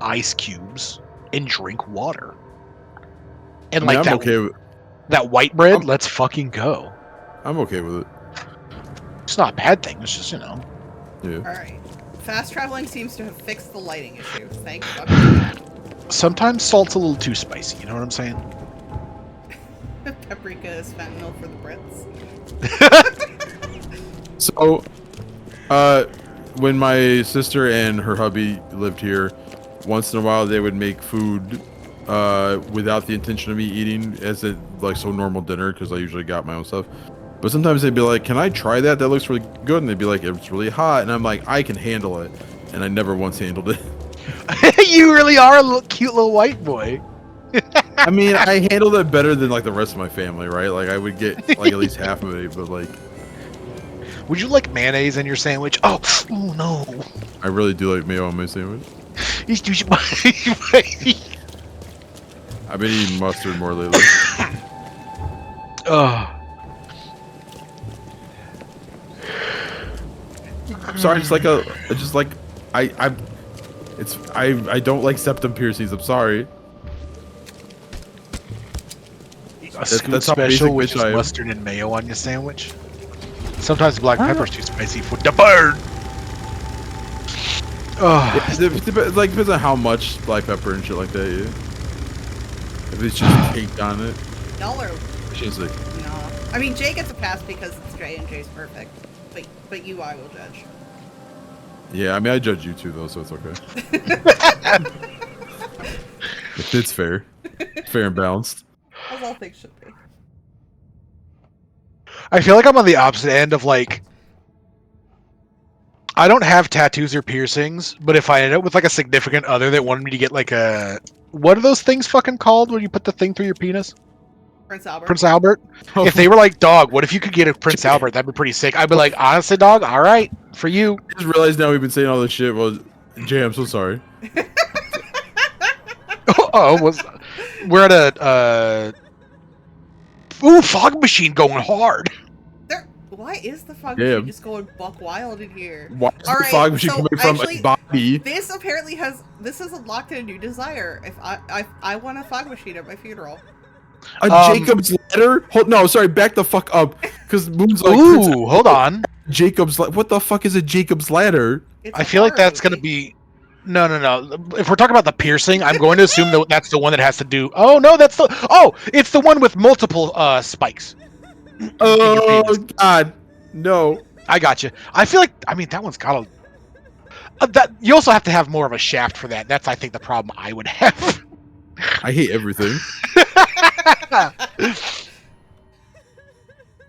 C: ice cubes and drink water. And like
B: I'm okay with
C: that white bread, let's fucking go.
B: I'm okay with it.
C: It's not a bad thing, it's just, you know.
B: Yeah.
A: Alright. Fast traveling seems to have fixed the lighting issue. Thank fucking God.
C: Sometimes salt's a little too spicy, you know what I'm saying?
A: Paprika is fentanyl for the Brits.
B: So, when my sister and her hubby lived here, once in a while they would make food without the intention of me eating, as it like so normal dinner, because I usually got my own stuff. But sometimes they'd be like, "Can I try that? That looks really good." And they'd be like, "It's really hot," and I'm like, "I can handle it," and I never once handled it.
C: You really are a cute little white boy.
B: I mean, I handled it better than like the rest of my family, right? Like I would get like at least half of it, but like.
C: Would you like mayonnaise in your sandwich? Oh no.
B: I really do like mayo on my sandwich. I've been eating mustard more lately. I'm sorry, I don't like septum piercings. I'm sorry.
C: A scoop special with just mustard and mayo on your sandwich. Sometimes black pepper's too spicy for the bird.
B: It depends on how much black pepper and shit like that. Yeah. If it's just caked on it.
A: Y'all are.
B: She's like.
A: No. I mean, Jay gets a pass because it's Jay and Jay's perfect. But you, I will judge.
B: Yeah, I mean, I judge you too, though, so it's okay. It's fair. Fair and balanced.
A: As all things should be.
C: I feel like I'm on the opposite end of like, I don't have tattoos or piercings, but if I end up with like a significant other that wanted me to get like a, what are those things fucking called when you put the thing through your penis?
A: Prince Albert.
C: Prince Albert? Oh. If they were like, dog, what if you could get a Prince Albert? That'd be pretty sick. I'd be like, honestly, dog, all right, for you.
B: I just realized now we've been saying all this shit. Well, Jay, I'm so sorry.
C: We're at a, ooh, fog machine going hard.
A: Why is the fog machine just going buck wild in here?
B: Why is the fog machine coming from a body?
A: This apparently has unlocked a new desire. If I want a fog machine at my funeral.
B: A Jacob's ladder? No, sorry, back the fuck up. Because Moon's like,
C: ooh, hold on.
B: Jacob's what the fuck is a Jacob's ladder?
C: I feel like that's gonna be. No. If we're talking about the piercing, I'm going to assume that that's the one that has to do. Oh no, that's the. Oh, it's the one with multiple spikes.
B: Oh God, no!
C: I got you. I feel like that one's got a. That you also have to have more of a shaft for that. That's I think the problem I would have.
B: I hate everything.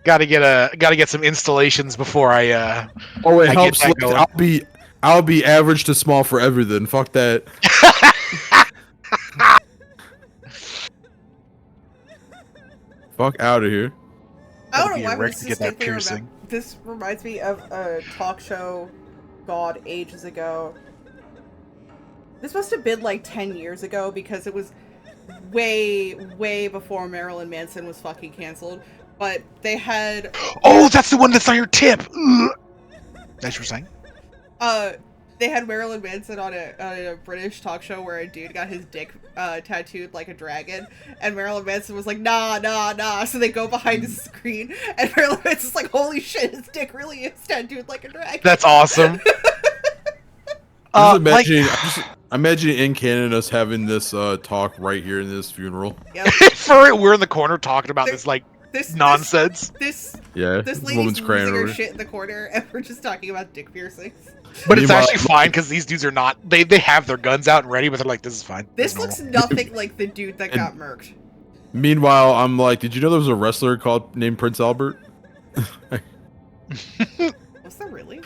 C: Gotta get some installations before I.
B: Oh, it helps. I'll be average to small for everything. Fuck that. Fuck out of here.
A: I don't know why this distinctly this reminds me of a talk show, God, ages ago. This must have been like 10 years ago because it was way before Marilyn Manson was fucking canceled. But they had.
C: Oh, that's the one that's on your tip. That's what you're saying.
A: They had Marilyn Manson on a British talk show where a dude got his dick tattooed like a dragon, and Marilyn Manson was like, nah. So they go behind his screen, and Marilyn Manson's like, holy shit, his dick really is tattooed like a dragon.
C: That's awesome.
B: I'm imagining in Canada us having this talk right here in this funeral.
A: Yep.
C: We're in the corner talking about this nonsense.
A: This
B: woman's
A: lady's
B: crying
A: losing
B: over
A: her shit in the corner, and we're just talking about dick piercings.
C: But it's actually fine because these dudes are not. They have their guns out and ready, but they're like, this is fine.
A: This looks nothing like the dude that got murked.
B: Meanwhile, I'm like, did you know there was a wrestler named Prince Albert?
A: Was there really?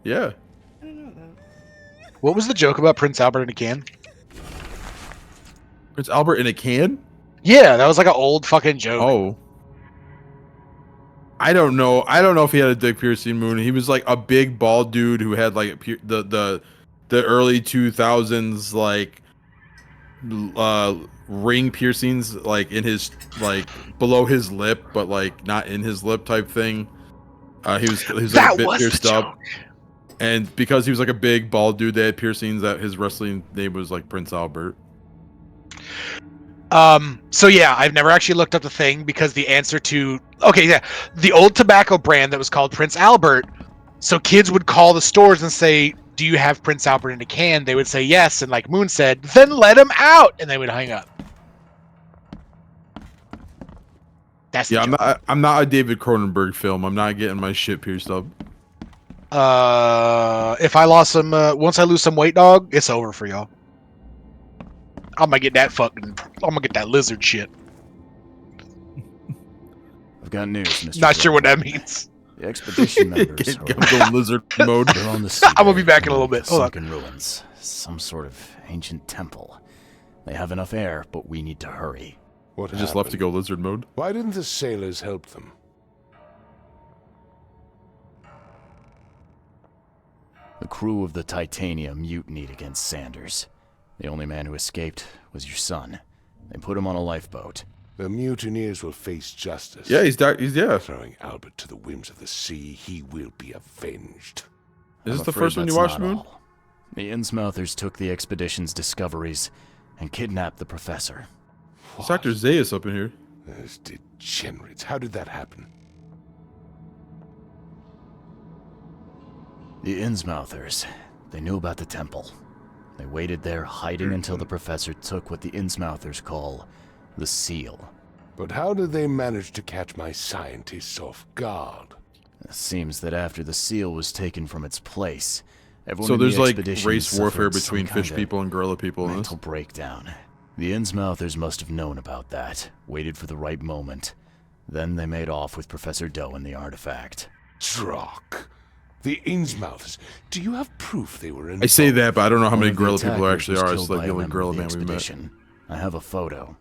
B: Yeah.
A: I didn't know that.
C: What was the joke about Prince Albert in a can?
B: Prince Albert in a can?
C: Yeah, that was like an old fucking joke.
B: Oh. I don't know. I don't know if he had a dick piercing, Moon. He was like a big bald dude who had like the early 2000s like ring piercings like in his like below his lip, but like not in his lip type thing. He was like a bit pierced up. And because he was like a big bald dude, they had piercings. That his wrestling name was like Prince Albert.
C: So yeah, I've never actually looked up the thing because the answer to the old tobacco brand that was called Prince Albert. So kids would call the stores and say, "Do you have Prince Albert in a can?" They would say yes, and like Moon said, "Then let him out," and they would hang up. That's
B: I'm not a David Cronenberg film. I'm not getting my shit pierced up.
C: If I lost some, once I lose some weight, dog, it's over for y'all. I'm gonna get that lizard shit.
D: I've got news, Mr.
C: Not sure what that means.
D: The expedition members
B: I'm going lizard mode.
D: They're on the sea.
C: I'm gonna be back in a little bit. Hold on.
D: Sunken ruins. Some sort of ancient temple. They have enough air, but we need to hurry.
B: I just left to go lizard mode.
N: Why didn't the sailors help them?
D: The crew of the Titanium mutinied against Sanders. The only man who escaped was your son. They put him on a lifeboat.
N: The mutineers will face justice.
B: Yeah, he's yeah.
N: Throwing Albert to the whims of the sea, he will be avenged.
B: Is this the first one you watched, Moon?
D: All. The Innsmouthers took the expedition's discoveries and kidnapped the professor.
B: It's Dr. Zaius up in here.
N: Those degenerates. How did that happen?
D: The Innsmouthers. They knew about the temple. They waited there, hiding until the professor took what the Innsmouthers call the seal.
N: But how did they manage to catch my scientists off guard?
D: It seems that after the seal was taken from its place, everyone
B: so
D: in
B: there's
D: the
B: like
D: expedition
B: race warfare
D: suffered some
B: between fish
D: kind of
B: people and gorilla people in this.
D: mental breakdown. The Innsmouthers must have known about that, waited for the right moment. Then they made off with Professor Doe and the artifact.
N: Drock. The Innsmouthers. Do you have proof they were in?
B: I say that, but I don't know how many
D: One of the
B: gorilla people there
D: attackers
B: actually
D: was
B: are.
D: killed
B: It's like
D: by
B: the
D: a
B: only
D: member
B: gorilla
D: of the
B: man we met.
D: expedition. I have a photo.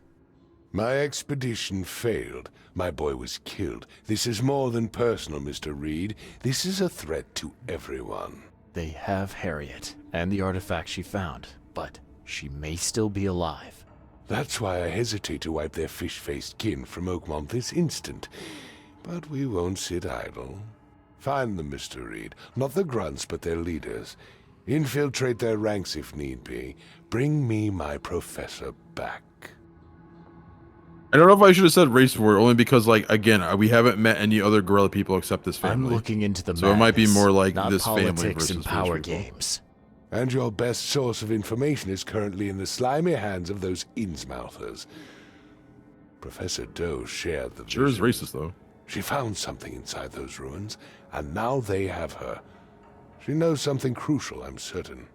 N: My expedition failed. My boy was killed. This is more than personal, Mr. Reed. This is a threat to everyone.
D: They have Harriet and the artifact she found, but she may still be alive.
N: That's why I hesitate to wipe their fish-faced kin from Oakmont this instant. But we won't sit idle. Find them, Mr. Reed. Not the grunts, but their leaders. Infiltrate their ranks if need be. Bring me my professor back.
B: I don't know if I should have said race war, only because, like, again, we haven't met any other gorilla people except this family.
D: I'm looking into the
B: so it might be more like
D: not
B: this family
D: politics
B: versus
D: and power
B: fish people.
D: games.
N: And your best source of information is currently in the slimy hands of those Innsmouthers. Professor Doe shared the
B: Sure is
N: vision.
B: racist, though.
N: She found something inside those ruins, and now they have her. She knows something crucial, I'm certain.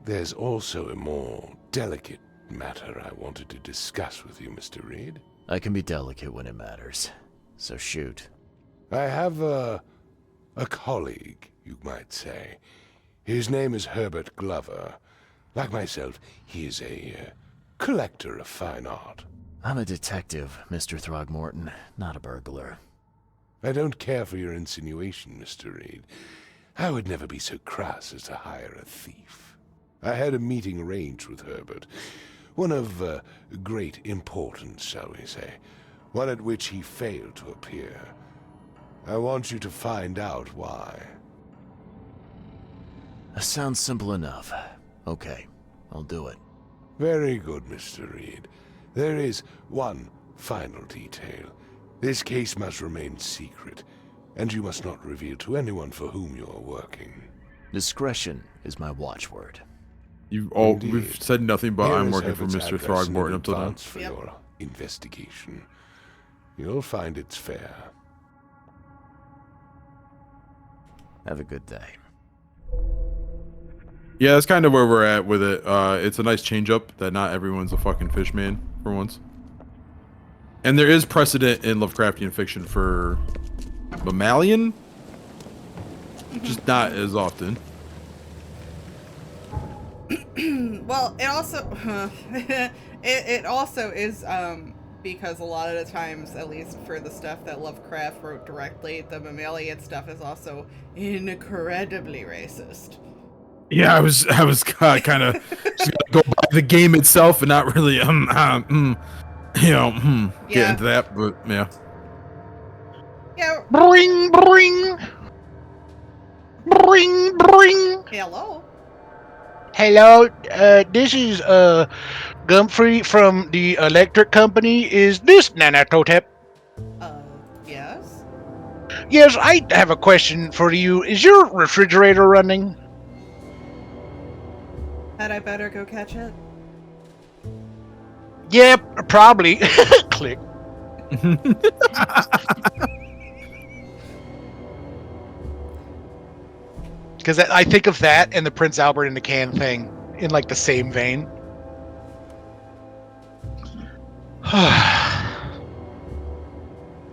N: There's also a more delicate matter I wanted to discuss with you, Mr. Reed.
D: I can be delicate when it matters, so shoot.
N: I have a colleague, you might say. His name is Herbert Glover. Like myself, he is a collector of fine art.
D: I'm a detective, Mr. Throgmorton, not a burglar.
N: I don't care for your insinuation, Mr. Reed. I would never be so crass as to hire a thief. I had a meeting arranged with Herbert. One of great importance, shall we say. One at which he failed to appear. I want you to find out why.
D: That sounds simple enough. Okay, I'll do it.
N: Very good, Mr. Reed. There is one final detail. This case must remain secret, and you must not reveal to anyone for whom you are working.
D: Discretion is my watchword.
B: We've said nothing but
N: Here
B: I'm
N: is
B: working for
N: Herbert's
B: Mr.
N: address
B: Throgmorton
N: in
B: up till now.
N: advance for your investigation. You'll find it's fair.
D: Have a good day.
B: Yeah, that's kind of where we're at with it. It's a nice change up that not everyone's a fucking fish man for once. And there is precedent in Lovecraftian fiction for mammalian, just not as often.
A: Well, it also it also is because a lot of the times, at least for the stuff that Lovecraft wrote directly, the mammalian stuff is also incredibly racist.
B: Yeah, I was kind of just gonna go by the game itself and not really get into that, but yeah.
A: Yeah.
C: Bring.
I: Bring, bring.
A: Hello.
I: Hello, this is Gumphrey from the electric company. Is this Nanatotep?
A: Yes.
I: Yes, I have a question for you. Is your refrigerator running?
A: Had I better go catch it?
I: Yep, probably. Click. Because I think of that and the Prince Albert in the can thing in like the same vein.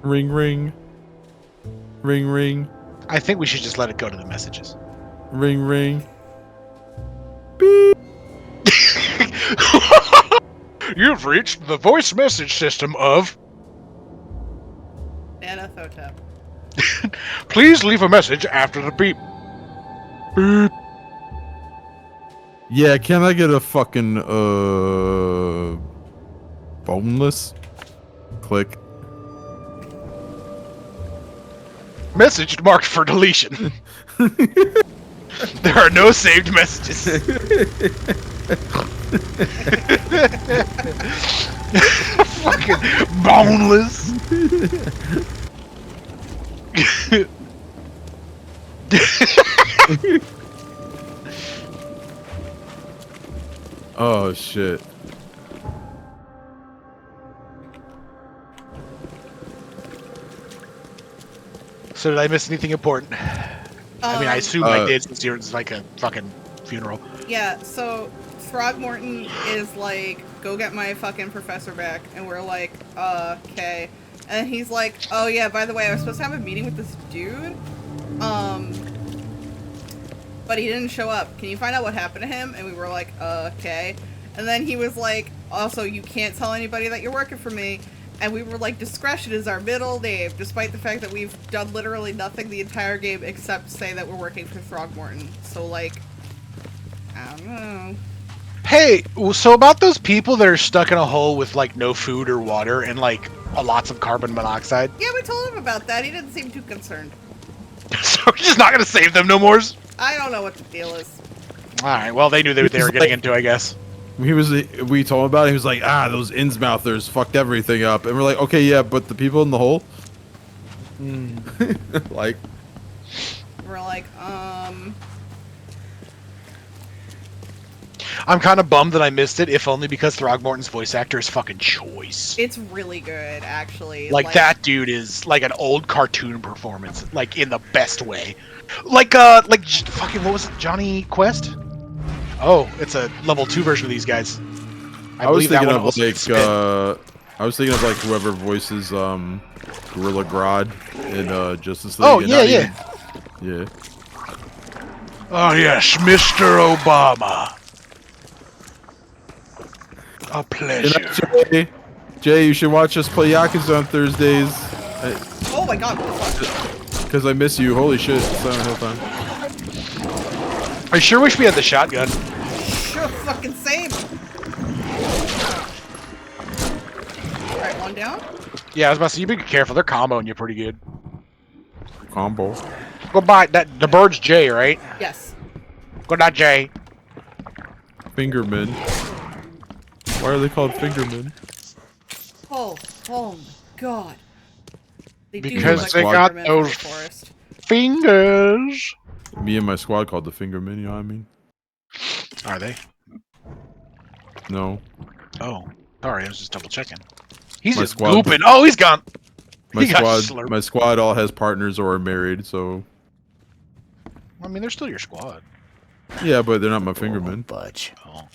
B: Ring, ring. Ring, ring.
C: I think we should just let it go to the messages.
B: Ring, ring.
C: You've reached the voice message system of...
A: Nanatotep.
C: Please leave a message after the beep. Beep.
B: Yeah, can I get a fucking, boneless? Click.
C: Message marked for deletion. There are no saved messages. Fucking boneless.
B: Oh shit.
C: So did I miss anything important? I mean, I assume I did since it's like a fucking funeral.
A: Yeah, so Throgmorton is like, go get my fucking professor back. And we're like, okay. And he's like, oh yeah, by the way, I was supposed to have a meeting with this dude. But he didn't show up. Can you find out what happened to him? And we were like, okay. And then he was like, also, you can't tell anybody that you're working for me. And we were like, discretion is our middle name, despite the fact that we've done literally nothing the entire game except say that we're working for Throgmorton. So, like, I don't know.
C: Hey, so about those people that are stuck in a hole with, like, no food or water and, like, lots of carbon monoxide?
A: Yeah, we told him about that. He didn't seem too concerned.
C: So we're just not going to save them no more?
A: I don't know what the deal is.
C: Alright, well, they knew what they were getting into, I guess.
B: We told him about it. He was like, those Innsmouthers fucked everything up. And we're like, okay, yeah, but the people in the hole? Like.
A: We're like,
C: I'm kind of bummed that I missed it, if only because Throgmorton's voice actor is fucking choice.
A: It's really good, actually.
C: Like, that dude is like an old cartoon performance, like, in the best way. Like fucking, what was it, Johnny Quest? Oh, it's a level 2 version of these guys.
B: I was thinking of like whoever voices Gorilla Grodd in Justice League.
C: Oh yeah. Oh yes, Mr. Obama. A pleasure.
B: Jay, you should watch us play Yakuza on Thursdays.
A: Oh my god, what the fuck?
B: Because I miss you. Holy shit. Silent Hill time.
C: I sure wish we had the shotgun.
A: Sure, fucking same. Alright, one down.
C: Yeah, I was about to say, you be careful. They're comboing you pretty good.
B: Combo.
C: Go by that. The bird's Jay, right?
A: Yes.
C: Go not Jay.
B: Fingermen. Why are they called Fingermen?
A: Oh my god.
C: Because they got those fingers.
B: Me and my squad called the Fingermen, you know what I mean?
C: Are they?
B: No.
C: Oh, sorry, I was just double checking. He's
B: My
C: just
B: squad-
C: gooping. Oh, he's gone.
B: My
C: He got slurped.
B: my squad all has partners or are married, so
C: I mean, they're still your squad.
B: yeah, but they're not my Fingermen.
D: Budge.
C: Oh.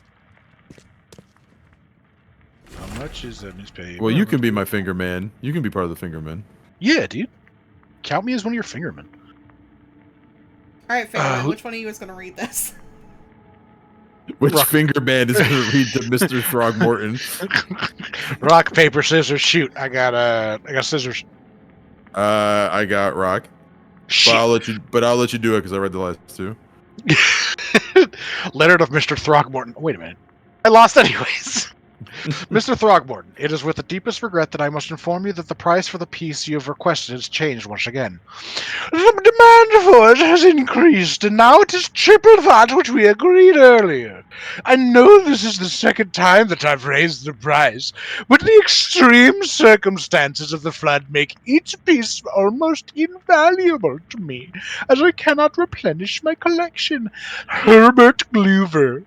C: How much is that newspaper?
B: Well, you can be my Fingerman. You can be part of the Fingermen.
C: Yeah, dude. Count me as one of your fingermen.
A: Alright, Fingerman, which one of you is gonna read this?
B: Which Fingerman is going to read to Mr. Throgmorton?
C: Rock, paper, scissors, shoot. I got scissors.
B: I got rock.
C: Shit.
B: But I'll let you do it because I read the last two.
C: Letter of Mr. Throgmorton. Wait a minute. I lost anyways. Mr. Throgmorton, it is with the deepest regret that I must inform you that the price for the piece you have requested has changed once again. The demand for it has increased, and now it is triple that which we agreed earlier. I know this is the second time that I've raised the price, but the extreme circumstances of the flood make each piece almost invaluable to me, as I cannot replenish my collection. Herbert Glover.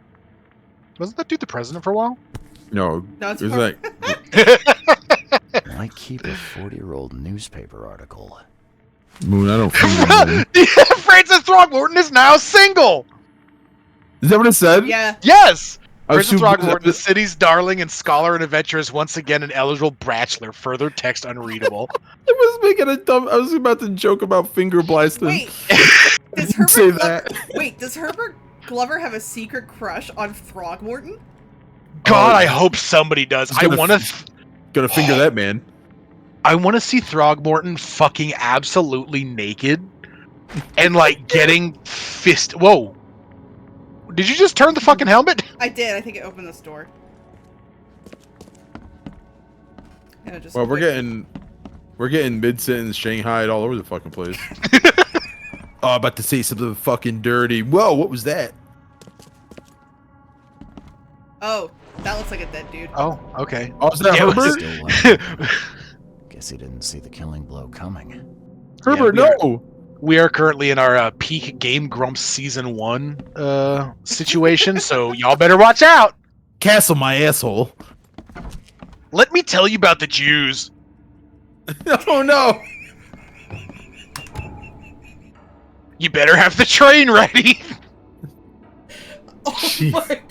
C: Wasn't that dude the president for a while?
B: No,
A: it's
B: it's like
D: Why keep a 40-year-old newspaper article?
B: Moon. I don't think
C: Francis Throgmorton is now single.
B: Is that what it said?
A: Yeah.
C: Yes.
B: I was
C: Francis
B: too-
C: Throgmorton, the city's darling and scholar and adventurer, is once again an eligible bachelor. Further text unreadable.
B: I was making a dumb. I was about to joke about finger blasting.
A: Wait, does Herbert
B: say
A: Glover,
B: that?
A: Wait, does Herbert Glover have a secret crush on Throgmorton?
C: God, I hope somebody does.
B: He's
C: I
B: gonna
C: want to.
B: Gonna finger that man.
C: I want to see Throgmorton fucking absolutely naked, and like getting fist. Whoa! Did you just turn the fucking helmet?
A: I did. I think it opened this door. Yeah, just
B: Well, we're getting mid-sentence Shanghai all over the fucking place. Oh, about to say something fucking dirty. Whoa, what was that?
A: Oh, that looks like a dead dude.
C: Oh, okay.
B: Oh, is that Herbert?
D: Guess he didn't see the killing blow coming.
B: Herbert,
C: Yeah,
B: no.
C: We are currently in our peak Game Grumps Season 1 situation, so y'all better watch out.
B: Castle my asshole.
C: Let me tell you about the Jews.
B: Oh no.
C: You better have the train ready.
A: Oh my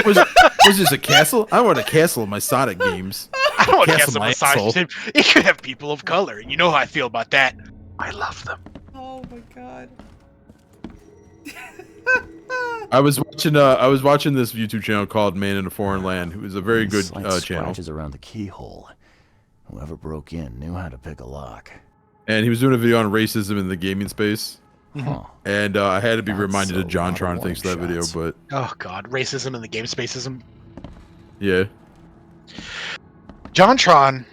B: Was this a castle? I want a castle in my Sonic games.
C: I don't want
B: Castle
C: to
B: my
C: massage
B: asshole.
C: it. It could have people of color, and you know how I feel about that. I love them.
A: Oh my god.
B: I was watching this YouTube channel called Man in a Foreign Land, who is a very good
D: Slight
B: channel.
D: Scratches around the keyhole. Whoever broke in knew how to pick a lock.
B: And he was doing a video on racism in the gaming space.
D: Huh.
B: And I had to be reminded
D: so
B: of John
D: a lot
B: Tron
D: of
B: thanks to that
D: warning
B: video,
D: shots.
B: but
C: Oh god, racism in the game spacism.
B: yeah.
C: JonTron,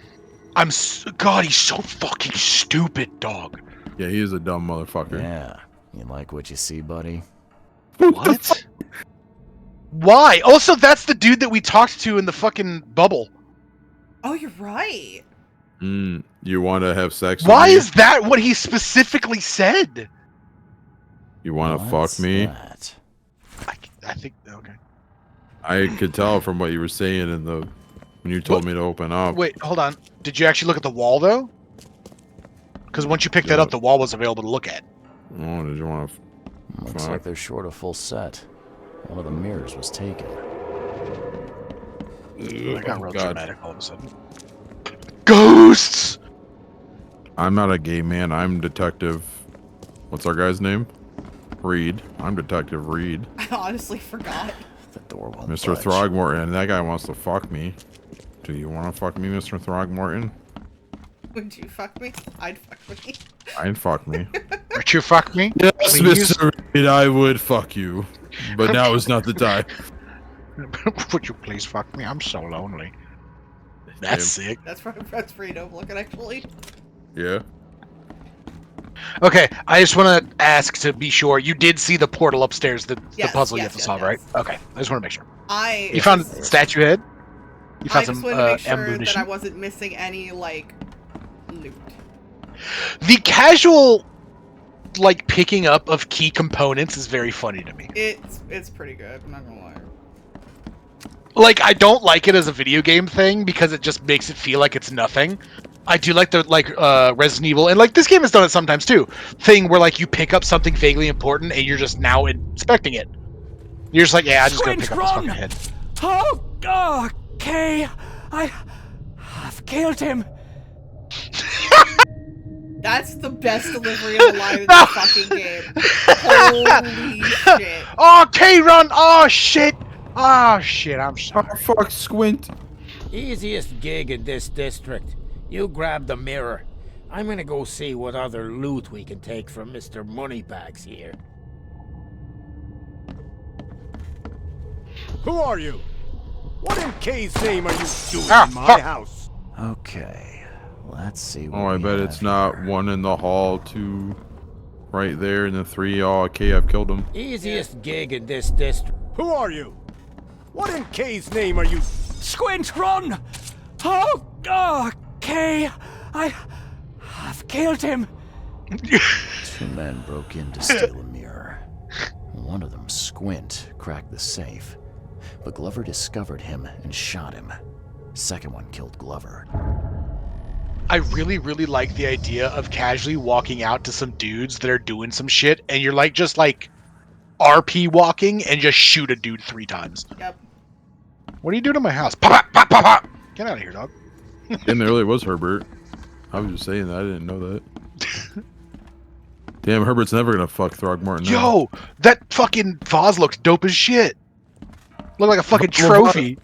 C: God, he's so fucking stupid, dog.
B: Yeah, he is a dumb motherfucker.
D: Yeah. You like what you see, buddy?
C: What? Why? Also, that's the dude that we talked to in the fucking bubble.
A: Oh, you're right.
B: You want to have sex with
C: Why
B: me?
C: is that what he specifically said?
B: You want to
D: What's
B: fuck me?
D: that?
C: I think okay.
B: I could tell from what you were saying in the when you told me to open up.
C: Wait, hold on. Did you actually look at the wall though? Because once you picked that up, the wall was available to look at.
B: Oh, did you want to?
D: Looks like they're short a full set. One of the mirrors was taken.
C: I got real
B: God.
C: dramatic all of a sudden. Ghosts!
B: I'm not a gay man. I'm Detective. What's our guy's name? Reed. I'm Detective Reed.
A: I honestly forgot.
D: The door won't
B: Mr.
D: budge.
B: Throgmorton. That guy wants to fuck me. Do you want to fuck me, Mr. Throgmorton?
A: Would you fuck me? I'd fuck me.
B: I'd fuck me.
C: Would you fuck me?
B: Yes,
C: Please?
B: Mr. Reed, I would fuck you. But now is not the time.
C: Would you please fuck me? I'm so lonely. That's sick.
A: That's pretty dope looking, actually.
B: Yeah.
C: Okay, I just want to ask to be sure you did see the portal upstairs, the
A: Yes,
C: puzzle you
A: yes,
C: have to
A: yes,
C: solve,
A: yes.
C: right? Okay, I just want to make sure. You
A: I
C: found statue head. You
A: I
C: found
A: just
C: some
A: wanted to make sure that
C: ammunition.
A: I wasn't missing any like loot.
C: The casual, like picking up of key components is very funny to me.
A: It's pretty good. I'm not gonna lie.
C: Like I don't like it as a video game thing because it just makes it feel like it's nothing. I do like the Resident Evil, and like this game has done it sometimes too. Thing where like you pick up something vaguely important and you're just now inspecting it. You're just like, yeah, I just gotta pick up this fucking head.
J: Oh, okay. I've killed him.
A: That's the best delivery of the line in the fucking game. Holy shit.
C: Oh, K-Run! Oh, shit! Oh, shit, I'm sorry.
B: Oh, fuck, Squint.
O: Easiest gig in this district. You grab the mirror. I'm gonna go see what other loot we can take from Mr. Moneybags here.
G: Who are you? What in K's name are you doing in my
C: fuck.
G: house?
D: Okay, let's see what
B: Oh, I
D: we
B: bet
D: have
B: it's not
D: here.
B: 1 in the hall, 2 right there, and then 3. Oh, okay, I've killed him.
O: Easiest gig in this district.
G: Who are you? What in K's name are you?
J: Squint, run! Kay, I've killed him.
D: 2 men broke in to steal a mirror. One of them, Squint, cracked the safe, but Glover discovered him and shot him. Second one killed Glover.
C: I really, really like the idea of casually walking out to some dudes that are doing some shit, and you're like, just like RP walking and just shoot a dude 3 times.
A: Yep.
C: What are you doing in my house? Pop, pop, pop, pop. Get out of here, dog.
B: And there really was Herbert. I was just saying that. I didn't know that. Damn, Herbert's never gonna fuck Throgmorton.
C: Yo, that fucking vase looks dope as shit. Look like a fucking trophy.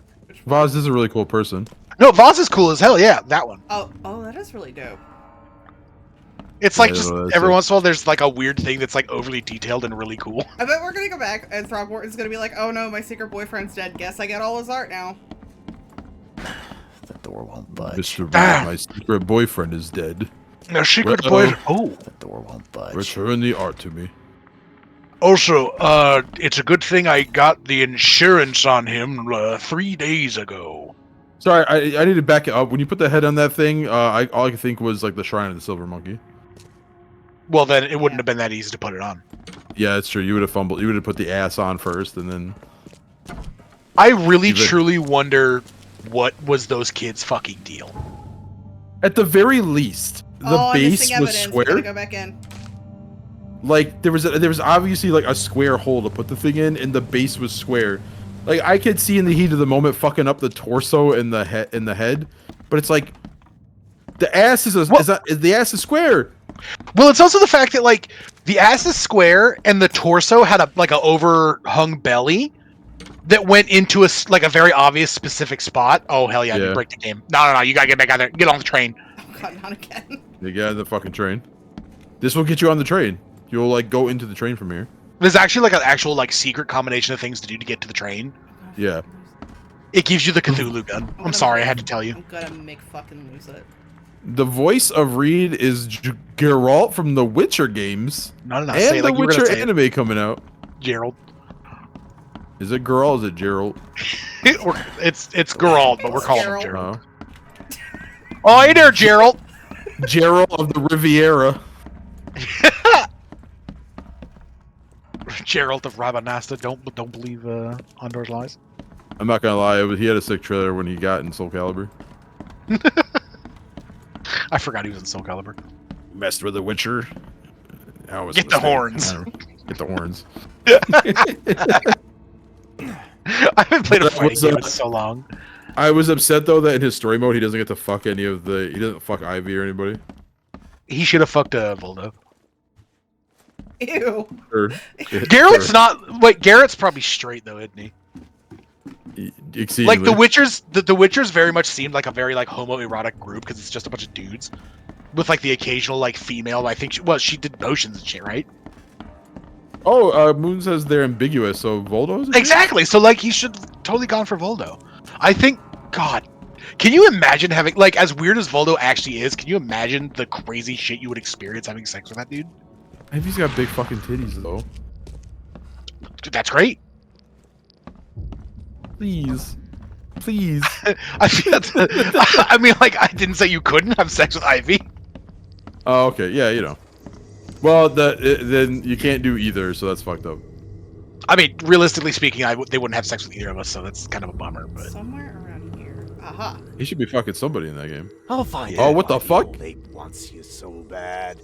B: Vaz is a really cool person.
C: No, vase is cool as hell. Yeah, that one.
A: Oh, that is really dope.
C: It's like
B: Yeah,
C: just
B: that's
C: every
B: it.
C: once in a while there's like a weird thing that's like overly detailed and really cool.
A: I bet we're gonna go back and Throgmorton's gonna be like, oh no, my secret boyfriend's dead. Guess I get all his art now.
D: The door won't budge.
B: Mr. Reed, my secret boyfriend is dead.
C: No secret
B: Well,
C: boy. Oh,
D: The door won't budge.
B: return the art to me.
C: also, it's a good thing I got the insurance on him 3 days ago.
B: Sorry, I need to back it up. When you put the head on that thing, all I could think was like the Shrine of the Silver Monkey.
C: Well, then it wouldn't have been that easy to put it on.
B: Yeah, it's true. You would have fumbled. You would have put the ass on first, and then.
C: I really,
B: Even-
C: truly wonder what was those kids' fucking deal.
B: At the very least, the
A: I'm
B: base
A: missing
B: was
A: evidence. We gotta
B: square.
A: go back in.
B: Like there was obviously like a square hole to put the thing in, and the base was square. Like I could see in the heat of the moment fucking up the torso and the head, but it's like the ass is the ass is square.
C: Well, it's also the fact that like the ass is square and the torso had a overhung belly that went into a very obvious specific spot. Oh hell yeah!
B: Yeah.
C: You break the game. No, you gotta get back out there. Get on the train.
A: Oh god, not again.
B: You get on the fucking train. This will get you on the train. You'll like go into the train from here.
C: There's actually like an actual like secret combination of things to do to get to the train.
B: Yeah.
C: It gives you the Cthulhu gun. I'm sorry, I had to tell you.
A: I'm gonna make fucking lose it.
B: The voice of Reed is Geralt from the Witcher games.
C: No,
B: and
C: say it
B: the
C: like you were gonna
B: Witcher
C: say it.
B: anime coming out.
C: Gerald.
B: Is it Geralt? Is it Geralt?
C: It's Geralt, but we're calling him
A: Gerald.
C: Gerald. Oh, hey there, Gerald.
B: Geralt of the Riviera.
C: Gerald of Rabanasta. Don't believe Ondor's lies.
B: I'm not gonna lie, he had a sick trailer when he got in Soul Calibur.
C: I forgot he was in Soul Calibur.
B: Messed with the Witcher.
C: Get the horns.
B: Get the horns.
C: I haven't played a
B: That
C: fighting
B: was,
C: game in so long.
B: I was upset though that in his story mode he doesn't get to fuck any of the. He doesn't fuck Ivy or anybody.
C: He should have fucked Voldo.
A: Ew.
C: Garrett's not. Wait, Garrett's probably straight though, isn't he?
B: Exceedingly.
C: Like the Witchers very much seemed like a very like homoerotic group because it's just a bunch of dudes with like the occasional like female. I think she did motions and shit, right?
B: Oh, Moon says they're ambiguous, so Voldo's
C: Exactly. So like he should totally gone for Voldo. I think. God, can you imagine having like as weird as Voldo actually is? Can you imagine the crazy shit you would experience having sex with that dude?
B: Ivy's got big fucking titties though.
C: Dude, that's great.
B: Please.
C: I mean, like, I didn't say you couldn't have sex with Ivy.
B: Oh, okay. Yeah, you know. Well, then you can't do either, so that's fucked up.
C: I mean, realistically speaking, they wouldn't have sex with either of us, so that's kind of a bummer. But
A: somewhere around here. Aha.
B: He should be fucking somebody in that game.
G: I'll find
B: Oh, what the fuck?
G: They wants you so bad.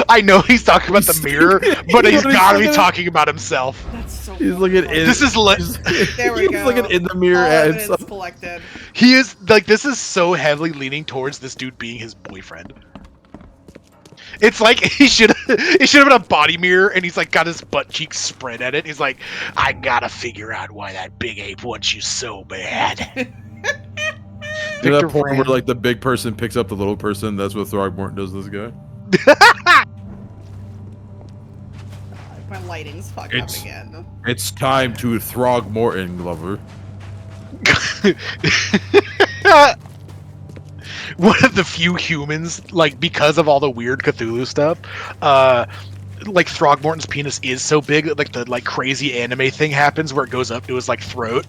C: I know he's talking about the mirror, but he's gotta be talking about himself.
A: That's so.
B: He's looking in.
C: This is
A: There we
B: He's
A: go.
B: looking in the mirror
A: All
B: at
A: evidence
B: himself.
A: collected.
C: He is like this is so heavily leaning towards this dude being his boyfriend. It's like he should have been a body mirror, and he's like got his butt cheeks spread at it. He's like, I gotta figure out why that big ape wants you so bad.
B: To that point where like the big person picks up the little person. That's what Throgmorton does to this guy.
A: My lighting's fucked up again.
B: It's time to Throgmorton, Glover.
C: One of the few humans, like, because of all the weird Cthulhu stuff, like, Throgmorton's penis is so big that, like, the, like, crazy anime thing happens where it goes up to his, like, throat.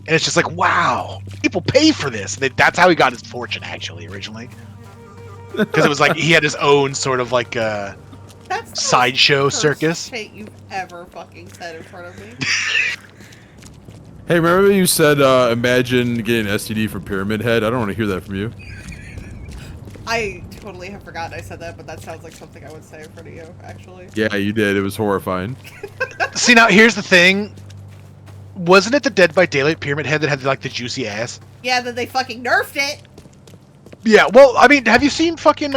C: And it's just like, wow, people pay for this. That's how he got his fortune, actually, originally. Because it was like, he had his own sort of, like, sideshow circus.
A: Shit you've ever fucking said in front of me.
B: Hey, remember you said, imagine getting STD from Pyramid Head? I don't want to hear that from you.
A: I totally have forgotten I said that, but that sounds like something I would say in front of you, actually.
B: Yeah, you did. It was horrifying.
C: See, now, here's the thing. Wasn't it the Dead by Daylight Pyramid Head that had, like, the juicy ass?
A: Yeah, then they fucking nerfed it!
C: Yeah, well, I mean, have you seen fucking,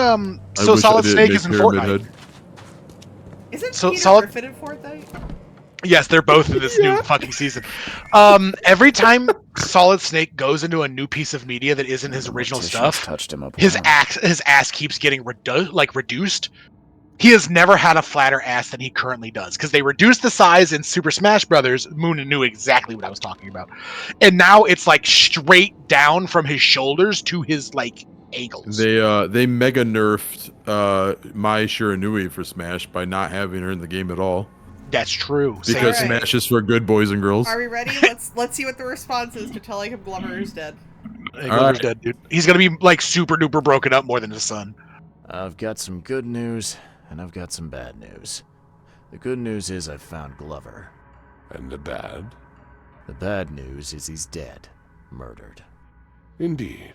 C: So Solid Snake is in Fortnite?
A: Isn't
C: So
A: Peter
C: Solid...
A: Griffin in Fortnite?
C: Yes, they're both in this new fucking season. Every time Solid Snake goes into a new piece of media that isn't his original stuff,
D: touched him up
C: his ass keeps getting reduced. He has never had a flatter ass than he currently does, because they reduced the size in Super Smash Brothers. Moon knew exactly what I was talking about, and now it's like straight down from his shoulders to his like ankles.
B: They mega nerfed Mai Shiranui for Smash by not having her in the game at all.
C: That's true.
B: Because Smash is for good boys and girls.
A: Are we ready? Let's see what the response is to telling him Glover is dead.
C: Hey, Glover's dead, dude. He's gonna be like super duper broken up more than his son.
D: I've got some good news, and I've got some bad news. The good news is I've found Glover.
N: And the bad?
D: The bad news is he's dead. Murdered.
N: Indeed.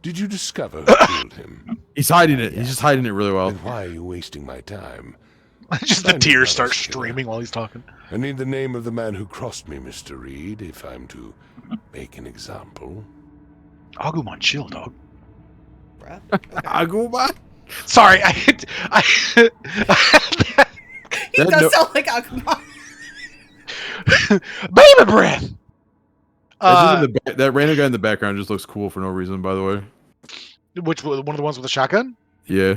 N: Did you discover who killed him?
B: He's hiding it. He's just hiding it really well.
N: Then why are you wasting my time?
C: Just the tears start streaming while he's talking.
N: I need the name of the man who crossed me, Mr. Reed, if I'm to make an example.
C: Agumon, chill, dog.
A: Bruh. Okay.
B: Agumon?
C: Sorry,
A: He does sound like Agumon.
C: Baby breath!
B: That random guy in the background just looks cool for no reason, by the way.
C: Which one of the ones with the shotgun?
B: Yeah.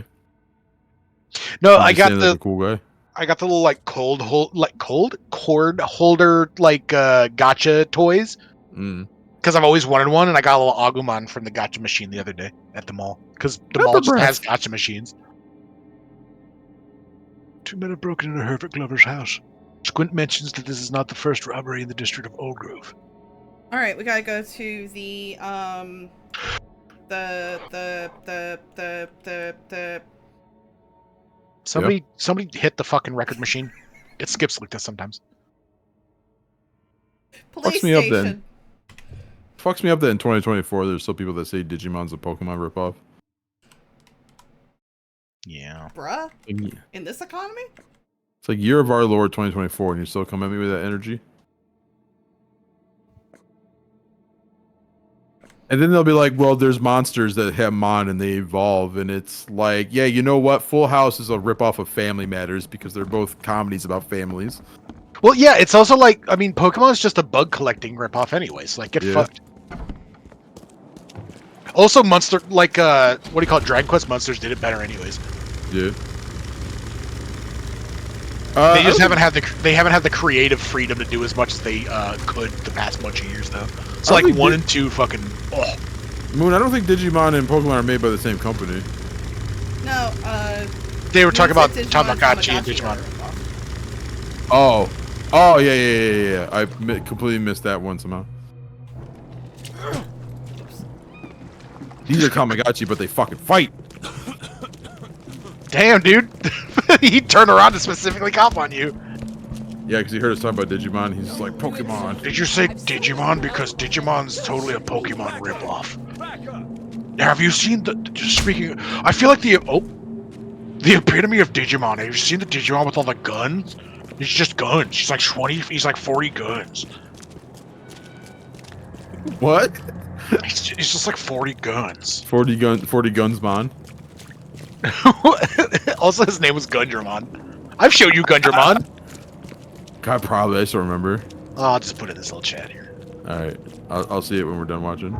C: No, I got the
B: like a cool guy.
C: I got the little like cord holder like gotcha toys. Because I've always wanted one, and I got a little Agumon from the gotcha machine the other day at the mall. Because the mall just has gotcha machines. 2 men have broken into Herbert Glover's house. Squint mentions that this is not the first robbery in the district of Old Grove.
A: All right, we gotta go to the
C: Somebody hit the fucking record machine. It skips like this sometimes.
A: police
B: Fucks me up
A: station.
B: then. Fucks me up that in 2024 there's still people that say Digimon's a Pokemon ripoff.
C: Yeah.
A: Bruh? In this economy?
B: It's like year of our Lord 2024 and you still come at me with that energy? And then they'll be like, well, there's monsters that have Mon and they evolve. And it's like, yeah, you know what? Full House is a ripoff of Family Matters because they're both comedies about families.
C: Well, yeah, it's also like, I mean, Pokemon's just a bug collecting ripoff anyways. Like, get fucked. Also, Monster, like, what do you call it? Dragon Quest Monsters did it better anyways.
B: Yeah.
C: They just haven't had the creative freedom to do as much as they could the past bunch of years, though. So like 1 and 2 fucking. Oh.
B: Moon, I don't think Digimon and Pokemon are made by the same company.
A: No,
C: They were talking about Tamagotchi and Digimon.
B: Oh, yeah. I completely missed that one somehow. These are Tamagotchi, but they fucking fight.
C: Damn, dude. He turned around to specifically cop on you.
B: Yeah, because he heard us talk about Digimon. He's just like, Pokemon.
C: Did you say Digimon? Because Digimon's totally a Pokemon ripoff. Have you seen the... Speaking... I feel like the epitome of Digimon. Have you seen the Digimon with all the guns? It's just guns. He's like 20... He's like 40 guns.
B: What?
C: It's just like 40 guns.
B: 40 guns, Mon.
C: Also, his name was Gundramon. I've showed you Gundramon.
B: God, probably. I still remember.
C: Oh, I'll just put it in this little chat here.
B: Alright. I'll see it when we're done watching.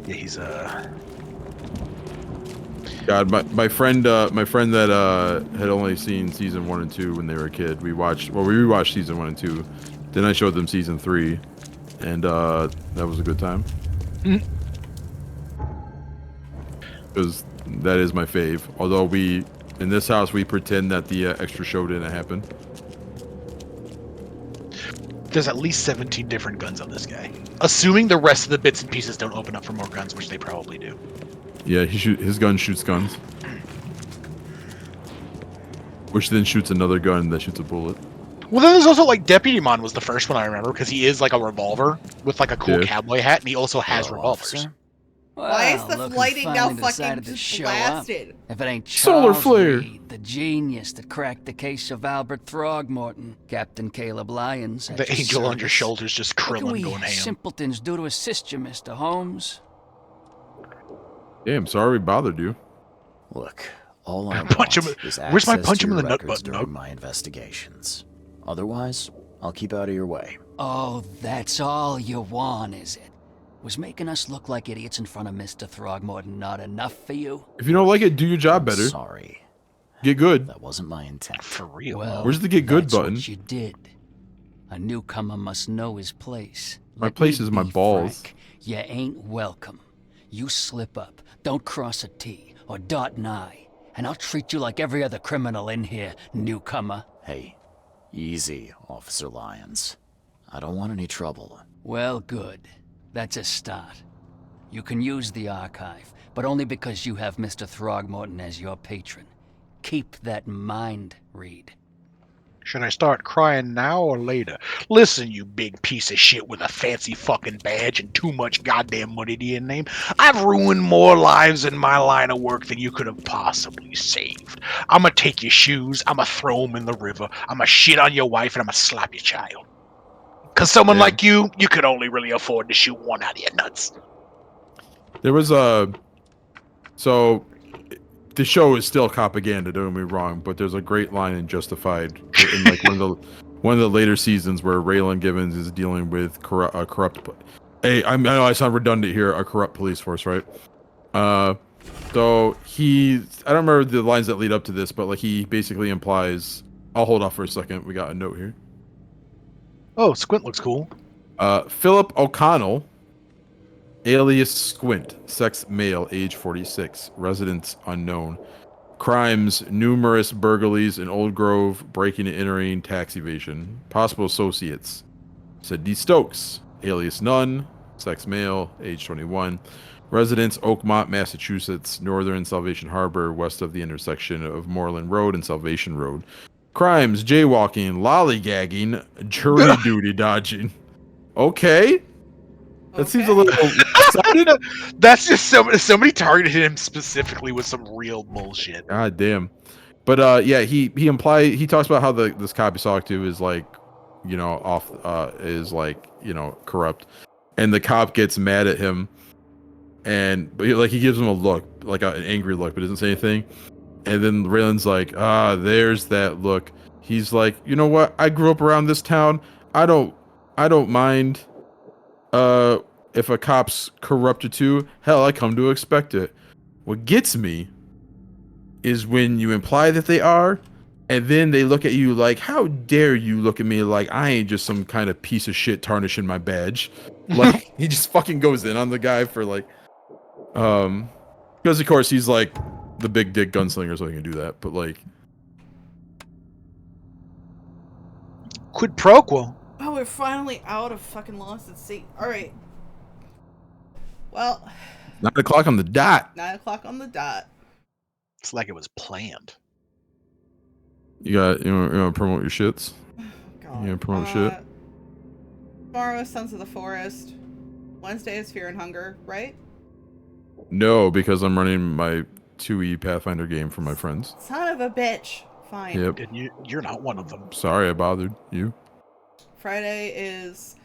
C: Yeah, he's,
B: God, my friend that had only seen season 1 and 2 when they were a kid. We rewatched season 1 and 2. Then I showed them season 3, and that was a good time. Because that is my fave. Although in this house we pretend that the extra show didn't happen.
C: There's at least 17 different guns on this guy. Assuming the rest of the bits and pieces don't open up for more guns, which they probably do.
B: Yeah, his gun shoots guns. Which then shoots another gun that shoots a bullet.
C: Well, then there's also like Deputy Mon was the first one I remember because he is like a revolver with like a cool cowboy hat, and he also has revolvers.
P: Officer?
A: Why is the
P: look who
A: lighting now
P: finally
A: fucking
P: decided to
A: just
P: show
A: blasted?
P: Up. If it ain't
B: Solar
P: Charles
B: flare.
P: Reed, the genius that cracked the case of Albert Throgmorton, Captain Caleb Lyons.
C: The angel on your shoulders just Krillin going ham.
P: Simpletons do to assist you, Mr. Holmes?
B: Damn, sorry we bothered you.
D: Look, all I
C: Punch
D: want
C: him-
D: is
C: where's my
D: access
C: punch
D: to
C: him in
D: your
C: the nut
D: records
C: button,
D: during
C: Doug?
D: my investigations. Otherwise, I'll keep out of your way.
P: Oh, that's all you want, is it? Was making us look like idiots in front of Mr. Throgmorton not enough for you?
B: If you don't like it, do your job better.
D: Sorry.
B: Get good.
D: That wasn't my intent.
C: For real.
P: Well,
B: Where's the get good
P: that's
B: button?
P: What you did. A newcomer must know his place.
B: My
P: Let
B: place
P: me
B: is my
P: be
B: balls.
P: frank. You ain't welcome. You slip up, don't cross a T or dot an I, and I'll treat you like every other criminal in here, newcomer.
D: Hey, easy, Officer Lyons. I don't want any trouble.
P: Well, good. That's a start. You can use the archive, but only because you have Mr. Throgmorton as your patron. Keep that in mind, Reed.
C: Should I start crying now or later? Listen, you big piece of shit with a fancy fucking badge and too much goddamn money to your name. I've ruined more lives in my line of work than you could have possibly saved. I'ma take your shoes, I'ma throw them in the river, I'ma shit on your wife, and I'ma slap your child. Cause someone like you could only really afford to shoot one out of your nuts.
B: There was so the show is still propaganda, don't get me wrong, but there's a great line in Justified in like one of the later seasons where Raylan Givens is dealing with corrupt. Hey, I know I sound redundant here. A corrupt police force, right? So I don't remember the lines that lead up to this, but like he basically implies. I'll hold off for a second. We got a note here.
C: Oh, Squint looks cool.
B: Philip O'Connell, alias Squint, sex male, age 46, residence unknown. Crimes, numerous burglaries in Old Grove, breaking and entering, tax evasion. Possible associates. Sidney Stokes, alias Nunn, sex male, age 21. Residence Oakmont, Massachusetts, northern Salvation Harbor, west of the intersection of Moreland Road and Salvation Road. Crimes, jaywalking, lollygagging, jury duty dodging. Okay. That seems a little excited.
C: That's just somebody targeted him specifically with some real bullshit.
B: God damn. But yeah, he talks about how this cop he's talking to is like, you know, is like, you know, corrupt. And the cop gets mad at him but he gives him a look, like an angry look, but doesn't say anything. And then Raylan's like, there's that look. He's like, you know what? I grew up around this town. I don't mind if a cop's corrupted too. Hell, I come to expect it. What gets me is when you imply that they are, and then they look at you like, how dare you look at me like I ain't just some kind of piece of shit tarnishing my badge. Like, he just fucking goes in on the guy for like, because of course he's like the big dick gunslinger, so he can do that. But like,
C: quid pro quo.
A: Oh, we're finally out of fucking Lost at Sea. All right. Well,
B: 9 o'clock on the dot.
A: 9 o'clock on the dot.
C: It's like it was planned.
B: You want to promote your shits?
A: God.
B: You want to promote shit?
A: Tomorrow is Sons of the Forest. Wednesday is Fear and Hunger, right?
B: No, because I'm running my 2E Pathfinder game for my friends.
A: Son of a bitch. Fine.
B: Yep.
C: And you're not one of them.
B: Sorry I bothered you.
A: Friday is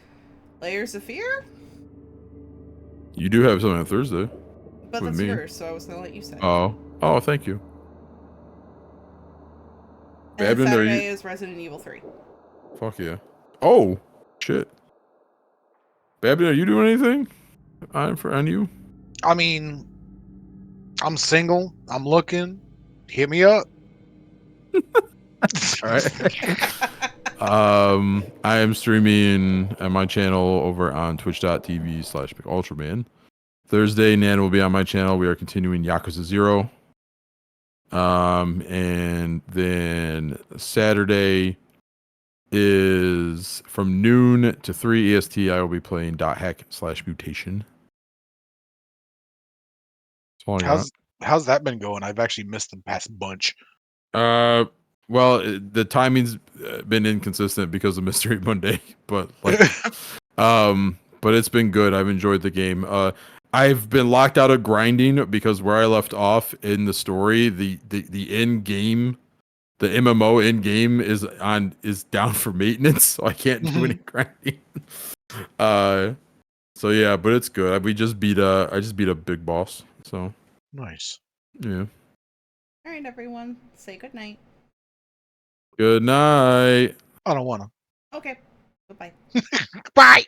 A: Layers of Fear?
B: You do have something on Thursday.
A: But
B: with
A: that's
B: me.
A: yours, so I was going to let you say.
B: Oh, thank you.
A: And
B: Babin,
A: Saturday is Resident Evil 3.
B: Fuck yeah. Oh, shit. Babin, are you doing anything on you?
C: I mean, I'm single. I'm looking. Hit me up.
B: All right. I am streaming at my channel over on twitch.tv/McUltraman. Thursday, Nan will be on my channel. We are continuing Yakuza 0. And then Saturday is from noon to 3 EST. I will be playing .hack/mutation.
C: How's that been going? I've actually missed the past bunch.
B: Well, the timing's been inconsistent because of Mystery Monday, but like, but it's been good. I've enjoyed the game. I've been locked out of grinding because where I left off in the story, the end game, the MMO end game is down for maintenance, so I can't do any grinding. So yeah, but it's good. I just beat a big boss. So
C: nice.
B: Yeah.
A: All right, everyone. Say good night.
B: Good night.
C: I don't want to.
A: Okay. Goodbye.
I: Bye.